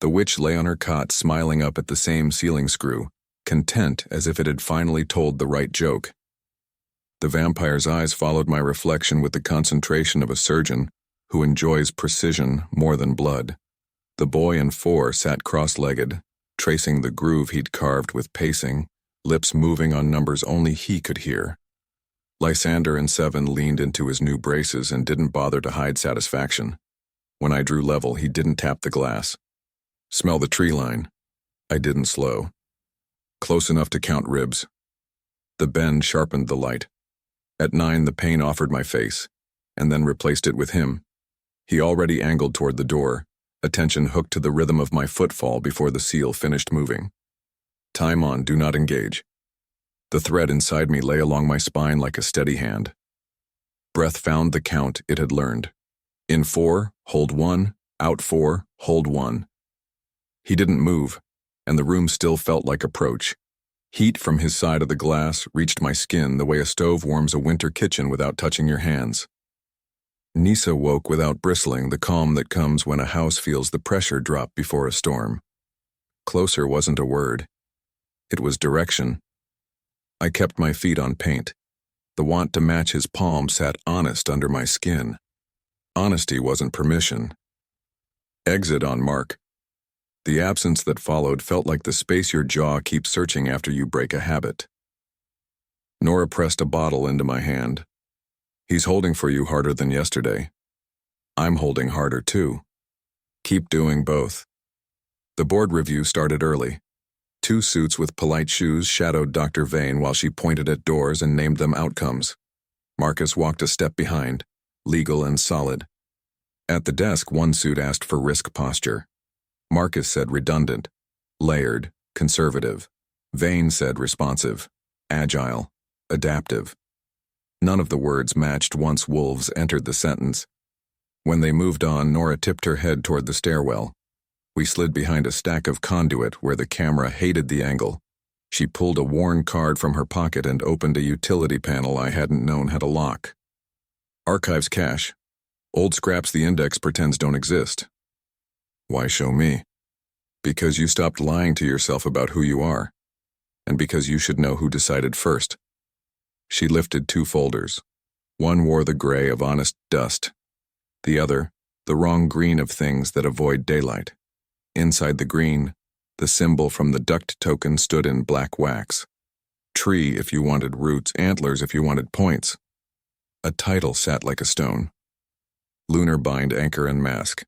The witch lay on her cot smiling up at the same ceiling screw, content as if it had finally told the right joke. The vampire's eyes followed my reflection with the concentration of a surgeon who enjoys precision more than blood. The boy in 4 sat cross-legged, tracing the groove he'd carved with pacing, lips moving on numbers only he could hear. Lzander in 7 leaned into his new braces and didn't bother to hide satisfaction. When I drew level, he didn't tap the glass. Smell the tree line. I didn't slow. Close enough to count ribs. The bend sharpened the light. At 9, the pain offered my face, and then replaced it with him. He already angled toward the door, attention hooked to the rhythm of my footfall before the seal finished moving. Time on, do not engage. The thread inside me lay along my spine like a steady hand. Breath found the count it had learned. In 4, hold 1, out 4, hold 1. He didn't move, and the room still felt like approach. Heat from his side of the glass reached my skin the way a stove warms a winter kitchen without touching your hands. Nisa woke without bristling, the calm that comes when a house feels the pressure drop before a storm. Closer wasn't a word. It was direction. I kept my feet on paint. The want to match his palm sat honest under my skin. Honesty wasn't permission. Exit on mark. The absence that followed felt like the space your jaw keeps searching after you break a habit. Nora pressed a bottle into my hand. He's holding for you harder than yesterday. I'm holding harder too. Keep doing both. The board review started early. 2 suits with polite shoes shadowed Dr. Vane while she pointed at doors and named them outcomes. Marcus walked a step behind, legal and solid. At the desk, one suit asked for risk posture. Marcus said redundant, layered, conservative. Vane said responsive, agile, adaptive. None of the words matched once wolves entered the sentence. When they moved on, Nora tipped her head toward the stairwell. We slid behind a stack of conduit where the camera hated the angle. She pulled a worn card from her pocket and opened a utility panel I hadn't known had a lock. Archives cache. Old scraps the index pretends don't exist. Why show me? Because you stopped lying to yourself about who you are. And because you should know who decided first. She lifted 2 folders. One wore the gray of honest dust. The other, the wrong green of things that avoid daylight. Inside the green, the symbol from the duct token stood in black wax. Tree if you wanted roots, antlers if you wanted points. A title sat like a stone. Lunar bind, anchor, and mask.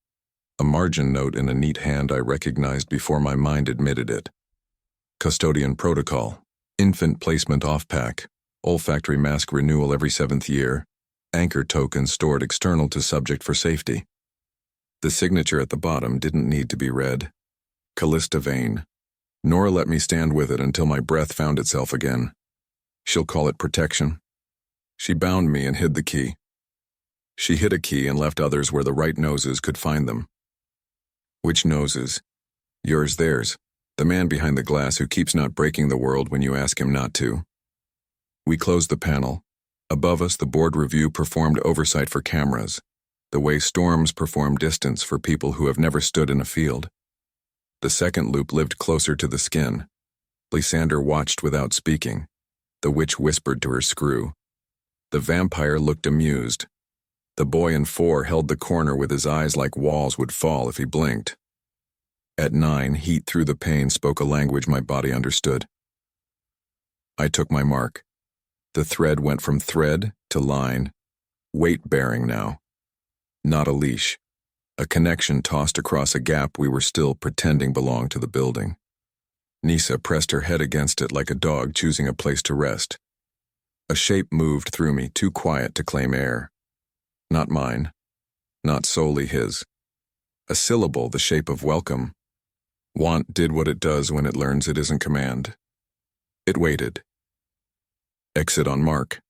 A margin note in a neat hand I recognized before my mind admitted it. Custodian protocol. Infant placement off-pack. Olfactory mask renewal every 7th year. Anchor token stored external to subject for safety. The signature at the bottom didn't need to be read. Callista Vane. Nora let me stand with it until my breath found itself again. She'll call it protection. She bound me and hid the key. She hid a key and left others where the right noses could find them. Which noses? Yours, theirs. The man behind the glass who keeps not breaking the world when you ask him not to. We closed the panel. Above us, the board review performed oversight for cameras, the way storms perform distance for people who have never stood in a field. The second loop lived closer to the skin. Lzander watched without speaking. The witch whispered to her screw. The vampire looked amused. The boy in 4 held the corner with his eyes like walls would fall if he blinked. At 9, heat through the pane spoke a language my body understood. I took my mark. The thread went from thread to line, weight-bearing now. Not a leash. A connection tossed across a gap we were still pretending belonged to the building. Nisa pressed her head against it like a dog choosing a place to rest. A shape moved through me, too quiet to claim air. Not mine. Not solely his. A syllable, the shape of welcome. Want did what it does when it learns it isn't command. It waited. Exit on mark.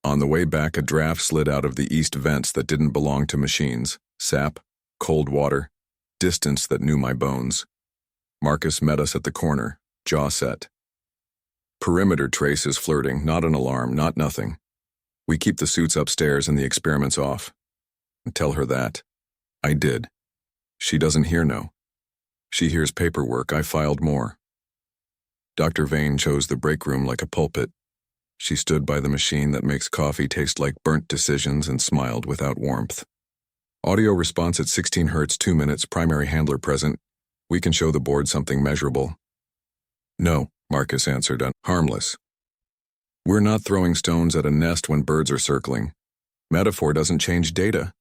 On the way back, a draft slid out of the east vents that didn't belong to machines. Sap, cold water, distance that knew my bones. Marcus met us at the corner, jaw set. Perimeter traces flirting, not an alarm, not nothing. We keep the suits upstairs and the experiments off. Tell her that. I did. She doesn't hear no. She hears paperwork. I filed more. Dr. Vane chose the break room like a pulpit. She stood by the machine that makes coffee taste like burnt decisions and smiled without warmth. Audio response at 16 Hz, 2 minutes, primary handler present. We can show the board something measurable. No, Marcus answered, harmless. We're not throwing stones at a nest when birds are circling. Metaphor doesn't change data.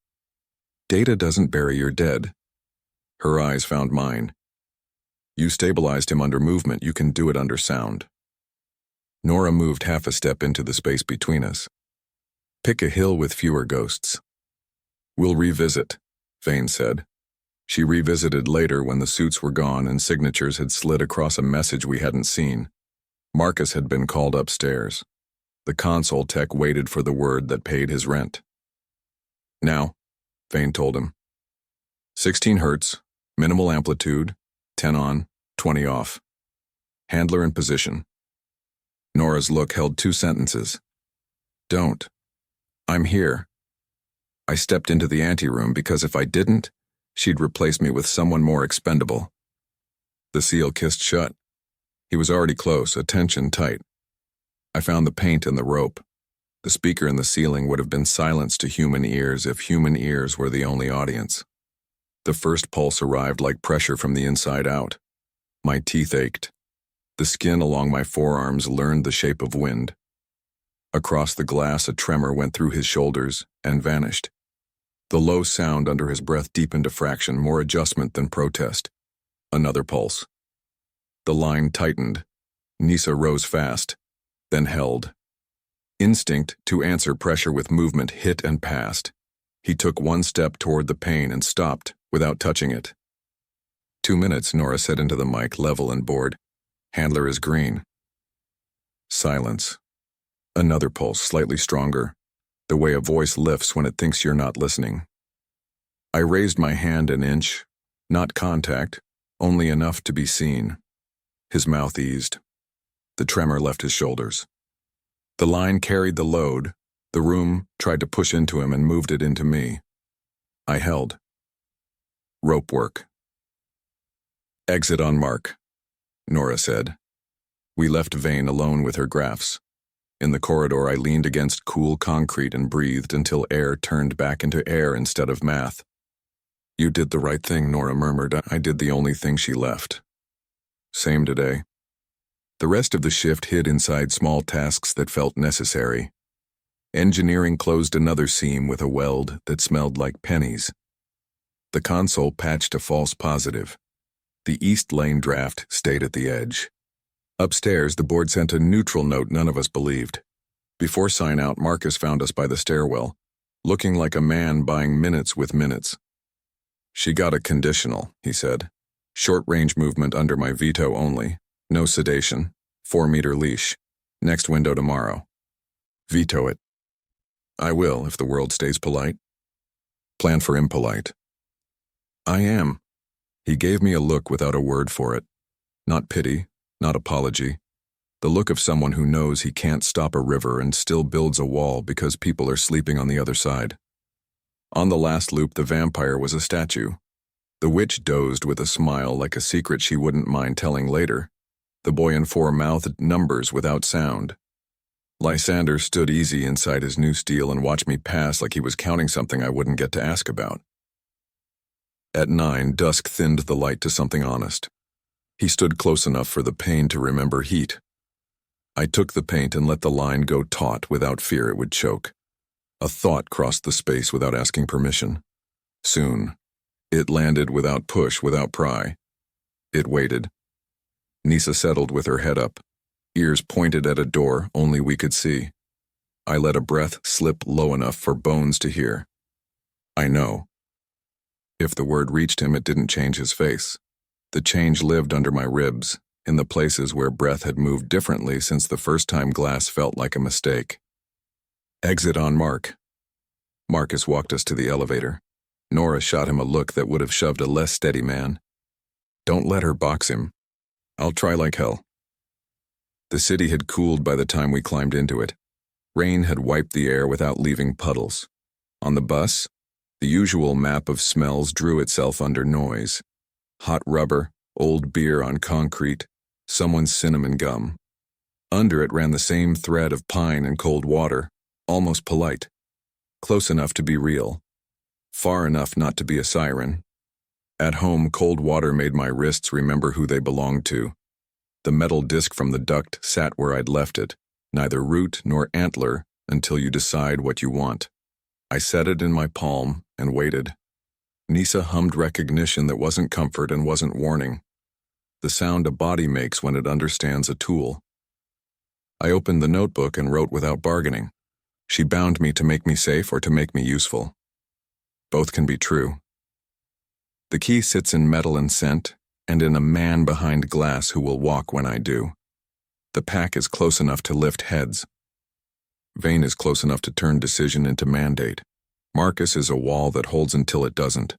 Data doesn't bury your dead. Her eyes found mine. You stabilized him under movement, you can do it under sound. Nora moved half a step into the space between us. Pick a hill with fewer ghosts. We'll revisit, Vane said. She revisited later when the suits were gone and signatures had slid across a message we hadn't seen. Marcus had been called upstairs. The console tech waited for the word that paid his rent. Now, Vane told him. 16 Hz, minimal amplitude, 10 on, 20 off. Handler in position. Nora's look held 2 sentences. Don't. I'm here. I stepped into the anteroom because if I didn't, she'd replace me with someone more expendable. The seal kissed shut. He was already close, attention tight. I found the paint and the rope. The speaker in the ceiling would have been silence to human ears if human ears were the only audience. The first pulse arrived like pressure from the inside out. My teeth ached. The skin along my forearms learned the shape of wind. Across the glass, a tremor went through his shoulders and vanished. The low sound under his breath deepened a fraction, more adjustment than protest. Another pulse. The line tightened. Nisa rose fast, then held. Instinct to answer pressure with movement hit and passed. He took one step toward the pane and stopped, without touching it. 2 minutes, Nora said into the mic, level and bored. Handler is green. Silence. Another pulse, slightly stronger, the way a voice lifts when it thinks you're not listening. I raised my hand an inch, not contact, only enough to be seen. His mouth eased. The tremor left his shoulders. The line carried the load. The room tried to push into him and moved it into me. I held. Rope work. Exit on mark, Nora said. We left Vane alone with her graphs. In the corridor, I leaned against cool concrete and breathed until air turned back into air instead of math. You did the right thing, Nora murmured. I did the only thing she left. Same today. The rest of the shift hid inside small tasks that felt necessary. Engineering closed another seam with a weld that smelled like pennies. The console patched a false positive. The East Lane draft stayed at the edge. Upstairs, the board sent a neutral note none of us believed. Before sign-out, Marcus found us by the stairwell, looking like a man buying minutes with minutes. She got a conditional, he said. Short-range movement under my veto only. No sedation. 4-meter leash. Next window tomorrow. Veto it. I will, if the world stays polite. Plan for impolite. I am. He gave me a look without a word for it. Not pity, not apology. The look of someone who knows he can't stop a river and still builds a wall because people are sleeping on the other side. On the last loop, the vampire was a statue. The witch dozed with a smile like a secret she wouldn't mind telling later. The boy in 4 mouthed numbers without sound. Lzander stood easy inside his new steel and watched me pass like he was counting something I wouldn't get to ask about. At 9, dusk thinned the light to something honest. He stood close enough for the pain to remember heat. I took the paint and let the line go taut without fear it would choke. A thought crossed the space without asking permission. Soon, it landed without push, without pry. It waited. Nisa settled with her head up, ears pointed at a door only we could see. I let a breath slip low enough for Bones to hear. I know. If the word reached him, it didn't change his face. The change lived under my ribs, in the places where breath had moved differently since the first time glass felt like a mistake. Exit on mark. Marcus walked us to the elevator. Nora shot him a look that would have shoved a less steady man. Don't let her box him. I'll try like hell. The city had cooled by the time we climbed into it. Rain had wiped the air without leaving puddles. On the bus, the usual map of smells drew itself under noise. Hot rubber, old beer on concrete, someone's cinnamon gum. Under it ran the same thread of pine and cold water, almost polite. Close enough to be real. Far enough not to be a siren. At home, cold water made my wrists remember who they belonged to. The metal disc from the duct sat where I'd left it, neither root nor antler until you decide what you want. I set it in my palm and waited. Nisa hummed recognition that wasn't comfort and wasn't warning. The sound a body makes when it understands a tool. I opened the notebook and wrote without bargaining. She bound me to make me safe or to make me useful. Both can be true. The key sits in metal and scent, and in a man behind glass who will walk when I do. The pack is close enough to lift heads. Vane is close enough to turn decision into mandate. Marcus is a wall that holds until it doesn't.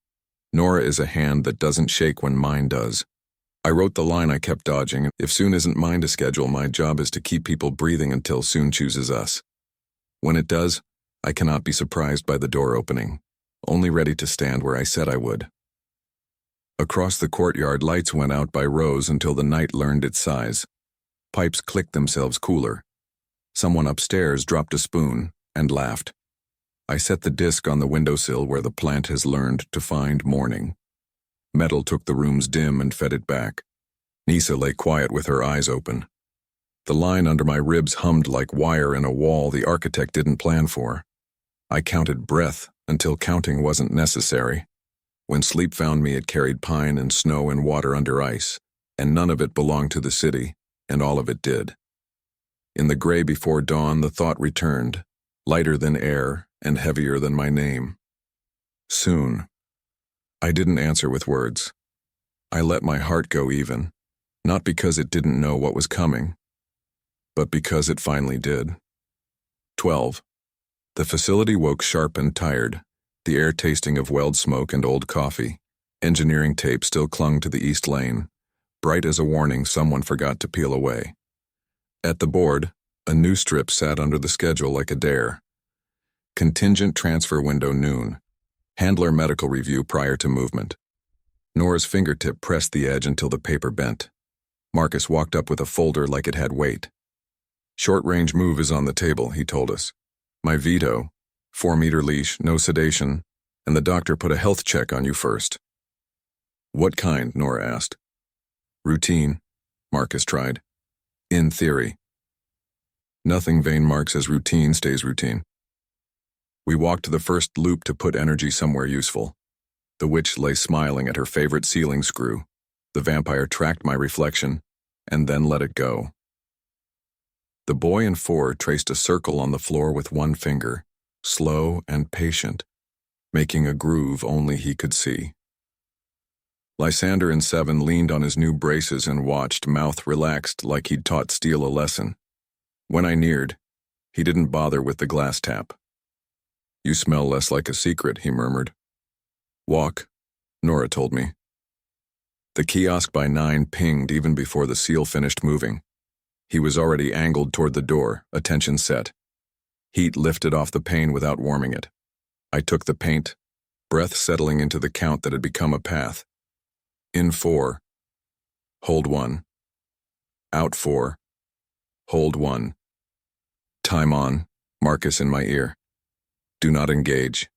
Nora is a hand that doesn't shake when mine does. I wrote the line I kept dodging. If soon isn't mine to schedule, my job is to keep people breathing until soon chooses us. When it does, I cannot be surprised by the door opening, only ready to stand where I said I would. Across the courtyard, lights went out by rows until the night learned its size. Pipes clicked themselves cooler. Someone upstairs dropped a spoon and laughed. I set the disc on the windowsill where the plant has learned to find morning. Metal took the room's dim and fed it back. Nisa lay quiet with her eyes open. The line under my ribs hummed like wire in a wall the architect didn't plan for. I counted breath until counting wasn't necessary. When sleep found me, it carried pine and snow and water under ice, and none of it belonged to the city, and all of it did. In the gray before dawn, the thought returned, lighter than air and heavier than my name. Soon. I didn't answer with words. I let my heart go even, not because it didn't know what was coming, but because it finally did. 12. The facility woke sharp and tired, the air tasting of weld smoke and old coffee. Engineering tape still clung to the east lane, bright as a warning someone forgot to peel away. At the board, a new strip sat under the schedule like a dare. Contingent transfer window noon. Handler medical review prior to movement. Nora's fingertip pressed the edge until the paper bent. Marcus walked up with a folder like it had weight. Short-range move is on the table, he told us. My veto, 4-meter leash, no sedation, and the doctor put a health check on you first. What kind? Nora asked. Routine, Marcus tried. In theory. Nothing Vane marks as routine stays routine. We walked to the first loop to put energy somewhere useful. The witch lay smiling at her favorite ceiling screw. The vampire tracked my reflection, and then let it go. The boy in 4 traced a circle on the floor with one finger, slow and patient, making a groove only he could see. Lzander in 7 leaned on his new braces and watched, mouth relaxed like he'd taught Steele a lesson. When I neared, he didn't bother with the glass tap. You smell less like a secret, he murmured. Walk, Nora told me. The kiosk by 9 pinged even before the seal finished moving. He was already angled toward the door, attention set. Heat lifted off the pane without warming it. I took the paint, breath settling into the count that had become a path. In 4. Hold 1. Out 4. Hold 1. Time on, Marcus in my ear. Do not engage.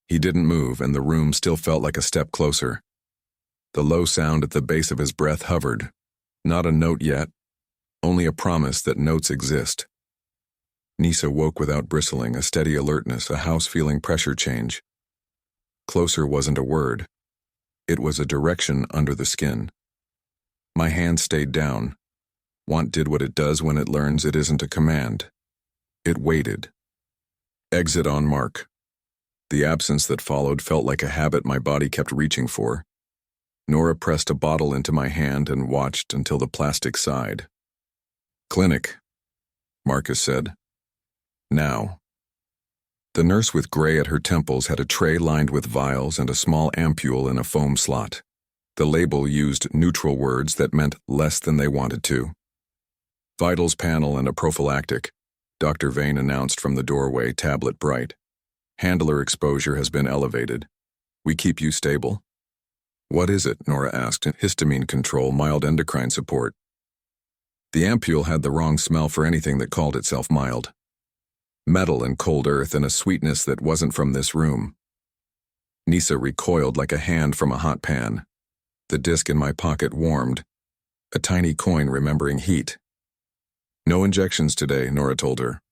He didn't move, and the room still felt like a step closer. The low sound at the base of his breath hovered. Not a note yet, only a promise that notes exist. Nisa woke without bristling, a steady alertness, a house feeling pressure change. Closer wasn't a word. It was a direction under the skin. My hand stayed down. Want did what it does when it learns it isn't a command. It waited. Exit on mark. The absence that followed felt like a habit my body kept reaching for. Nora pressed a bottle into my hand and watched until the plastic sighed. Clinic, Marcus said. Now. The nurse with gray at her temples had a tray lined with vials and a small ampule in a foam slot. The label used neutral words that meant less than they wanted to. Vitals panel and a prophylactic, Dr. Vane announced from the doorway, tablet bright. Handler exposure has been elevated. We keep you stable. What is it? Nora asked. Histamine control, mild endocrine support. The ampule had the wrong smell for anything that called itself mild. Metal and cold earth and a sweetness that wasn't from this room. Nisa recoiled like a hand from a hot pan. The disc in my pocket warmed. A tiny coin remembering heat. No injections today, Nora told her.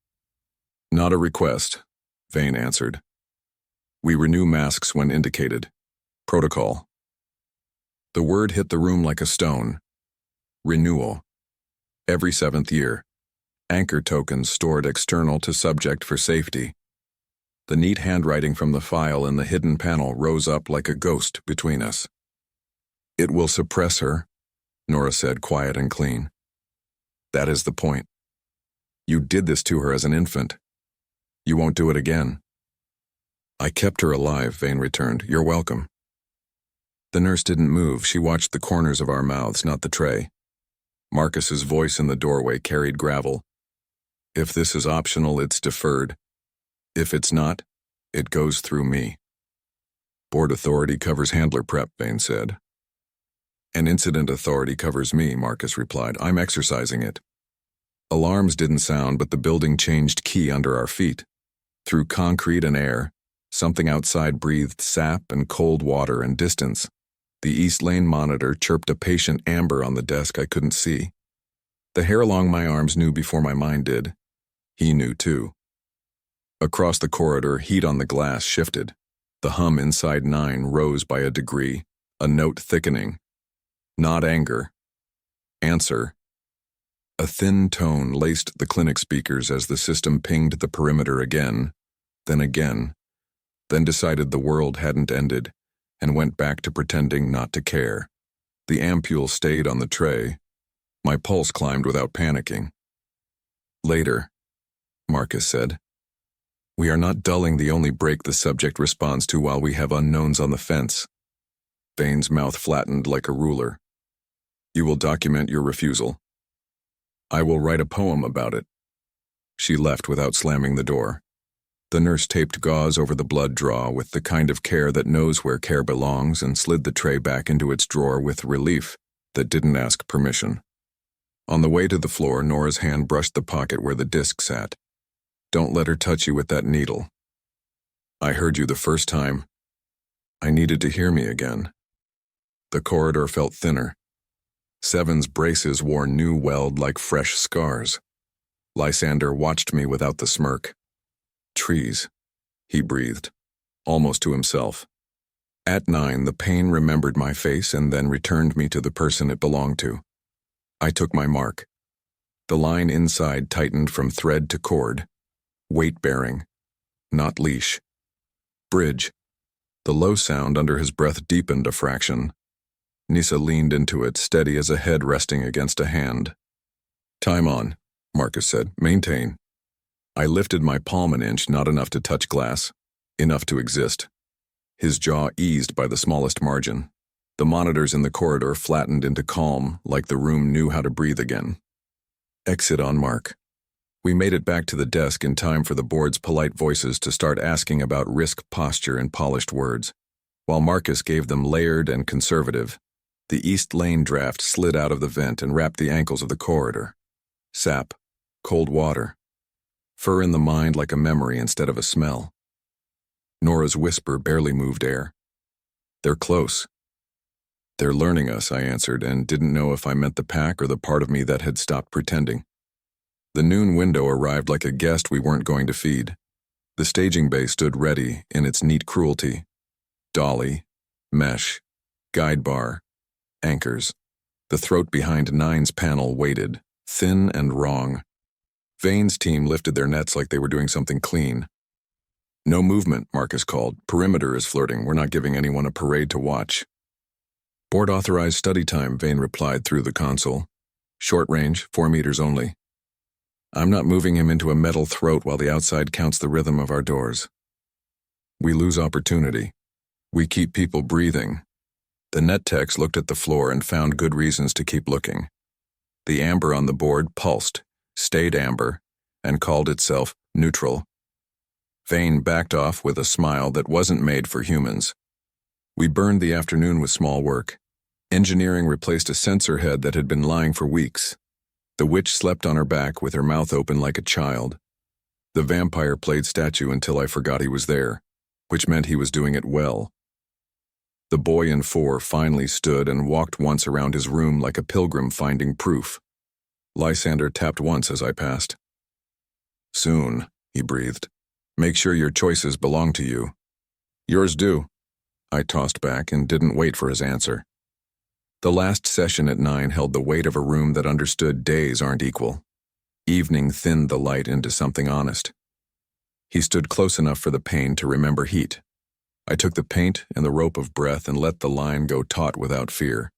Not a request, Vane answered. We renew masks when indicated. Protocol. The word hit the room like a stone. Renewal. Every 7th year. Anchor tokens stored external to subject for safety. The neat handwriting from the file in the hidden panel rose up like a ghost between us. It will suppress her, Nora said, quiet and clean. That is the point. You did this to her as an infant. You won't do it again. I kept her alive, Vane returned. You're welcome. The nurse didn't move. She watched the corners of our mouths, not the tray. Marcus's voice in the doorway carried gravel. If this is optional, it's deferred. If it's not, it goes through me. Board authority covers handler prep, Vane said. And incident authority covers me, Marcus replied. I'm exercising it. Alarms didn't sound, but the building changed key under our feet. Through concrete and air, something outside breathed sap and cold water and distance. The East Lane monitor chirped a patient amber on the desk I couldn't see. The hair along my arms knew before my mind did. He knew too. Across the corridor, heat on the glass shifted. The hum inside 9 rose by a degree, a note thickening. Not anger. Answer. A thin tone laced the clinic speakers as the system pinged the perimeter again, then again. then decided the world hadn't ended, and went back to pretending not to care. The ampule stayed on the tray. My pulse climbed without panicking. Later, Marcus said. We are not dulling the only break the subject responds to while we have unknowns on the fence. Vane's mouth flattened like a ruler. You will document your refusal. I will write a poem about it. She left without slamming the door. The nurse taped gauze over the blood draw with the kind of care that knows where care belongs and slid the tray back into its drawer with relief that didn't ask permission. On the way to the floor, Nora's hand brushed the pocket where the disc sat. Don't let her touch you with that needle. I heard you the first time. I needed to hear me again. The corridor felt thinner. Seven's braces wore new weld like fresh scars. Lzander watched me without the smirk. Trees, he breathed, almost to himself. At 9, the pain remembered my face and then returned me to the person it belonged to. I took my mark. The line inside tightened from thread to cord. Weight-bearing, not leash. Bridge. The low sound under his breath deepened a fraction. Nisa leaned into it, steady as a head resting against a hand. Time on, Marcus said. Maintain. I lifted my palm an inch, not enough to touch glass, enough to exist. His jaw eased by the smallest margin. The monitors in the corridor flattened into calm, like the room knew how to breathe again. Exit on mark. We made it back to the desk in time for the board's polite voices to start asking about risk, posture, and polished words. While Marcus gave them layered and conservative, the East Lane draft slid out of the vent and wrapped the ankles of the corridor. Sap, cold water, fur in the mind like a memory instead of a smell. Nora's whisper barely moved air. They're close. They're learning us, I answered, and didn't know if I meant the pack or the part of me that had stopped pretending. The noon window arrived like a guest we weren't going to feed. The staging bay stood ready in its neat cruelty. Dolly, mesh, guide bar, anchors. The throat behind 9's panel waited, thin and wrong. Vane's team lifted their nets like they were doing something clean. No movement, Marcus called. Perimeter is flirting. We're not giving anyone a parade to watch. Board-authorized study time, Vane replied through the console. Short range, 4 meters only. I'm not moving him into a metal throat while the outside counts the rhythm of our doors. We lose opportunity. We keep people breathing. The net techs looked at the floor and found good reasons to keep looking. The amber on the board pulsed, stayed amber, and called itself neutral. Vane backed off with a smile that wasn't made for humans. We burned the afternoon with small work. Engineering replaced a sensor head that had been lying for weeks. The witch slept on her back with her mouth open like a child. The vampire played statue until I forgot he was there, which meant he was doing it well. The boy in 4 finally stood and walked once around his room like a pilgrim finding proof. Lzander tapped once as I passed. Soon, he breathed. Make sure your choices belong to you. Yours do. I tossed back and didn't wait for his answer. The last session at 9 held the weight of a room that understood days aren't equal. Evening thinned the light into something honest. He stood close enough for the pain to remember heat. I took the paint and the rope of breath and let the line go taut without fear.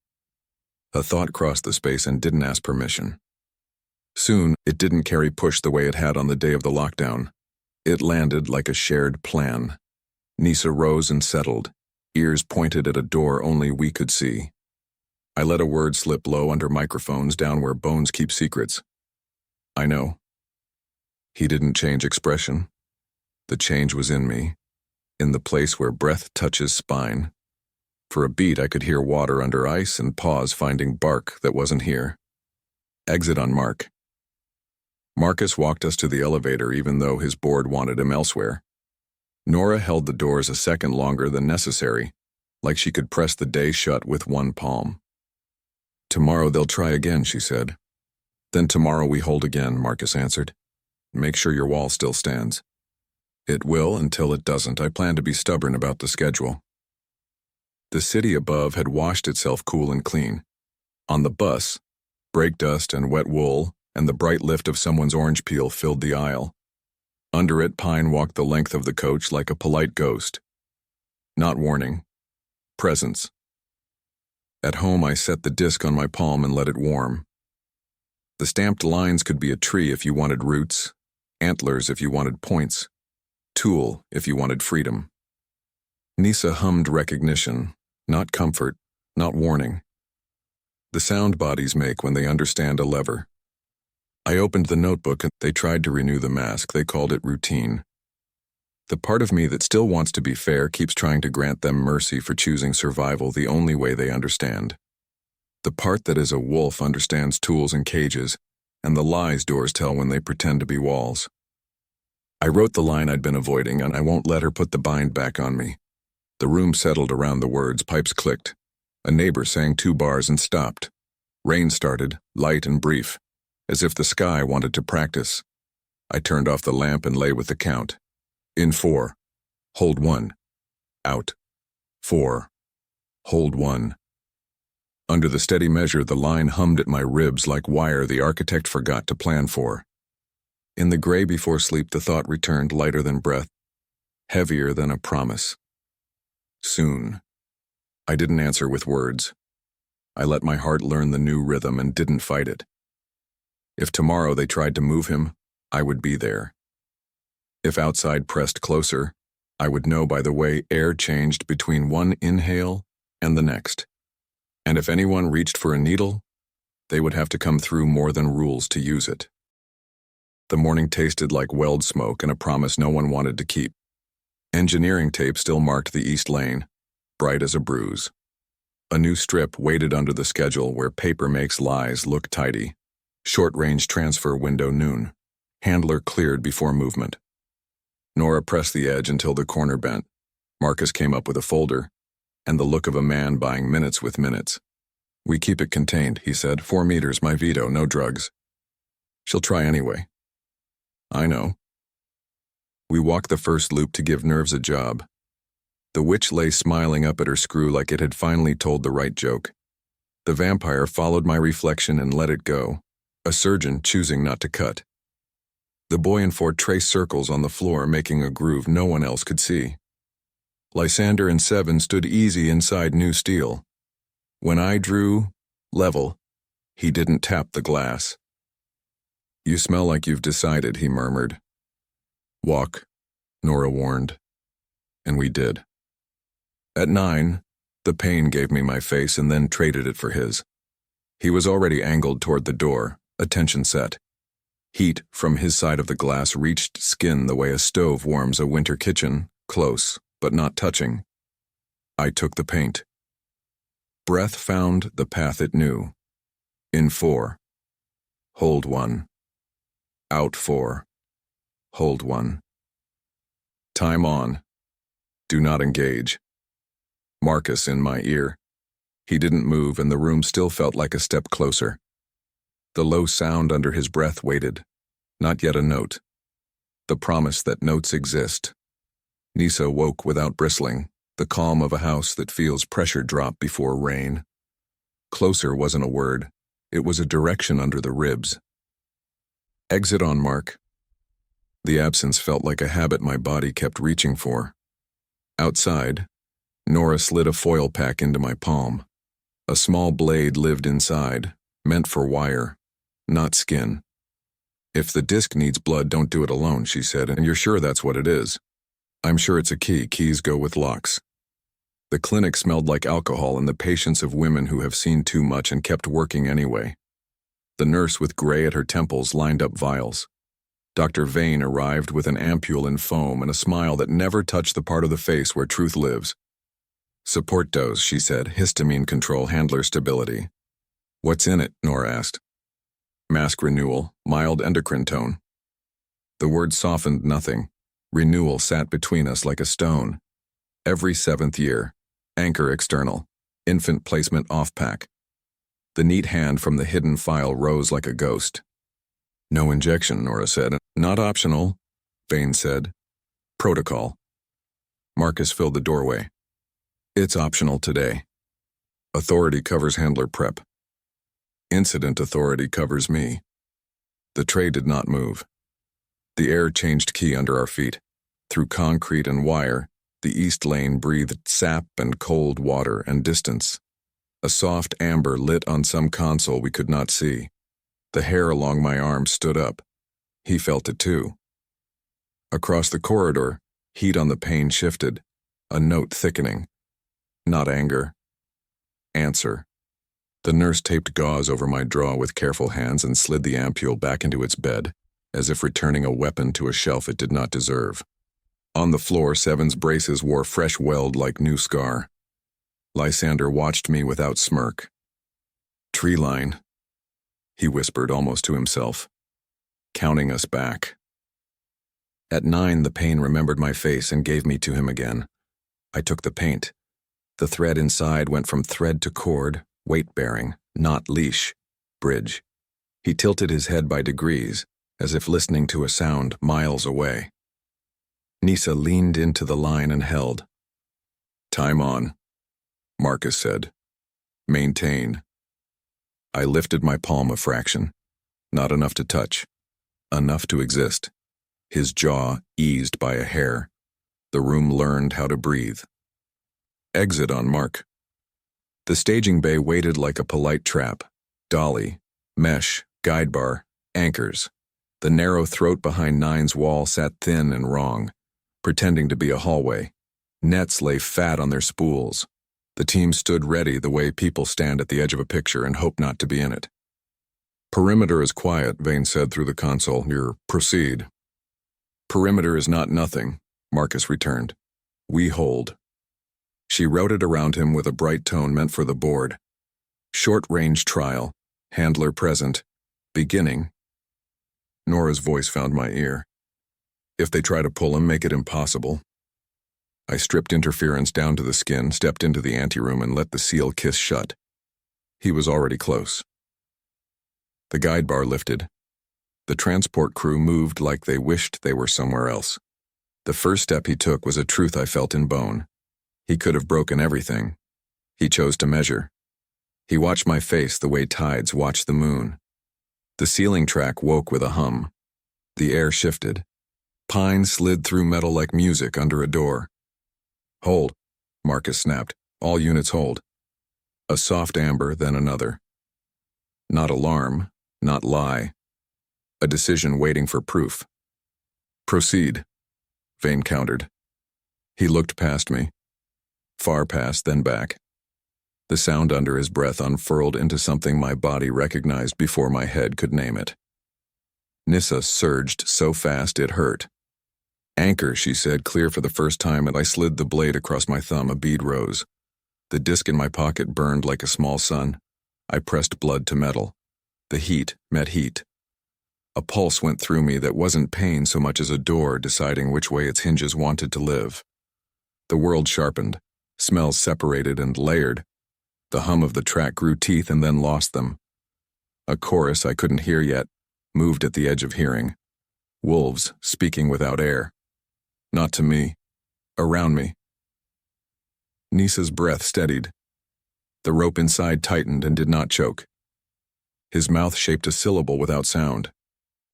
A thought crossed the space and didn't ask permission. Soon, it didn't carry push the way it had on the day of the lockdown. It landed like a shared plan. Nisa rose and settled, ears pointed at a door only we could see. I let a word slip low under microphones down where bones keep secrets. I know. He didn't change expression. The change was in me, in the place where breath touches spine. For a beat, I could hear water under ice and pause finding bark that wasn't here. Exit on mark. Marcus walked us to the elevator even though his board wanted him elsewhere. Nora held the doors a second longer than necessary, like she could press the day shut with one palm. Tomorrow they'll try again, she said. Then tomorrow we hold again, Marcus answered. Make sure your wall still stands. It will until it doesn't. I plan to be stubborn about the schedule. The city above had washed itself cool and clean. On the bus, brake dust and wet wool and the bright lift of someone's orange peel filled the aisle. Under it, Pine walked the length of the coach like a polite ghost. Not warning. Presence. At home, I set the disc on my palm and let it warm. The stamped lines could be a tree if you wanted roots, antlers if you wanted points, tool if you wanted freedom. Nisa hummed recognition, not comfort, not warning. The sound bodies make when they understand a lever. I opened the notebook and they tried to renew the mask. They called it routine. The part of me that still wants to be fair keeps trying to grant them mercy for choosing survival the only way they understand. The part that is a wolf understands tools and cages, and the lies doors tell when they pretend to be walls. I wrote the line I'd been avoiding, and I won't let her put the bind back on me. The room settled around the words, pipes clicked. A neighbor sang 2 bars and stopped. Rain started, light and brief, as if the sky wanted to practice. I turned off the lamp and lay with the count. In 4. Hold 1. Out. 4. Hold 1. Under the steady measure, the line hummed at my ribs like wire the architect forgot to plan for. In the gray before sleep, the thought returned, lighter than breath, heavier than a promise. Soon. I didn't answer with words. I let my heart learn the new rhythm and didn't fight it. If tomorrow they tried to move him, I would be there. If outside pressed closer, I would know by the way air changed between one inhale and the next. And if anyone reached for a needle, they would have to come through more than rules to use it. The morning tasted like weld smoke and a promise no one wanted to keep. Engineering tape still marked the east lane, bright as a bruise. A new strip waited under the schedule where paper makes lies look tidy. Short-range transfer window noon. Handler cleared before movement. Nora pressed the edge until the corner bent. Marcus came up with a folder, and the look of a man buying minutes with minutes. We keep it contained, he said. 4 meters, my veto, no drugs. She'll try anyway. I know. We walked the first loop to give nerves a job. The witch lay smiling up at her screw like it had finally told the right joke. The vampire followed my reflection and let it go, a surgeon choosing not to cut. The boy in 4 traced circles on the floor, making a groove no one else could see. Lzander and 7 stood easy inside new steel. When I drew level, he didn't tap the glass. You smell like you've decided, he murmured. Walk, Nora warned. And we did. At 9, the pain gave me my face and then traded it for his. He was already angled toward the door, attention set. Heat from his side of the glass reached skin the way a stove warms a winter kitchen, close, but not touching. I took the paint. Breath found the path it knew. In 4. Hold 1. Out 4. Hold 1. Time on. Do not engage. Marcus in my ear. He didn't move and the room still felt like a step closer. The low sound under his breath waited. Not yet a note. The promise that notes exist. Nisa woke without bristling, the calm of a house that feels pressure drop before rain. Closer wasn't a word. It was a direction under the ribs. Exit on mark. The absence felt like a habit my body kept reaching for. Outside, Nora slid a foil pack into my palm. A small blade lived inside, meant for wire, not skin. If the disc needs blood, don't do it alone, she said, and you're sure that's what it is? I'm sure it's a key. Keys go with locks. The clinic smelled like alcohol and the patience of women who have seen too much and kept working anyway. The nurse with gray at her temples lined up vials. Dr. Vane arrived with an ampule in foam and a smile that never touched the part of the face where truth lives. Support dose, she said, histamine control, handler stability. What's in it? Nora asked. Mask renewal, mild endocrine tone. The word softened nothing. Renewal sat between us like a stone. Every 7th year. Anchor external. Infant placement off-pack. The neat hand from the hidden file rose like a ghost. No injection, Nora said. Not optional, Vane said. Protocol. Marcus filled the doorway. It's optional today. Authority covers handler prep. Incident authority covers me. The tray did not move. The air changed key under our feet. Through concrete and wire, the east lane breathed sap and cold water and distance. A soft amber lit on some console we could not see. The hair along my arm stood up. He felt it too. Across the corridor, heat on the pane shifted, a note thickening. Not anger. Answer. The nurse taped gauze over my jaw with careful hands and slid the ampule back into its bed, as if returning a weapon to a shelf it did not deserve. On the floor, Seven's braces wore fresh weld like new scar. Lzander watched me without smirk. Tree line, he whispered almost to himself, counting us back. At 9, the pain remembered my face and gave me to him again. I took the paint. The thread inside went from thread to cord, weight-bearing, not leash, bridge. He tilted his head by degrees, as if listening to a sound miles away. Nisa leaned into the line and held. Time on, Marcus said. Maintain. I lifted my palm a fraction. Not enough to touch. Enough to exist. His jaw eased by a hair. The room learned how to breathe. Exit on mark. The staging bay waited like a polite trap. Dolly, mesh, guide bar, anchors. The narrow throat behind 9's wall sat thin and wrong, pretending to be a hallway. Nets lay fat on their spools. The team stood ready the way people stand at the edge of a picture and hope not to be in it. Perimeter is quiet, Vane said through the console. Proceed. Perimeter is not nothing, Marcus returned. We hold. She wrote it around him with a bright tone meant for the board. Short-range trial. Handler present. Beginning. Nora's voice found my ear. If they try to pull him, make it impossible. I stripped interference down to the skin, stepped into the anteroom, and let the seal kiss shut. He was already close. The guide bar lifted. The transport crew moved like they wished they were somewhere else. The first step he took was a truth I felt in bone. He could have broken everything. He chose to measure. He watched my face the way tides watch the moon. The ceiling track woke with a hum. The air shifted. Pine slid through metal like music under a door. Hold, Marcus snapped. All units hold. A soft amber, then another. Not alarm, not lie. A decision waiting for proof. Proceed, Vane countered. He looked past me. Far past, then back. The sound under his breath unfurled into something my body recognized before my head could name it. Nissa surged so fast it hurt. Anchor, she said, clear for the first time, and I slid the blade across my thumb. A bead rose. The disc in my pocket burned like a small sun. I pressed blood to metal. The heat met heat. A pulse went through me that wasn't pain so much as a door deciding which way its hinges wanted to live. The world sharpened. Smells separated and layered. The hum of the track grew teeth and then lost them. A chorus I couldn't hear yet moved at the edge of hearing. Wolves speaking without air. Not to me. Around me. Nisa's breath steadied. The rope inside tightened and did not choke. His mouth shaped a syllable without sound.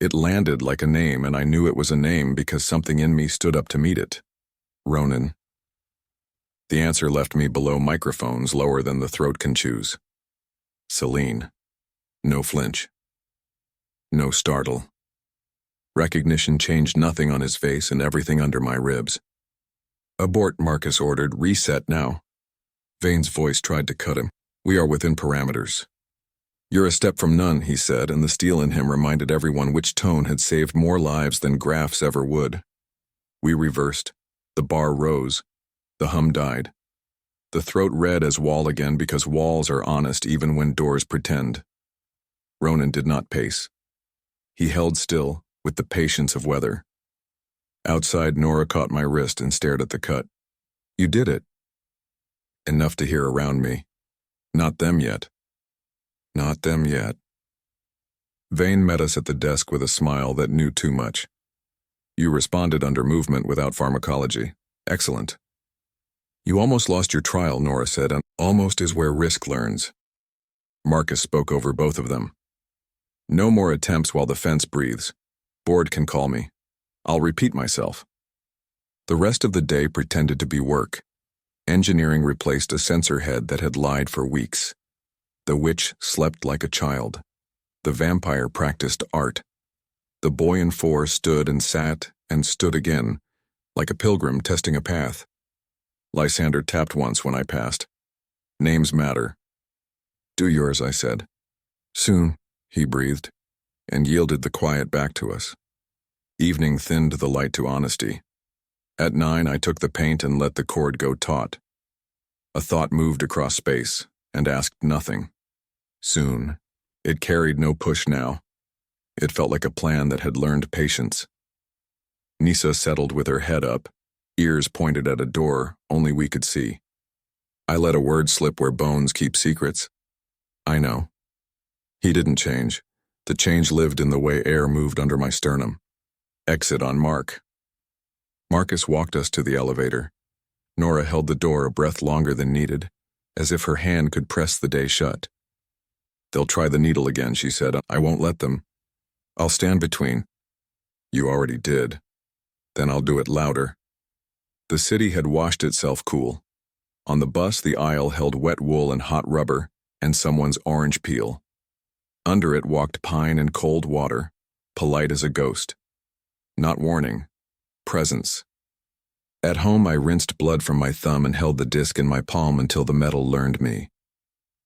It landed like a name, and I knew it was a name because something in me stood up to meet it. Ronan. The answer left me below microphones lower than the throat can choose. Selene. No flinch. No startle. Recognition changed nothing on his face and everything under my ribs. Abort, Marcus ordered. Reset now. Vane's voice tried to cut him. We are within parameters. You're a step from none, he said, and the steel in him reminded everyone which tone had saved more lives than graphs ever would. We reversed. The bar rose. The hum died. The throat read as wall again because walls are honest even when doors pretend. Ronan did not pace. He held still, with the patience of weather. Outside, Nora caught my wrist and stared at the cut. You did it. Enough to hear around me. Not them yet. Not them yet. Vane met us at the desk with a smile that knew too much. You responded under movement without pharmacology. Excellent. You almost lost your trial, Nora said, and almost is where risk learns. Marcus spoke over both of them. No more attempts while the fence breathes. Board can call me. I'll repeat myself. The rest of the day pretended to be work. Engineering replaced a sensor head that had lied for weeks. The witch slept like a child. The vampire practiced art. The boy in 4 stood and stood again, like a pilgrim testing a path. Lzander tapped once when I passed. Names matter. Do yours, I said. Soon, he breathed, and yielded the quiet back to us. Evening thinned the light to honesty. At 9, I took the paint and let the cord go taut. A thought moved across space and asked nothing. Soon, it carried no push now. It felt like a plan that had learned patience. Nisa settled with her head up, ears pointed at a door only we could see. I let a word slip where bones keep secrets. I know. He didn't change. The change lived in the way air moved under my sternum. Exit on Mark. Marcus walked us to the elevator. Nora held the door a breath longer than needed, as if her hand could press the day shut. They'll try the needle again, she said. I won't let them. I'll stand between. You already did. Then I'll do it louder. The city had washed itself cool. On the bus, the aisle held wet wool and hot rubber, and someone's orange peel. Under it walked pine and cold water, polite as a ghost. Not warning. Presence. At home, I rinsed blood from my thumb and held the disc in my palm until the metal learned me.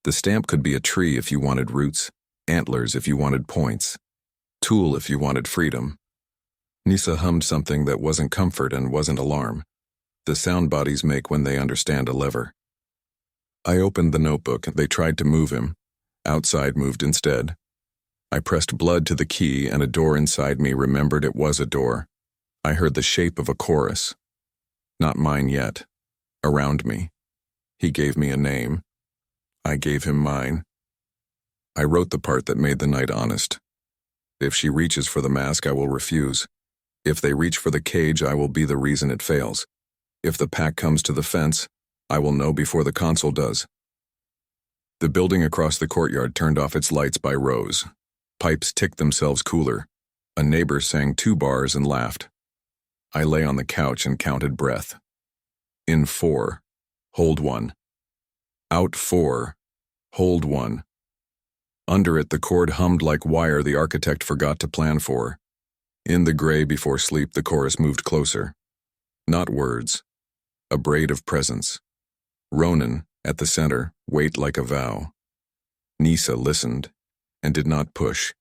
The stamp could be a tree if you wanted roots, antlers if you wanted points, tool if you wanted freedom. Nisa hummed something that wasn't comfort and wasn't alarm. The sound bodies make when they understand a lever. I opened the notebook. They tried to move him. Outside moved instead. I pressed blood to the key and a door inside me remembered it was a door. I heard the shape of a chorus. Not mine yet. Around me. He gave me a name. I gave him mine. I wrote the part that made the night honest. If she reaches for the mask, I will refuse. If they reach for the cage, I will be the reason it fails. If the pack comes to the fence, I will know before the console does. The building across the courtyard turned off its lights by rows. Pipes ticked themselves cooler. A neighbor sang 2 bars and laughed. I lay on the couch and counted breath. In 4. Hold 1. Out 4. Hold 1. Under it, the cord hummed like wire the architect forgot to plan for. In the gray before sleep, the chorus moved closer. Not words. A braid of presence. Ronan, at the center, wait like a vow. Nisa listened, and did not push.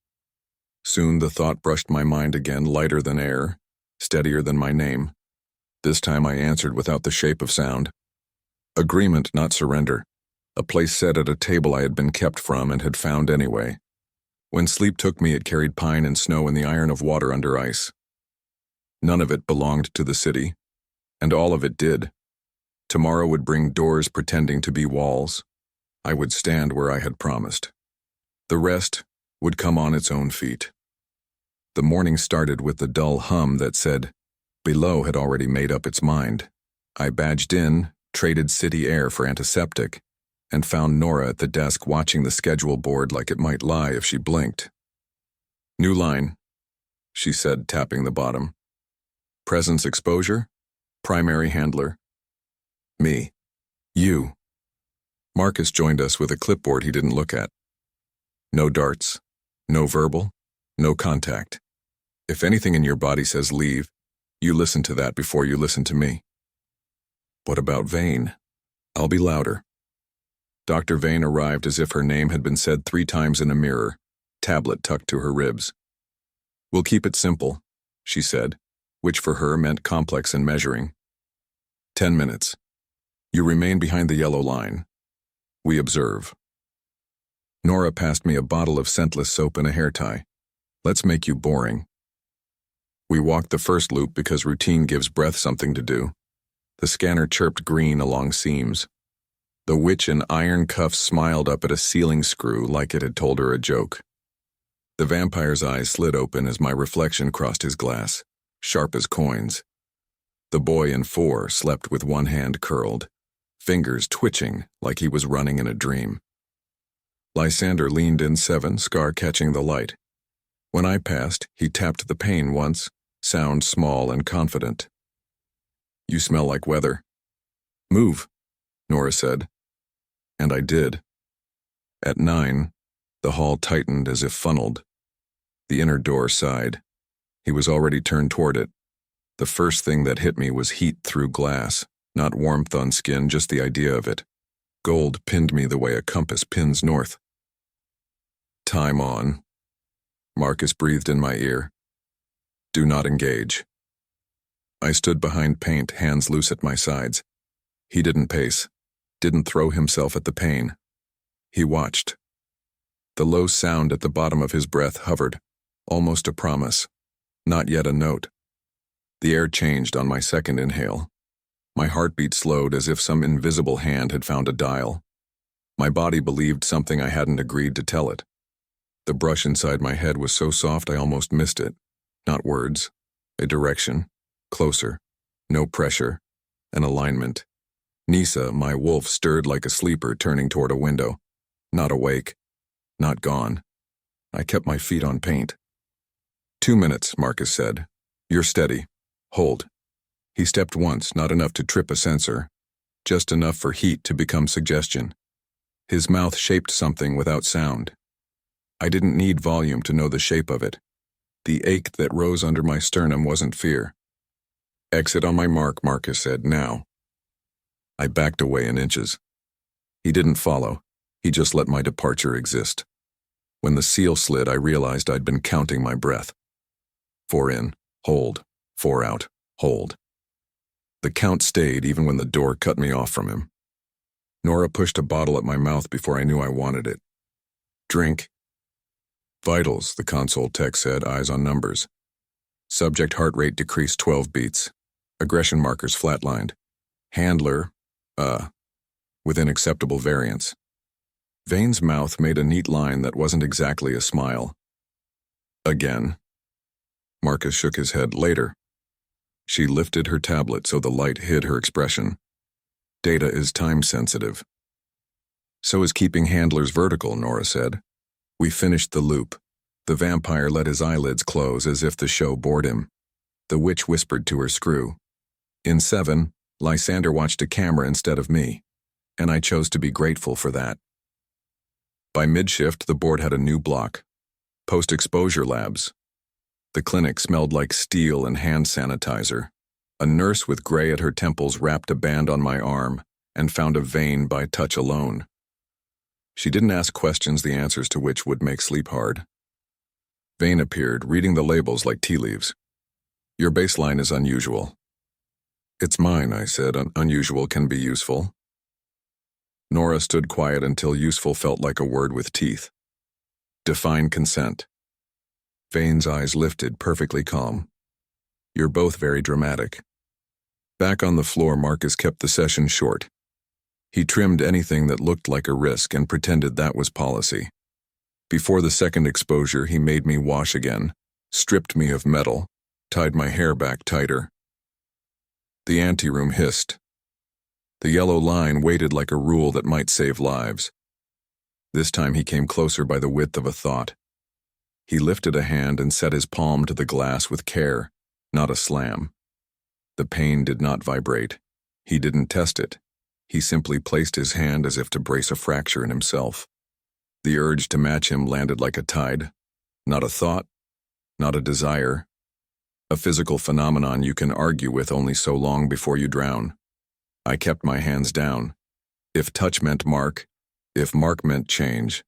Soon the thought brushed my mind again, lighter than air, steadier than my name. This time I answered without the shape of sound. Agreement, not surrender. A place set at a table I had been kept from and had found anyway. When sleep took me, it carried pine and snow and the iron of water under ice. None of it belonged to the city, and all of it did. Tomorrow would bring doors pretending to be walls. I would stand where I had promised. The rest would come on its own feet. The morning started with the dull hum that said, below had already made up its mind. I badged in, traded city air for antiseptic, and found Nora at the desk watching the schedule board like it might lie if she blinked. New line, she said, tapping the bottom. Presence exposure, primary handler. Me. You. Marcus joined us with a clipboard he didn't look at. No darts, no verbal, no contact. If anything in your body says leave, you listen to that before you listen to me. What about Vane? I'll be louder. Dr. Vane arrived as if her name had been said 3 times in a mirror, tablet tucked to her ribs. We'll keep it simple, she said, which for her meant complex and measuring. 10 minutes. You remain behind the yellow line. We observe. Nora passed me a bottle of scentless soap and a hair tie. Let's make you boring. We walked the first loop because routine gives breath something to do. The scanner chirped green along seams. The witch in iron cuffs smiled up at a ceiling screw like it had told her a joke. The vampire's eyes slid open as my reflection crossed his glass, sharp as coins. The boy in 4 slept with one hand curled, fingers twitching like he was running in a dream. Lzander leaned in 7, Scar catching the light. When I passed, he tapped the pane once, sound small and confident. "You smell like weather." "Move," Nora said. And I did. At 9, the hall tightened as if funneled. The inner door sighed. He was already turned toward it. The first thing that hit me was heat through glass, not warmth on skin, just the idea of it. Gold pinned me the way a compass pins north. "Time on." Marcus breathed in my ear. "Do not engage." I stood behind paint, hands loose at my sides. He didn't pace, didn't throw himself at the pain. He watched. The low sound at the bottom of his breath hovered, almost a promise, not yet a note. The air changed on my second inhale. My heartbeat slowed as if some invisible hand had found a dial. My body believed something I hadn't agreed to tell it. The brush inside my head was so soft I almost missed it. Not words, a direction, closer, no pressure, an alignment. Nisa, my wolf, stirred like a sleeper turning toward a window. Not awake, not gone. I kept my feet on paint. 2 minutes, Marcus said. "You're steady. Hold." He stepped once, not enough to trip a sensor, just enough for heat to become suggestion. His mouth shaped something without sound. I didn't need volume to know the shape of it. The ache that rose under my sternum wasn't fear. "Exit on my mark," Marcus said, "now." I backed away in inches. He didn't follow. He just let my departure exist. When the seal slid, I realized I'd been counting my breath. 4 in, hold. 4 out, hold. The count stayed even when the door cut me off from him. Nora pushed a bottle at my mouth before I knew I wanted it. "Drink." "Vitals," the console tech said, eyes on numbers. Subject heart rate decreased 12 beats. Aggression markers flatlined. Handler, within acceptable variance. Vane's mouth made a neat line that wasn't exactly a smile. "Again." Marcus shook his head. "Later." She lifted her tablet so the light hid her expression. "Data is time-sensitive." "So is keeping handlers vertical," Nora said. We finished the loop. The vampire let his eyelids close as if the show bored him. The witch whispered to her screw. In 7, Lzander watched a camera instead of me, and I chose to be grateful for that. By mid-shift, the board had a new block. Post-exposure labs. The clinic smelled like steel and hand sanitizer. A nurse with gray at her temples wrapped a band on my arm and found a vein by touch alone. She didn't ask questions, the answers to which would make sleep hard. Vane appeared, reading the labels like tea leaves. "Your baseline is unusual." "It's mine," I said. Unusual can be useful." Nora stood quiet until useful felt like a word with teeth. "Define consent." Vane's eyes lifted, perfectly calm. "You're both very dramatic." Back on the floor, Marcus kept the session short. He trimmed anything that looked like a risk and pretended that was policy. Before the second exposure, he made me wash again, stripped me of metal, tied my hair back tighter. The anteroom hissed. The yellow line waited like a rule that might save lives. This time he came closer by the width of a thought. He lifted a hand and set his palm to the glass with care, not a slam. The pane did not vibrate. He didn't test it. He simply placed his hand as if to brace a fracture in himself. The urge to match him landed like a tide. Not a thought, not a desire. A physical phenomenon you can argue with only so long before you drown. I kept my hands down. If touch meant mark, if mark meant change,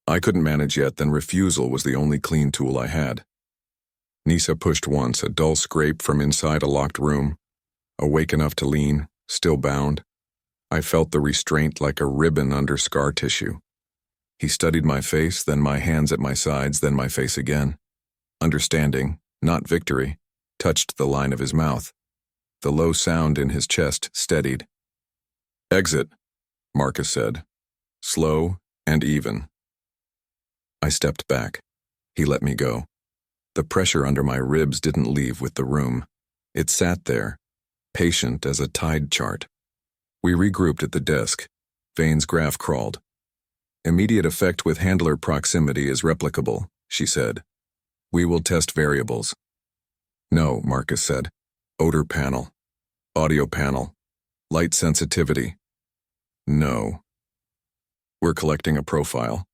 I couldn't manage yet, then refusal was the only clean tool I had. Nisa pushed once, a dull scrape from inside a locked room. Awake enough to lean, still bound. I felt the restraint like a ribbon under scar tissue. He studied my face, then my hands at my sides, then my face again. Understanding, not victory, touched the line of his mouth. The low sound in his chest steadied. "Exit," Marcus said. Slow and even. I stepped back. He let me go. The pressure under my ribs didn't leave with the room. It sat there, patient as a tide chart. We regrouped at the desk. Vane's graph crawled. "Immediate effect with handler proximity is replicable," she said. "We will test variables." No, Marcus said. Odor panel. Audio panel. Light sensitivity. No. We're collecting a profile.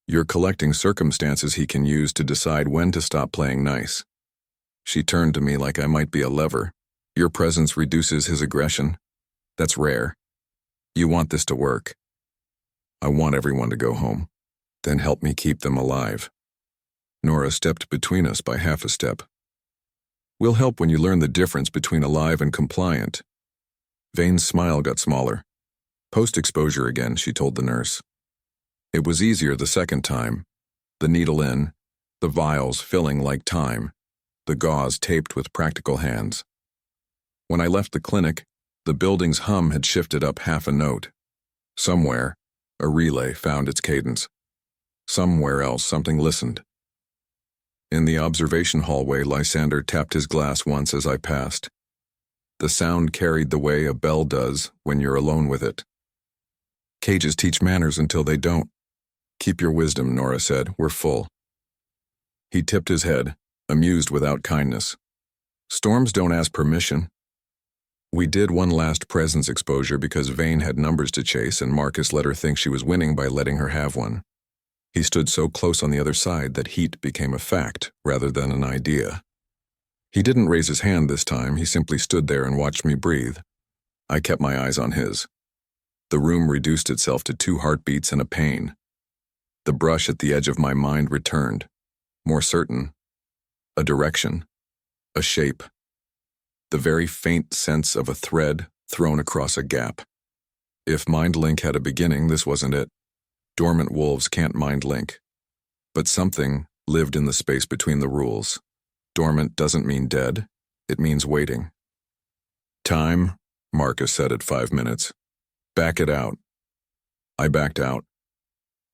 You're collecting circumstances he can use to decide when to stop playing nice. She turned to me like I might be a lever. Your presence reduces his aggression. That's rare. You want this to work. I want everyone to go home. Then help me keep them alive. Nora stepped between us by half a step. We'll help when you learn the difference between alive and compliant. Vane's smile got smaller. Post-exposure again, she told the nurse. It was easier the second time. The needle in, the vials filling like time, the gauze taped with practical hands. When I left the clinic, the building's hum had shifted up half a note. Somewhere, a relay found its cadence. Somewhere else, something listened. In the observation hallway, Lzander tapped his glass once as I passed. The sound carried the way a bell does when you're alone with it. Cages teach manners until they don't. Keep your wisdom, Nora said. We're full. He tipped his head, amused without kindness. Storms don't ask permission. We did one last presence exposure because Vane had numbers to chase and Marcus let her think she was winning by letting her have one. He stood so close on the other side that heat became a fact rather than an idea. He didn't raise his hand this time, he simply stood there and watched me breathe. I kept my eyes on his. The room reduced itself to 2 heartbeats and a pain. The brush at the edge of my mind returned, more certain. A direction, a shape. The very faint sense of a thread thrown across a gap. If Mind Link had a beginning, this wasn't it. Dormant wolves can't mind link. But something lived in the space between the rules. Dormant doesn't mean dead, it means waiting. Time, Marcus said at 5 minutes. Back it out. I backed out.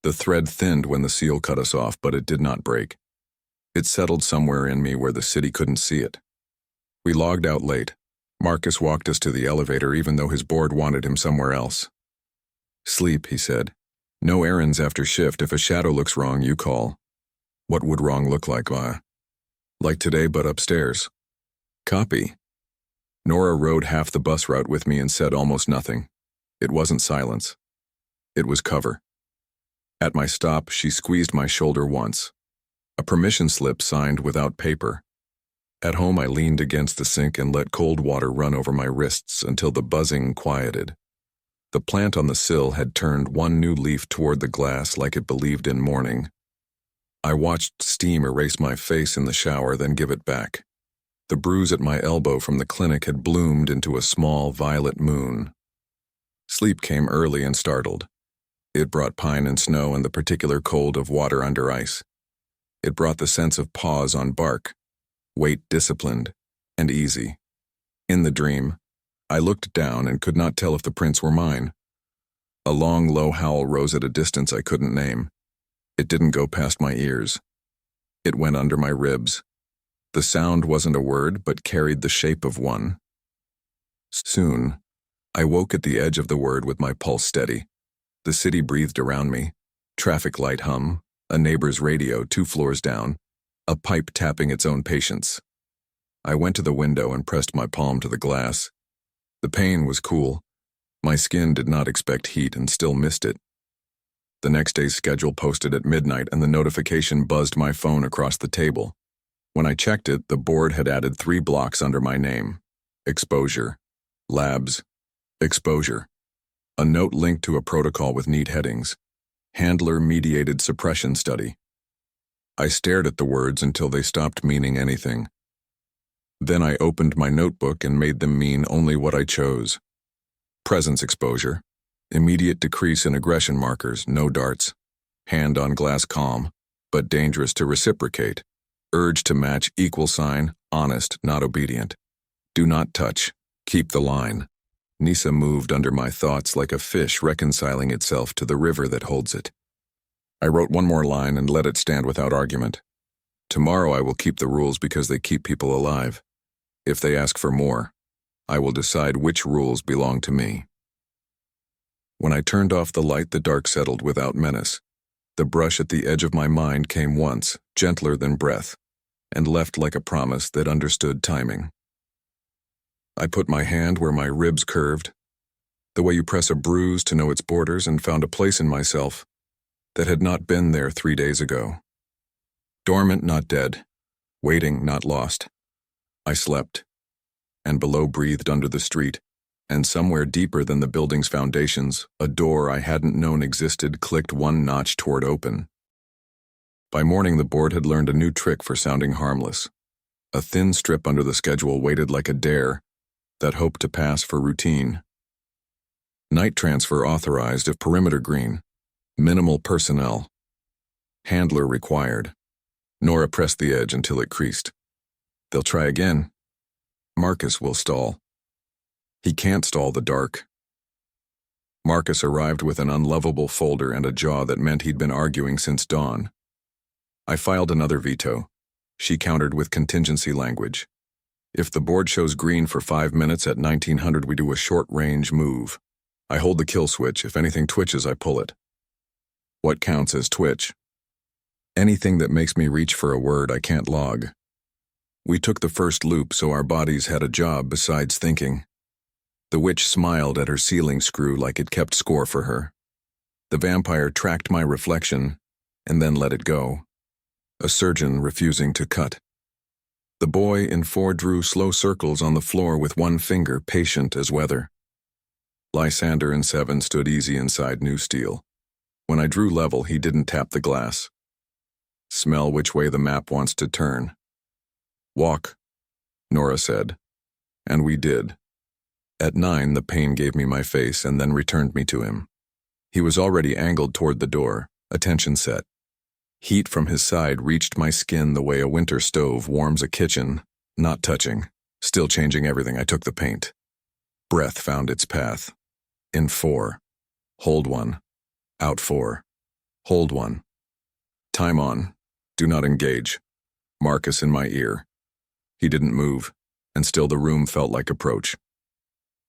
The thread thinned when the seal cut us off, but it did not break. It settled somewhere in me where the city couldn't see it. We logged out late. Marcus walked us to the elevator even though his board wanted him somewhere else. Sleep, he said. No errands after shift. If a shadow looks wrong, you call. What would wrong look like, Like today, but upstairs. Copy. Nora rode half the bus route with me and said almost nothing. It wasn't silence. It was cover. At my stop, she squeezed my shoulder once. A permission slip signed without paper. At home, I leaned against the sink and let cold water run over my wrists until the buzzing quieted. The plant on the sill had turned one new leaf toward the glass like it believed in morning. I watched steam erase my face in the shower, then give it back. The bruise at my elbow from the clinic had bloomed into a small violet moon. Sleep came early and startled. It brought pine and snow and the particular cold of water under ice. It brought the sense of pause on bark, weight disciplined, and easy. In the dream, I looked down and could not tell if the prints were mine. A long, low howl rose at a distance I couldn't name. It didn't go past my ears. It went under my ribs. The sound wasn't a word, but carried the shape of one. Soon, I woke at the edge of the word with my pulse steady. The city breathed around me. Traffic light hum, a neighbor's radio 2 floors down, a pipe tapping its own patience. I went to the window and pressed my palm to the glass. The pain was cool. My skin did not expect heat and still missed it. The next day's schedule posted at midnight and the notification buzzed my phone across the table. When I checked it, the board had added 3 blocks under my name. Exposure. Labs. Exposure. A note linked to a protocol with neat headings. Handler-mediated suppression study. I stared at the words until they stopped meaning anything. Then I opened my notebook and made them mean only what I chose. Presence exposure. Immediate decrease in aggression markers, no darts. Hand on glass calm, but dangerous to reciprocate. Urge to match equal sign, honest, not obedient. Do not touch. Keep the line. Nisa moved under my thoughts like a fish reconciling itself to the river that holds it. I wrote one more line and let it stand without argument. Tomorrow I will keep the rules because they keep people alive. If they ask for more, I will decide which rules belong to me. When I turned off the light, the dark settled without menace. The brush at the edge of my mind came once, gentler than breath. and left like a promise that understood timing. I put my hand where my ribs curved, the way you press a bruise to know its borders, and found a place in myself that had not been there 3 days ago. Dormant, not dead. Waiting, not lost. I slept, and below breathed under the street, and somewhere deeper than the building's foundations, a door I hadn't known existed clicked one notch toward open. By morning, the board had learned a new trick for sounding harmless. A thin strip under the schedule waited like a dare that hoped to pass for routine. Night transfer authorized if perimeter green. Minimal personnel. Handler required. Nora pressed the edge until it creased. They'll try again. Marcus will stall. He can't stall the dark. Marcus arrived with an unlovable folder and a jaw that meant he'd been arguing since dawn. I filed another veto. She countered with contingency language. If the board shows green for 5 minutes at 1900, we do a short-range move. I hold the kill switch. If anything twitches, I pull it. What counts as twitch? Anything that makes me reach for a word I can't log. We took the first loop, so our bodies had a job besides thinking. The witch smiled at her ceiling screw like it kept score for her. The vampire tracked my reflection and then let it go. A surgeon refusing to cut. The boy in 4 drew slow circles on the floor with one finger, patient as weather. Lzander in 7 stood easy inside new steel. When I drew level, he didn't tap the glass. Smell which way the map wants to turn. Walk, Nora said. And we did. At 9, the pain gave me my face and then returned me to him. He was already angled toward the door, attention set. Heat from his side reached my skin the way a winter stove warms a kitchen, not touching. Still changing everything, I took the paint. Breath found its path. In 4. Hold 1. Out 4. Hold 1. Time on. Do not engage. Marcus in my ear. He didn't move, and still the room felt like approach.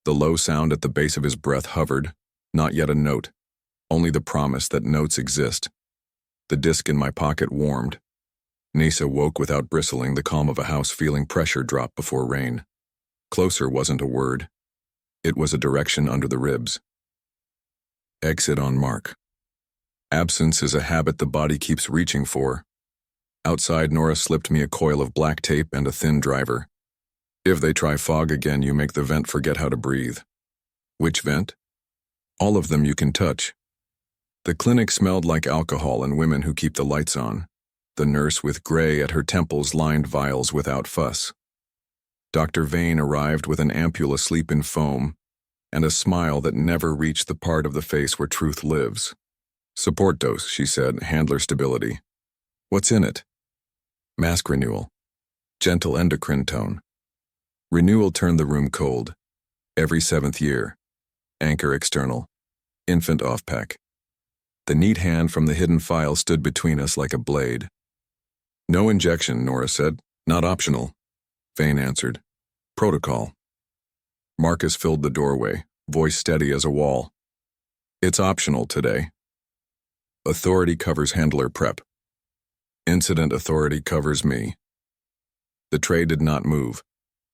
The low sound at the base of his breath hovered, not yet a note, only the promise that notes exist. The disc in my pocket warmed. Nisa woke without bristling, the calm of a house feeling pressure drop before rain. Closer wasn't a word. It was a direction under the ribs. Exit on mark. Absence is a habit the body keeps reaching for. Outside, Nora slipped me a coil of black tape and a thin driver. If they try fog again, you make the vent forget how to breathe. Which vent? All of them you can touch. The clinic smelled like alcohol and women who keep the lights on. The nurse with gray at her temples lined vials without fuss. Dr. Vane arrived with an ampoule asleep in foam and a smile that never reached the part of the face where truth lives. Support dose, she said, handler stability. What's in it? Mask renewal. Gentle endocrine tone. Renewal turned the room cold. Every 7th year. Anchor external. Infant off-pack. The neat hand from the hidden file stood between us like a blade. No injection, Nora said. Not optional. Vane answered. Protocol. Marcus filled the doorway, voice steady as a wall. It's optional today. Authority covers handler prep. Incident authority covers me. The tray did not move.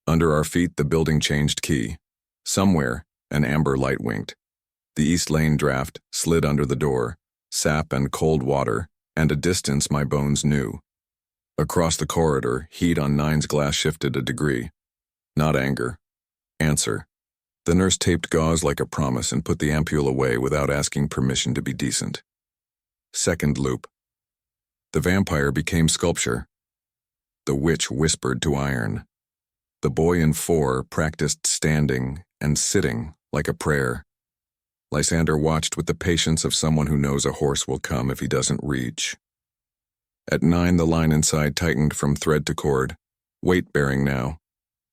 Under our feet, the building changed key. Somewhere, an amber light winked. The East Lane draft slid under the door, sap and cold water, and a distance my bones knew. Across the corridor, heat on 9's glass shifted a degree. Not anger. Answer. The nurse taped gauze like a promise and put the ampoule away without asking permission to be decent. Second loop. The vampire became sculpture. The witch whispered to iron. The boy in 4 practiced standing and sitting like a prayer. Lzander watched with the patience of someone who knows a horse will come if he doesn't reach. At 9, the line inside tightened from thread to cord. Weight-bearing now,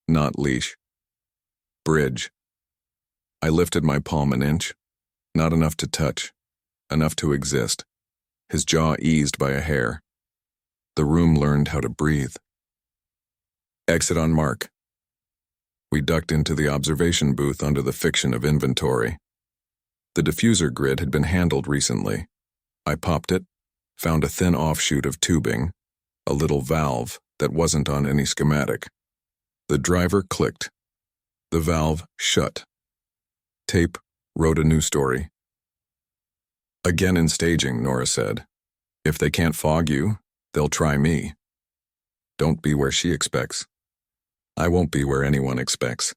not leash. Bridge. I lifted my palm an inch. Not enough to touch. Enough to exist. His jaw eased by a hair. The room learned how to breathe. Exit on mark. We ducked into the observation booth under the fiction of inventory. The diffuser grid had been handled recently. I popped it, found a thin offshoot of tubing, a little valve that wasn't on any schematic. The driver clicked. The valve shut. Tape wrote a new story. Again in staging, Nora said. If they can't fog you, they'll try me. Don't be where she expects. I won't be where anyone expects.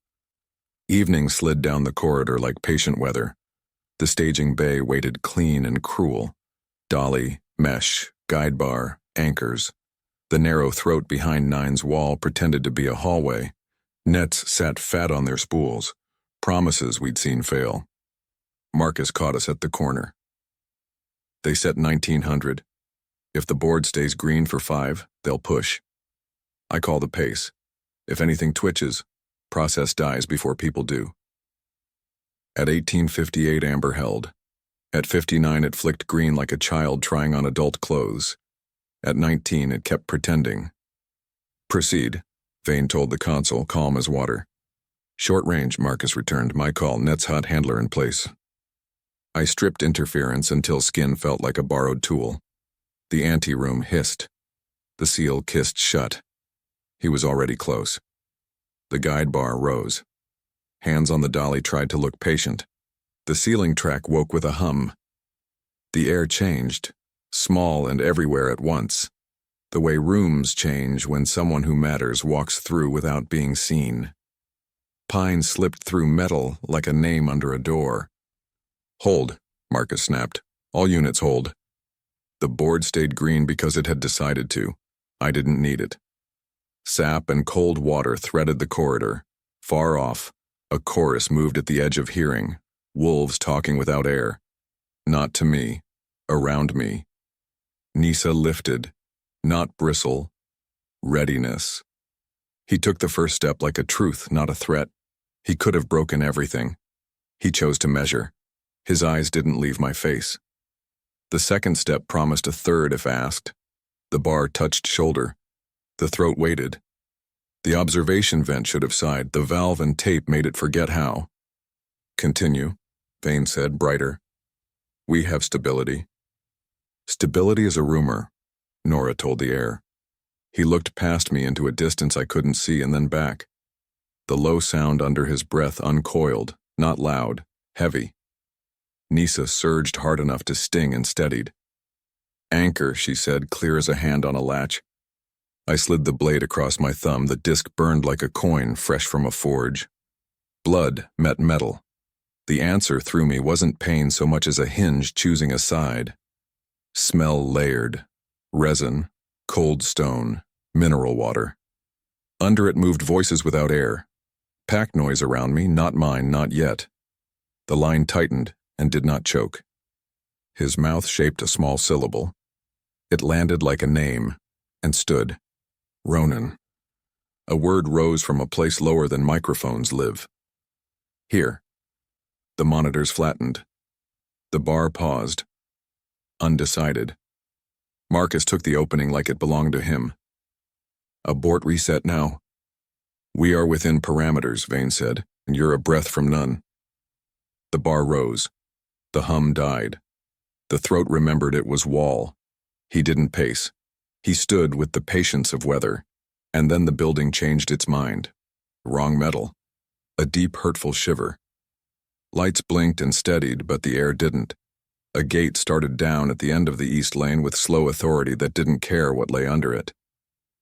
Evening slid down the corridor like patient weather. The staging bay waited clean and cruel. Dolly, mesh, guide bar, anchors. The narrow throat behind Nine's wall pretended to be a hallway. Nets sat fat on their spools. Promises we'd seen fail. Marcus caught us at the corner. They set 1900. If the board stays green for 5, they'll push. I call the pace. If anything twitches, process dies before people do. At 1858, Amber held. At 59, it flicked green like a child trying on adult clothes. At 19, it kept pretending. Proceed, Vane told the console, calm as water. Short range, Marcus returned. My call, Net's hot handler in place. I stripped interference until skin felt like a borrowed tool. The anteroom hissed. The seal kissed shut. He was already close. The guide bar rose. Hands on the dolly tried to look patient. The ceiling track woke with a hum. The air changed, small and everywhere at once. The way rooms change when someone who matters walks through without being seen. Pine slipped through metal like a name under a door. Hold, Marcus snapped. All units hold. The board stayed green because it had decided to. I didn't need it. Sap and cold water threaded the corridor. Far off, a chorus moved at the edge of hearing. Wolves talking without air. Not to me. Around me. Nisa lifted. Not bristle. Readiness. He took the first step like a truth, not a threat. He could have broken everything. He chose to measure. His eyes didn't leave my face. The second step promised a third if asked. The bar touched shoulder. The throat waited. The observation vent should have sighed. The valve and tape made it forget how. Continue, Vane said, brighter. We have stability. Stability is a rumor, Nora told the air. He looked past me into a distance I couldn't see and then back. The low sound under his breath uncoiled, not loud, heavy. Nisa surged hard enough to sting and steadied. Anchor, she said, clear as a hand on a latch. I slid the blade across my thumb. The disc burned like a coin fresh from a forge. Blood met metal. The answer through me wasn't pain so much as a hinge choosing a side. Smell layered. Resin, cold stone, mineral water. Under it moved voices without air. Pack noise around me, not mine, not yet. The line tightened and did not choke. His mouth shaped a small syllable. It landed like a name and stood. Ronan. A word rose from a place lower than microphones live. Here. The monitors flattened. The bar paused. Undecided. Marcus took the opening like it belonged to him. Abort reset now. We are within parameters, Vane said, and you're a breath from none. The bar rose. The hum died. The throat remembered it was wall. He didn't pace. He stood with the patience of weather, and then the building changed its mind. Wrong metal. A deep, hurtful shiver. Lights blinked and steadied, but the air didn't. A gate started down at the end of the east lane with slow authority that didn't care what lay under it.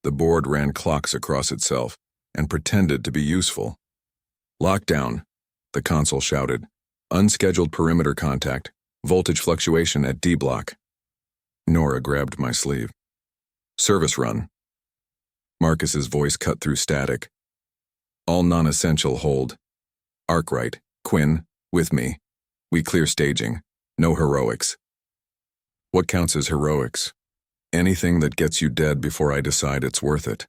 The board ran clocks across itself and pretended to be useful. Lockdown, the console shouted. Unscheduled perimeter contact. Voltage fluctuation at D block. Nora grabbed my sleeve. Service run. Marcus's voice cut through static. All non-essential hold. Arkwright, Quinn, with me. We clear staging. No heroics. What counts as heroics? Anything that gets you dead before I decide it's worth it.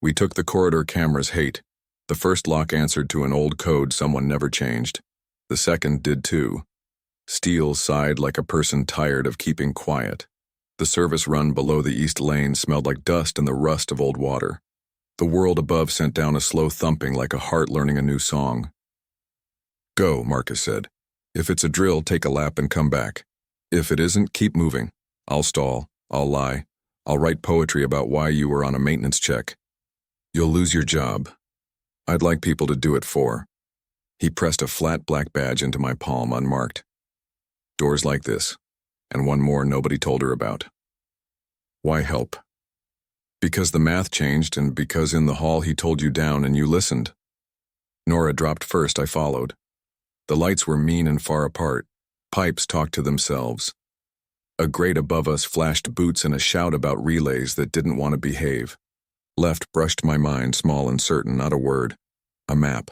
We took the corridor camera's hate. The first lock answered to an old code someone never changed. The second did too. Steel sighed like a person tired of keeping quiet. The service run below the east lane smelled like dust and the rust of old water. The world above sent down a slow thumping like a heart learning a new song. Go, Marcus said. If it's a drill, take a lap and come back. If it isn't, keep moving. I'll stall. I'll lie. I'll write poetry about why you were on a maintenance check. You'll lose your job. I'd like people to do it for. He pressed a flat black badge into my palm unmarked. Doors like this, and one more nobody told her about. Why help? Because the math changed and because in the hall he told you down and you listened. Nora dropped first, I followed. The lights were mean and far apart. Pipes talked to themselves. A grate above us flashed boots and a shout about relays that didn't want to behave. Left brushed my mind, small and certain, not a word. A map.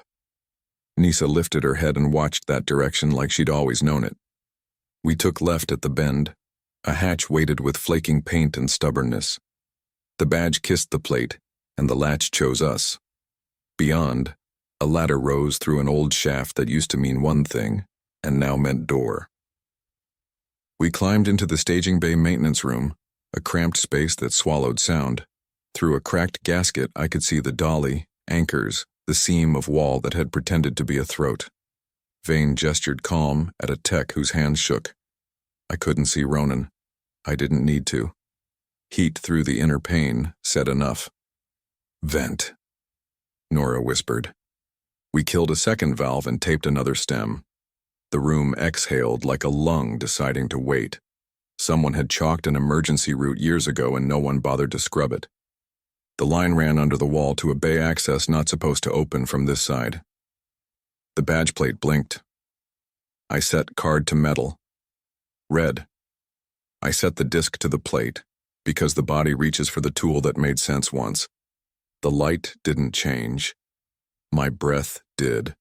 Nisa lifted her head and watched that direction like she'd always known it. We took left at the bend. A hatch weighted with flaking paint and stubbornness. The badge kissed the plate, and the latch chose us. Beyond, a ladder rose through an old shaft that used to mean one thing, and now meant door. We climbed into the staging bay maintenance room, a cramped space that swallowed sound. Through a cracked gasket, I could see the dolly, anchors, the seam of wall that had pretended to be a throat. Vane gestured calm at a tech whose hands shook. I couldn't see Ronan. I didn't need to. Heat through the inner pane said enough. Vent, Nora whispered. We killed a second valve and taped another stem. The room exhaled like a lung deciding to wait. Someone had chalked an emergency route years ago and no one bothered to scrub it. The line ran under the wall to a bay access not supposed to open from this side. The badge plate blinked. I set card to metal. Red. I set the disc to the plate, because the body reaches for the tool that made sense once. The light didn't change. My breath did.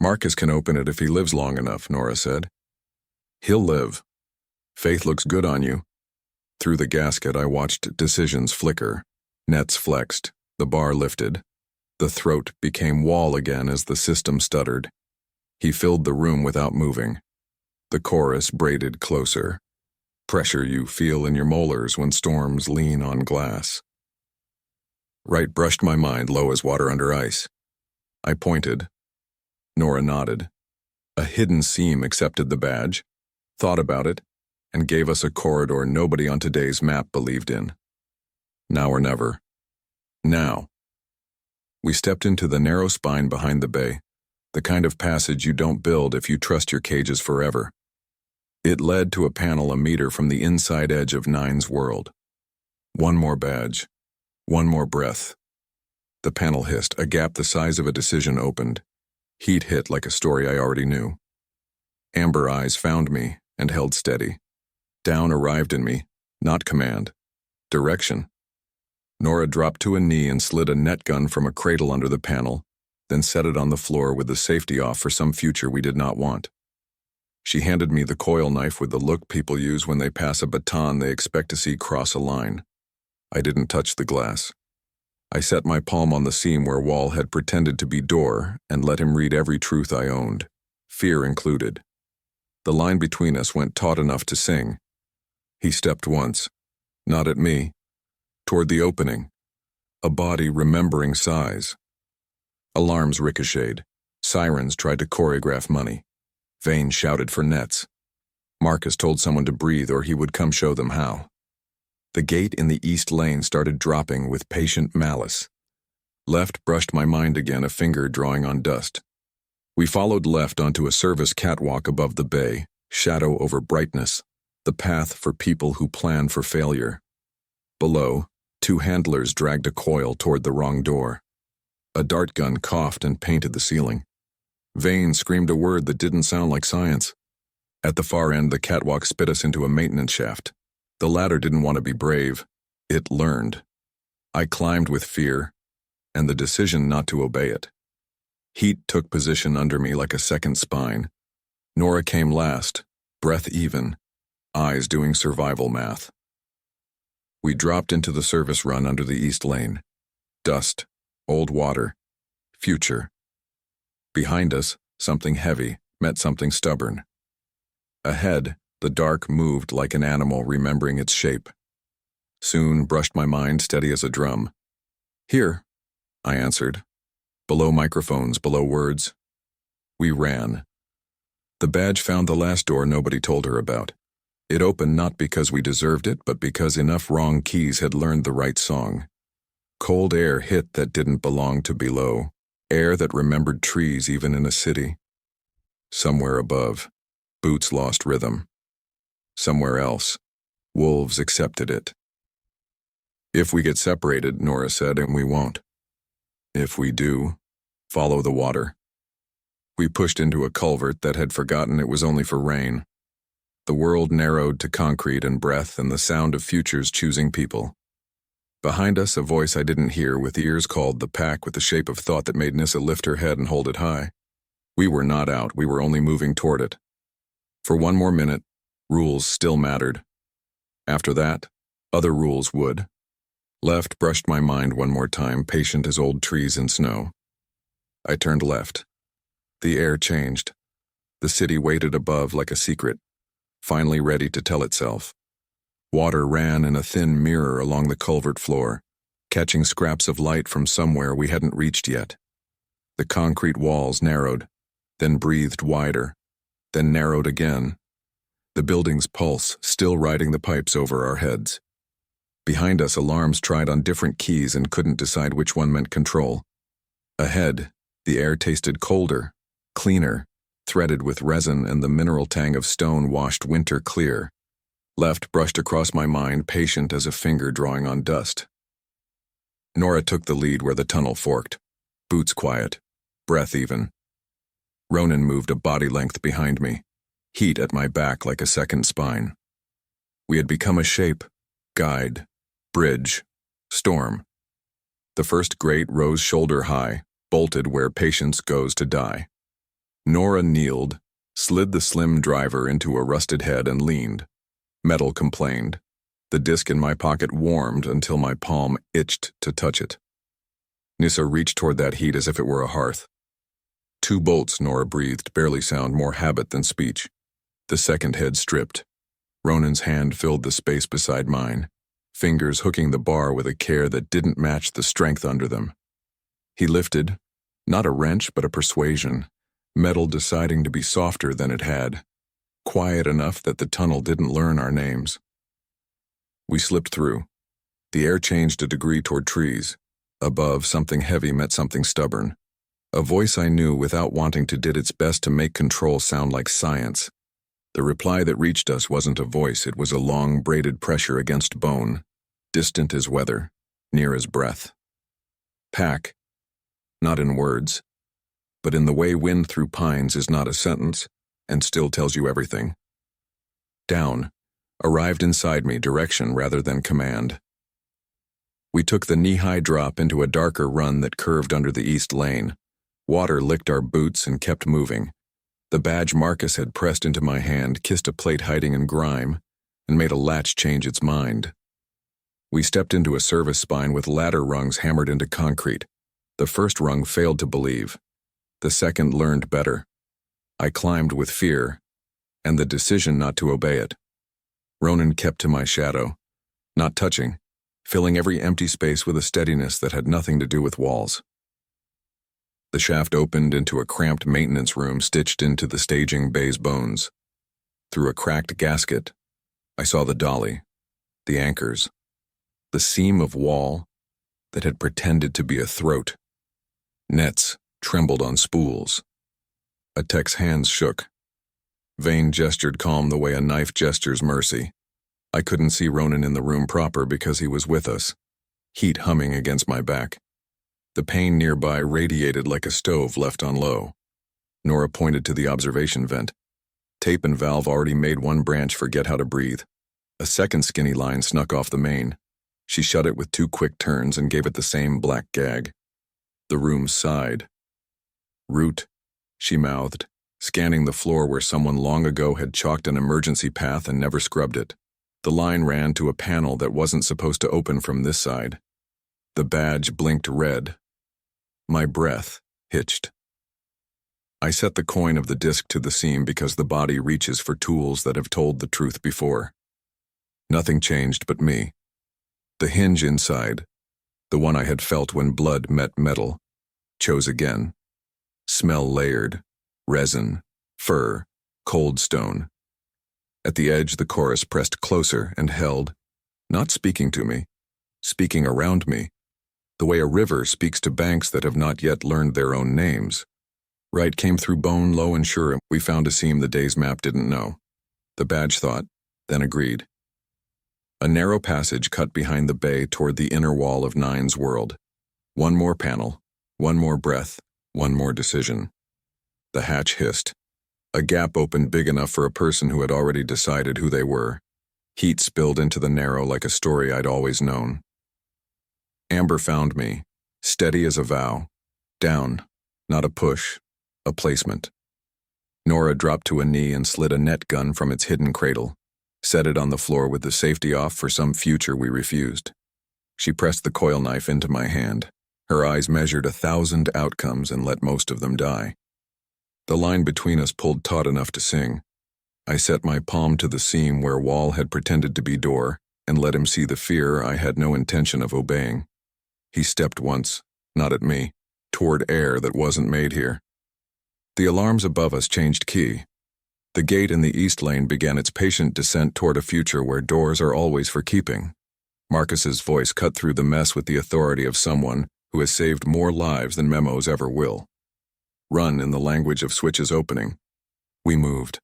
Marcus can open it if he lives long enough, Nora said. He'll live. Faith looks good on you. Through the gasket, I watched decisions flicker. Nets flexed, the bar lifted. The throat became wall again as the system stuttered. He filled the room without moving. The chorus braided closer. Pressure you feel in your molars when storms lean on glass. Right brushed my mind low as water under ice. I pointed. Nora nodded. A hidden seam accepted the badge, thought about it, and gave us a corridor nobody on today's map believed in. Now or never. Now. We stepped into the narrow spine behind the bay, the kind of passage you don't build if you trust your cages forever. It led to a panel a meter from the inside edge of Nine's world. One more badge. One more breath. The panel hissed, a gap the size of a decision opened. Heat hit like a story I already knew. Amber eyes found me and held steady. Down arrived in me, not command. Direction. Nora dropped to a knee and slid a net gun from a cradle under the panel, then set it on the floor with the safety off for some future we did not want. She handed me the coil knife with the look people use when they pass a baton they expect to see cross a line. I didn't touch the glass. I set my palm on the seam where Wall had pretended to be door and let him read every truth I owned, fear included. The line between us went taut enough to sing. He stepped once, not at me, toward the opening, a body remembering size. Alarms ricocheted. Sirens tried to choreograph money. Vane shouted for nets. Marcus told someone to breathe or he would come show them how. The gate in the east lane started dropping with patient malice. Left brushed my mind again, a finger drawing on dust. We followed left onto a service catwalk above the bay, shadow over brightness, the path for people who plan for failure. Below, two handlers dragged a coil toward the wrong door. A dart gun coughed and painted the ceiling. Vane screamed a word that didn't sound like science. At the far end, the catwalk spit us into a maintenance shaft. The ladder didn't want to be brave. It learned. I climbed with fear, and the decision not to obey it. Heat took position under me like a second spine. Nora came last, breath even, eyes doing survival math. We dropped into the service run under the east lane. Dust, old water, future. Behind us, something heavy met something stubborn. Ahead, the dark moved like an animal remembering its shape. Soon brushed my mind steady as a drum. Here, I answered. Below microphones, below words. We ran. The badge found the last door nobody told her about. It opened not because we deserved it, but because enough wrong keys had learned the right song. Cold air hit that didn't belong to below, air that remembered trees even in a city. Somewhere above, boots lost rhythm. Somewhere else, wolves accepted it. If we get separated, Nora said, and we won't. If we do, follow the water. We pushed into a culvert that had forgotten it was only for rain. The world narrowed to concrete and breath and the sound of futures choosing people. Behind us, a voice I didn't hear with ears called the pack with the shape of thought that made Nyssa lift her head and hold it high. We were not out, we were only moving toward it. For one more minute, rules still mattered. After that, other rules would. Left brushed my mind one more time, patient as old trees in snow. I turned left. The air changed. The city waited above like a secret, finally ready to tell itself. Water ran in a thin mirror along the culvert floor, catching scraps of light from somewhere we hadn't reached yet. The concrete walls narrowed, then breathed wider, then narrowed again. The building's pulse still riding the pipes over our heads. Behind us, alarms tried on different keys and couldn't decide which one meant control. Ahead, the air tasted colder, cleaner, threaded with resin and the mineral tang of stone washed winter clear. Left brushed across my mind, patient as a finger drawing on dust. Nora took the lead where the tunnel forked, boots quiet, breath even. Ronan moved a body length behind me, heat at my back like a second spine. We had become a shape, guide, bridge, storm. The first grate rose shoulder high, bolted where patience goes to die. Nora kneeled, slid the slim driver into a rusted head and leaned. Metal complained. The disc in my pocket warmed until my palm itched to touch it. Nyssa reached toward that heat as if it were a hearth. 2 bolts, Nora breathed, barely sound more habit than speech. The second head stripped. Ronan's hand filled the space beside mine, fingers hooking the bar with a care that didn't match the strength under them. He lifted, not a wrench but a persuasion, metal deciding to be softer than it had, quiet enough that the tunnel didn't learn our names. We slipped through. The air changed a degree toward trees. Above, something heavy met something stubborn. A voice I knew without wanting to did its best to make control sound like science. The reply that reached us wasn't a voice, it was a long, braided pressure against bone, distant as weather, near as breath. Pack, not in words, but in the way wind through pines is not a sentence, and still tells you everything. Down, arrived inside me, direction rather than command. We took the knee-high drop into a darker run that curved under the east lane. Water licked our boots and kept moving. The badge Marcus had pressed into my hand kissed a plate hiding in grime and made a latch change its mind. We stepped into a service spine with ladder rungs hammered into concrete. The first rung failed to believe. The second learned better. I climbed with fear and the decision not to obey it. Ronan kept to my shadow, not touching, filling every empty space with a steadiness that had nothing to do with walls. The shaft opened into a cramped maintenance room stitched into the staging bay's bones. Through a cracked gasket, I saw the dolly, the anchors, the seam of wall that had pretended to be a throat. Nets trembled on spools. A tech's hands shook. Vane gestured calm the way a knife gestures mercy. I couldn't see Ronan in the room proper because he was with us, heat humming against my back. The pane nearby radiated like a stove left on low. Nora pointed to the observation vent. Tape and valve already made one branch forget how to breathe. A second skinny line snuck off the main. She shut it with 2 quick turns and gave it the same black gag. The room sighed. Root, she mouthed, scanning the floor where someone long ago had chalked an emergency path and never scrubbed it. The line ran to a panel that wasn't supposed to open from this side. The badge blinked red. My breath hitched. I set the coin of the disc to the seam because the body reaches for tools that have told the truth before. Nothing changed but me. The hinge inside, the one I had felt when blood met metal, chose again. Smell layered, resin, fur, cold stone. At the edge, the chorus pressed closer and held, not speaking to me, speaking around me, the way a river speaks to banks that have not yet learned their own names. Right came through bone, low and sure. We found a seam the day's map didn't know. The badge thought, then agreed. A narrow passage cut behind the bay toward the inner wall of Nine's world. One more panel, one more breath, one more decision. The hatch hissed. A gap opened big enough for a person who had already decided who they were. Heat spilled into the narrow like a story I'd always known. Amber found me, steady as a vow. Down, not a push, a placement. Nora dropped to a knee and slid a net gun from its hidden cradle, set it on the floor with the safety off for some future we refused. She pressed the coil knife into my hand. Her eyes measured 1,000 outcomes and let most of them die. The line between us pulled taut enough to sing. I set my palm to the seam where wall had pretended to be door and let him see the fear I had no intention of obeying. He stepped once, not at me, toward air that wasn't made here. The alarms above us changed key. The gate in the east lane began its patient descent toward a future where doors are always for keeping. Marcus's voice cut through the mess with the authority of someone who has saved more lives than memos ever will. Run in the language of switches opening. We moved.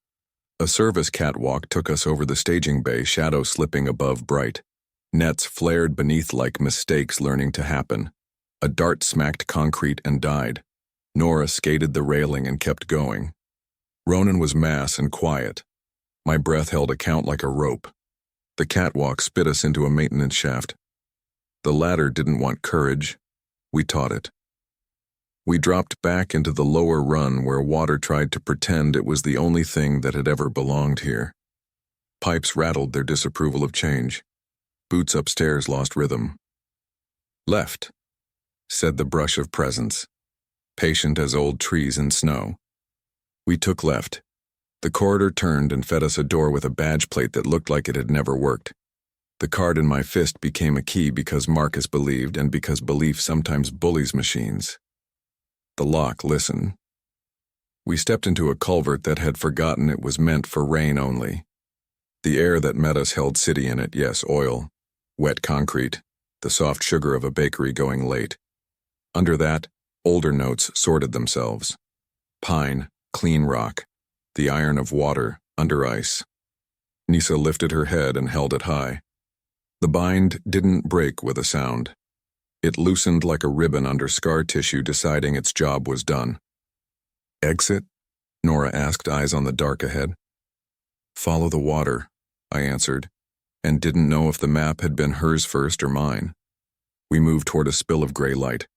A service catwalk took us over the staging bay, shadow slipping above bright. Nets flared beneath like mistakes learning to happen. A dart smacked concrete and died. Nora skated the railing and kept going. Ronan was mass and quiet. My breath held a count like a rope. The catwalk spit us into a maintenance shaft. The ladder didn't want courage. We taught it. We dropped back into the lower run where water tried to pretend it was the only thing that had ever belonged here. Pipes rattled their disapproval of change. Boots upstairs lost rhythm. Left, said the brush of presence, patient as old trees in snow. We took left. The corridor turned and fed us a door with a badge plate that looked like it had never worked. The card in my fist became a key because Marcus believed and because belief sometimes bullies machines. The lock listened. We stepped into a culvert that had forgotten it was meant for rain only. The air that met us held city in it, yes, oil, wet concrete, the soft sugar of a bakery going late. Under that, older notes sorted themselves. Pine, clean rock, the iron of water, under ice. Nisa lifted her head and held it high. The bind didn't break with a sound. It loosened like a ribbon under scar tissue deciding its job was done. Exit? Nora asked, eyes on the dark ahead. Follow the water, I answered, and didn't know if the map had been hers first or mine. We moved toward a spill of gray light.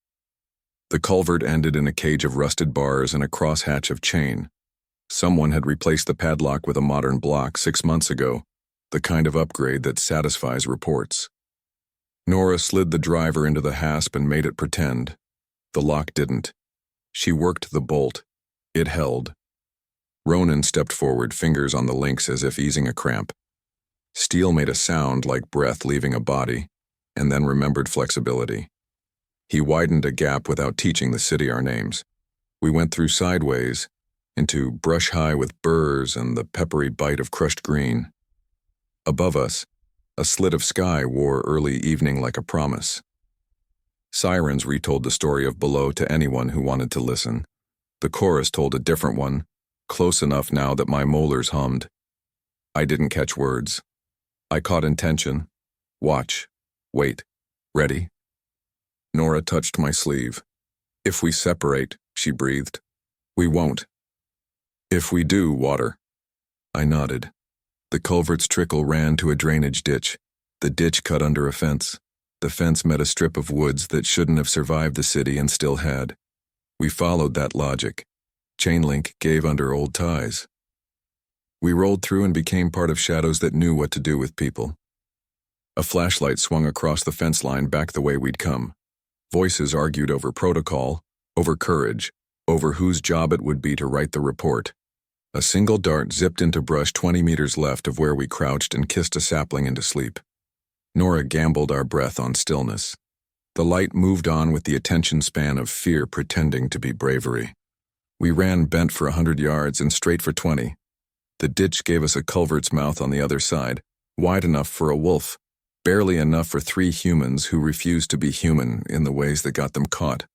The culvert ended in a cage of rusted bars and a crosshatch of chain. Someone had replaced the padlock with a modern block 6 months ago, the kind of upgrade that satisfies reports. Nora slid the driver into the hasp and made it pretend. The lock didn't. She worked the bolt. It held. Ronan stepped forward, fingers on the links as if easing a cramp. Steel made a sound like breath leaving a body, and then remembered flexibility. He widened a gap without teaching the city our names. We went through sideways, into brush high with burrs and the peppery bite of crushed green. Above us, a slit of sky wore early evening like a promise. Sirens retold the story of below to anyone who wanted to listen. The chorus told a different one, close enough now that my molars hummed. I didn't catch words. I caught intention. Watch. Wait. Ready? Nora touched my sleeve. If we separate, she breathed. We won't. If we do, water. I nodded. The culvert's trickle ran to a drainage ditch. The ditch cut under a fence. The fence met a strip of woods that shouldn't have survived the city and still had. We followed that logic. Chain link gave under old ties. We rolled through and became part of shadows that knew what to do with people. A flashlight swung across the fence line back the way we'd come. Voices argued over protocol, over courage, over whose job it would be to write the report. A single dart zipped into brush 20 meters left of where we crouched and kissed a sapling into sleep. Nora gambled our breath on stillness. The light moved on with the attention span of fear pretending to be bravery. We ran bent for 100 yards and straight for 20. The ditch gave us a culvert's mouth on the other side, wide enough for a wolf, barely enough for 3 humans who refused to be human in the ways that got them caught.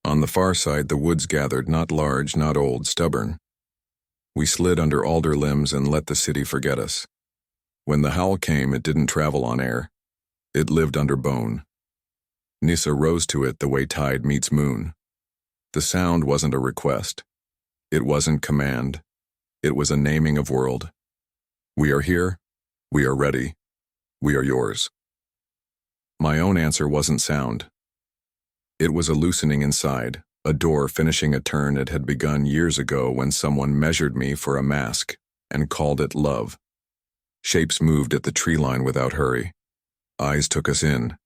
On the far side, the woods gathered, not large, not old, stubborn. We slid under alder limbs and let the city forget us. When the howl came, it didn't travel on air. It lived under bone. Nissa rose to it the way tide meets moon. The sound wasn't a request. It wasn't command. It was a naming of world. We are here. We are ready. We are yours. My own answer wasn't sound. It was a loosening inside, a door finishing a turn it had begun years ago when someone measured me for a mask and called it love. Shapes moved at the tree line without hurry. Eyes took us in.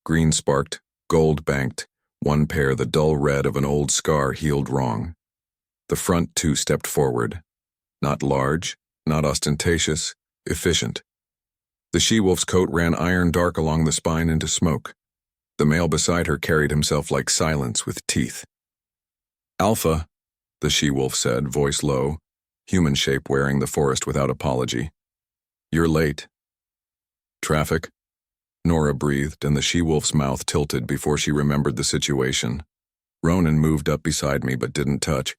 Green sparked, gold banked, one pair the dull red of an old scar healed wrong. The front 2 stepped forward. Not large, not ostentatious, efficient. The she-wolf's coat ran iron dark along the spine into smoke. The male beside her carried himself like silence with teeth. Alpha, the she-wolf said, voice low, human shape wearing the forest without apology. You're late. Traffic? Nora breathed, and the she-wolf's mouth tilted before she remembered the situation. Ronan moved up beside me but didn't touch.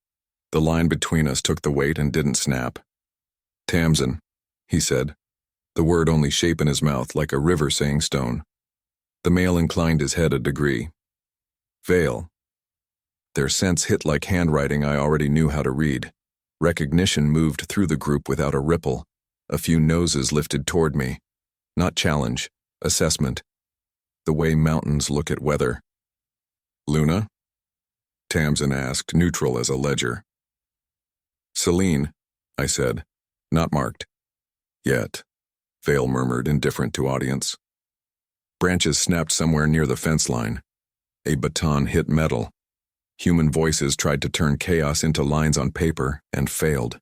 The line between us took the weight and didn't snap. Tamsin, he said, the word only shape in his mouth like a river saying stone. The male inclined his head a degree. Vale. Their sense hit like handwriting I already knew how to read. Recognition moved through the group without a ripple. A few noses lifted toward me. Not challenge, assessment. The way mountains look at weather. Luna? Tamsin asked, neutral as a ledger. Selene, I said, not marked. Yet, Vale murmured, indifferent to audience. Branches snapped somewhere near the fence line. A baton hit metal. Human voices tried to turn chaos into lines on paper and failed.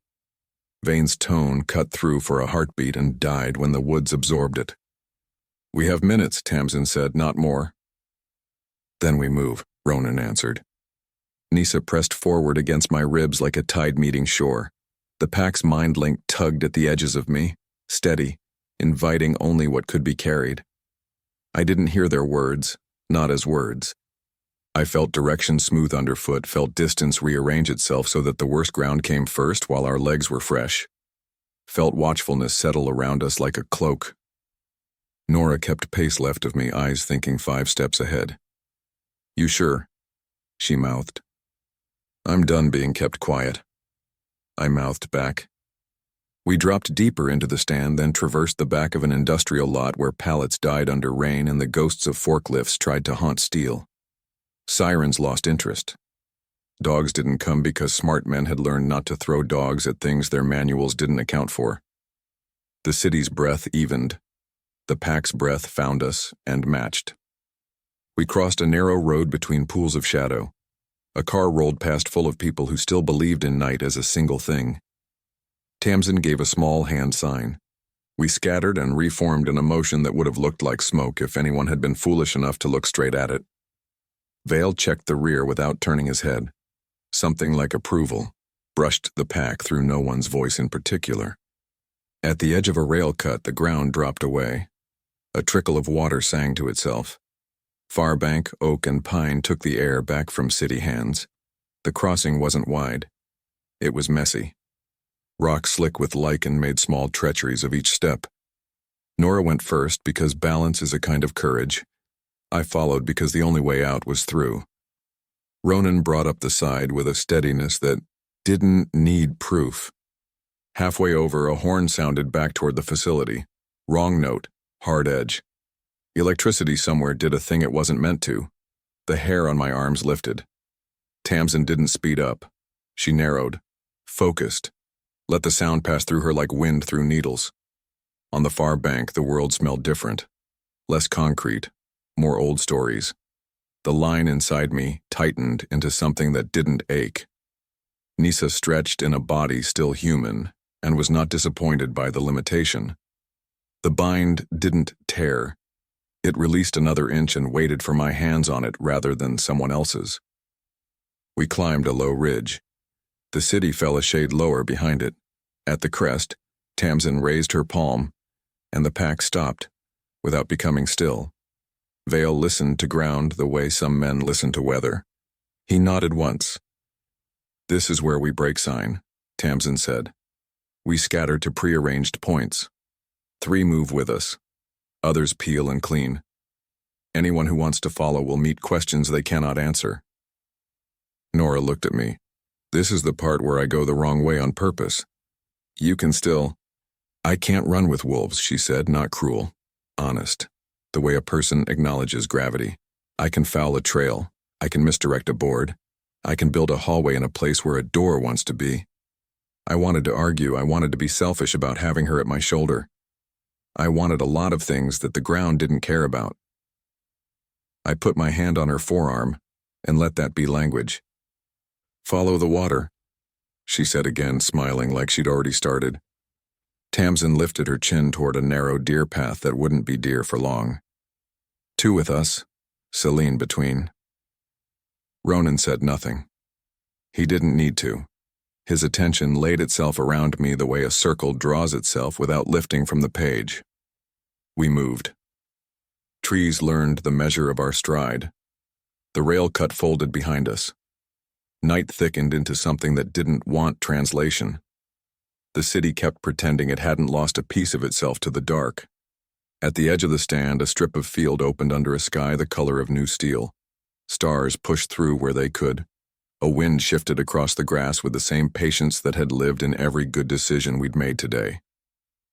Vane's tone cut through for a heartbeat and died when the woods absorbed it. We have minutes, Tamsin said, not more. Then we move, Ronan answered. Nissa pressed forward against my ribs like a tide meeting shore. The pack's mind link tugged at the edges of me, steady, inviting only what could be carried. I didn't hear their words, not as words. I felt direction smooth underfoot, felt distance rearrange itself so that the worst ground came first while our legs were fresh. Felt watchfulness settle around us like a cloak. Nora kept pace left of me, eyes thinking 5 steps ahead. You sure? She mouthed. I'm done being kept quiet. I mouthed back. We dropped deeper into the stand, then traversed the back of an industrial lot where pallets died under rain and the ghosts of forklifts tried to haunt steel. Sirens lost interest. Dogs didn't come because smart men had learned not to throw dogs at things their manuals didn't account for. The city's breath evened. The pack's breath found us and matched. We crossed a narrow road between pools of shadow. A car rolled past full of people who still believed in night as a single thing. Tamsin gave a small hand sign. We scattered and reformed in a motion that would have looked like smoke if anyone had been foolish enough to look straight at it. Vale checked the rear without turning his head. Something like approval brushed the pack through no one's voice in particular. At the edge of a rail cut, the ground dropped away. A trickle of water sang to itself. Farbank, oak, and pine took the air back from city hands. The crossing wasn't wide. It was messy. Rock slick with lichen made small treacheries of each step. Nora went first because balance is a kind of courage. I followed because the only way out was through. Ronan brought up the side with a steadiness that didn't need proof. Halfway over, a horn sounded back toward the facility. Wrong note, hard edge. Electricity somewhere did a thing it wasn't meant to. The hair on my arms lifted. Tamsin didn't speed up. She narrowed, focused. Let the sound pass through her like wind through needles. On the far bank, the world smelled different. Less concrete, more old stories. The line inside me tightened into something that didn't ache. Nissa stretched in a body still human and was not disappointed by the limitation. The bind didn't tear. It released another inch and waited for my hands on it rather than someone else's. We climbed a low ridge. The city fell a shade lower behind it, At the crest, Tamsin raised her palm, and the pack stopped, without becoming still. Vale listened to ground the way some men listen to weather. He nodded once. "This is where we break sign," Tamsin said. We scatter to prearranged points. 3 move with us. Others peel and clean. Anyone who wants to follow will meet questions they cannot answer. Nora looked at me. "This is the part where I go the wrong way on purpose. You can still—" "I can't run with wolves," she said, not cruel. Honest. The way a person acknowledges gravity. "I can foul a trail. I can misdirect a board. I can build a hallway in a place where a door wants to be." I wanted to argue. I wanted to be selfish about having her at my shoulder. I wanted a lot of things that the ground didn't care about. I put my hand on her forearm and let that be language. "Follow the water," she said again, smiling like she'd already started. Tamsin lifted her chin toward a narrow deer path that wouldn't be deer for long. 2 with us, Selene between. Ronan said nothing. He didn't need to. His attention laid itself around me the way a circle draws itself without lifting from the page. We moved. Trees learned the measure of our stride. The rail cut folded behind us. Night thickened into something that didn't want translation. The city kept pretending it hadn't lost a piece of itself to the dark. At the edge of the stand, a strip of field opened under a sky the color of new steel. Stars pushed through where they could. A wind shifted across the grass with the same patience that had lived in every good decision we'd made today.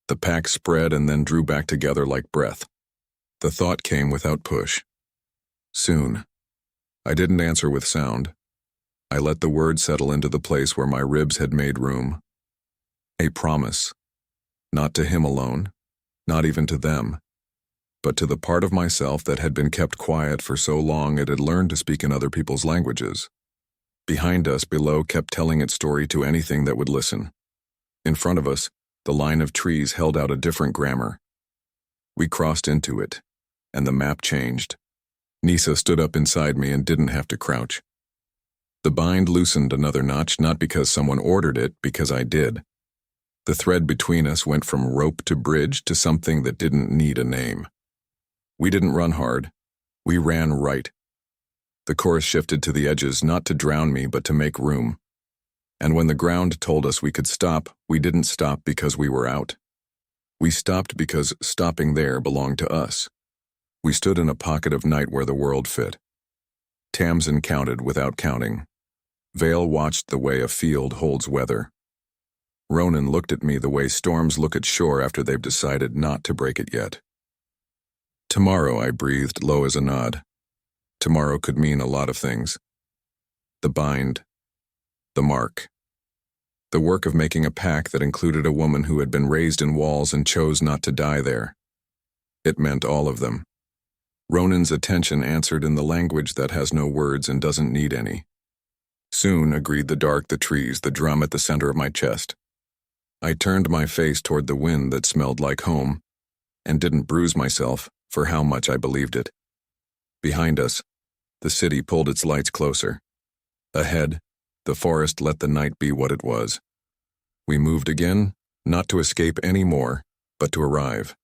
The pack spread and then drew back together like breath. The thought came without push. Soon. I didn't answer with sound. I let the word settle into the place where my ribs had made room. A promise. Not to him alone, not even to them, but to the part of myself that had been kept quiet for so long it had learned to speak in other people's languages. Behind us, below, kept telling its story to anything that would listen. In front of us, the line of trees held out a different grammar. We crossed into it, and the map changed. Nisa stood up inside me and didn't have to crouch. The bind loosened another notch, not because someone ordered it, because I did. The thread between us went from rope to bridge to something that didn't need a name. We didn't run hard. We ran right. The course shifted to the edges, not to drown me, but to make room. And when the ground told us we could stop, we didn't stop because we were out. We stopped because stopping there belonged to us. We stood in a pocket of night where the world fit. Tamsin counted without counting. Vale watched the way a field holds weather. Ronan looked at me the way storms look at shore after they've decided not to break it yet. Tomorrow, I breathed, low as a nod. Tomorrow could mean a lot of things. The bind. The mark. The work of making a pack that included a woman who had been raised in walls and chose not to die there. It meant all of them. Ronan's attention answered in the language that has no words and doesn't need any. Soon, agreed the dark, the trees, the drum at the center of my chest. I turned my face toward the wind that smelled like home, and didn't bruise myself for how much I believed it. Behind us, the city pulled its lights closer. Ahead, the forest let the night be what it was. We moved again, not to escape any more, but to arrive.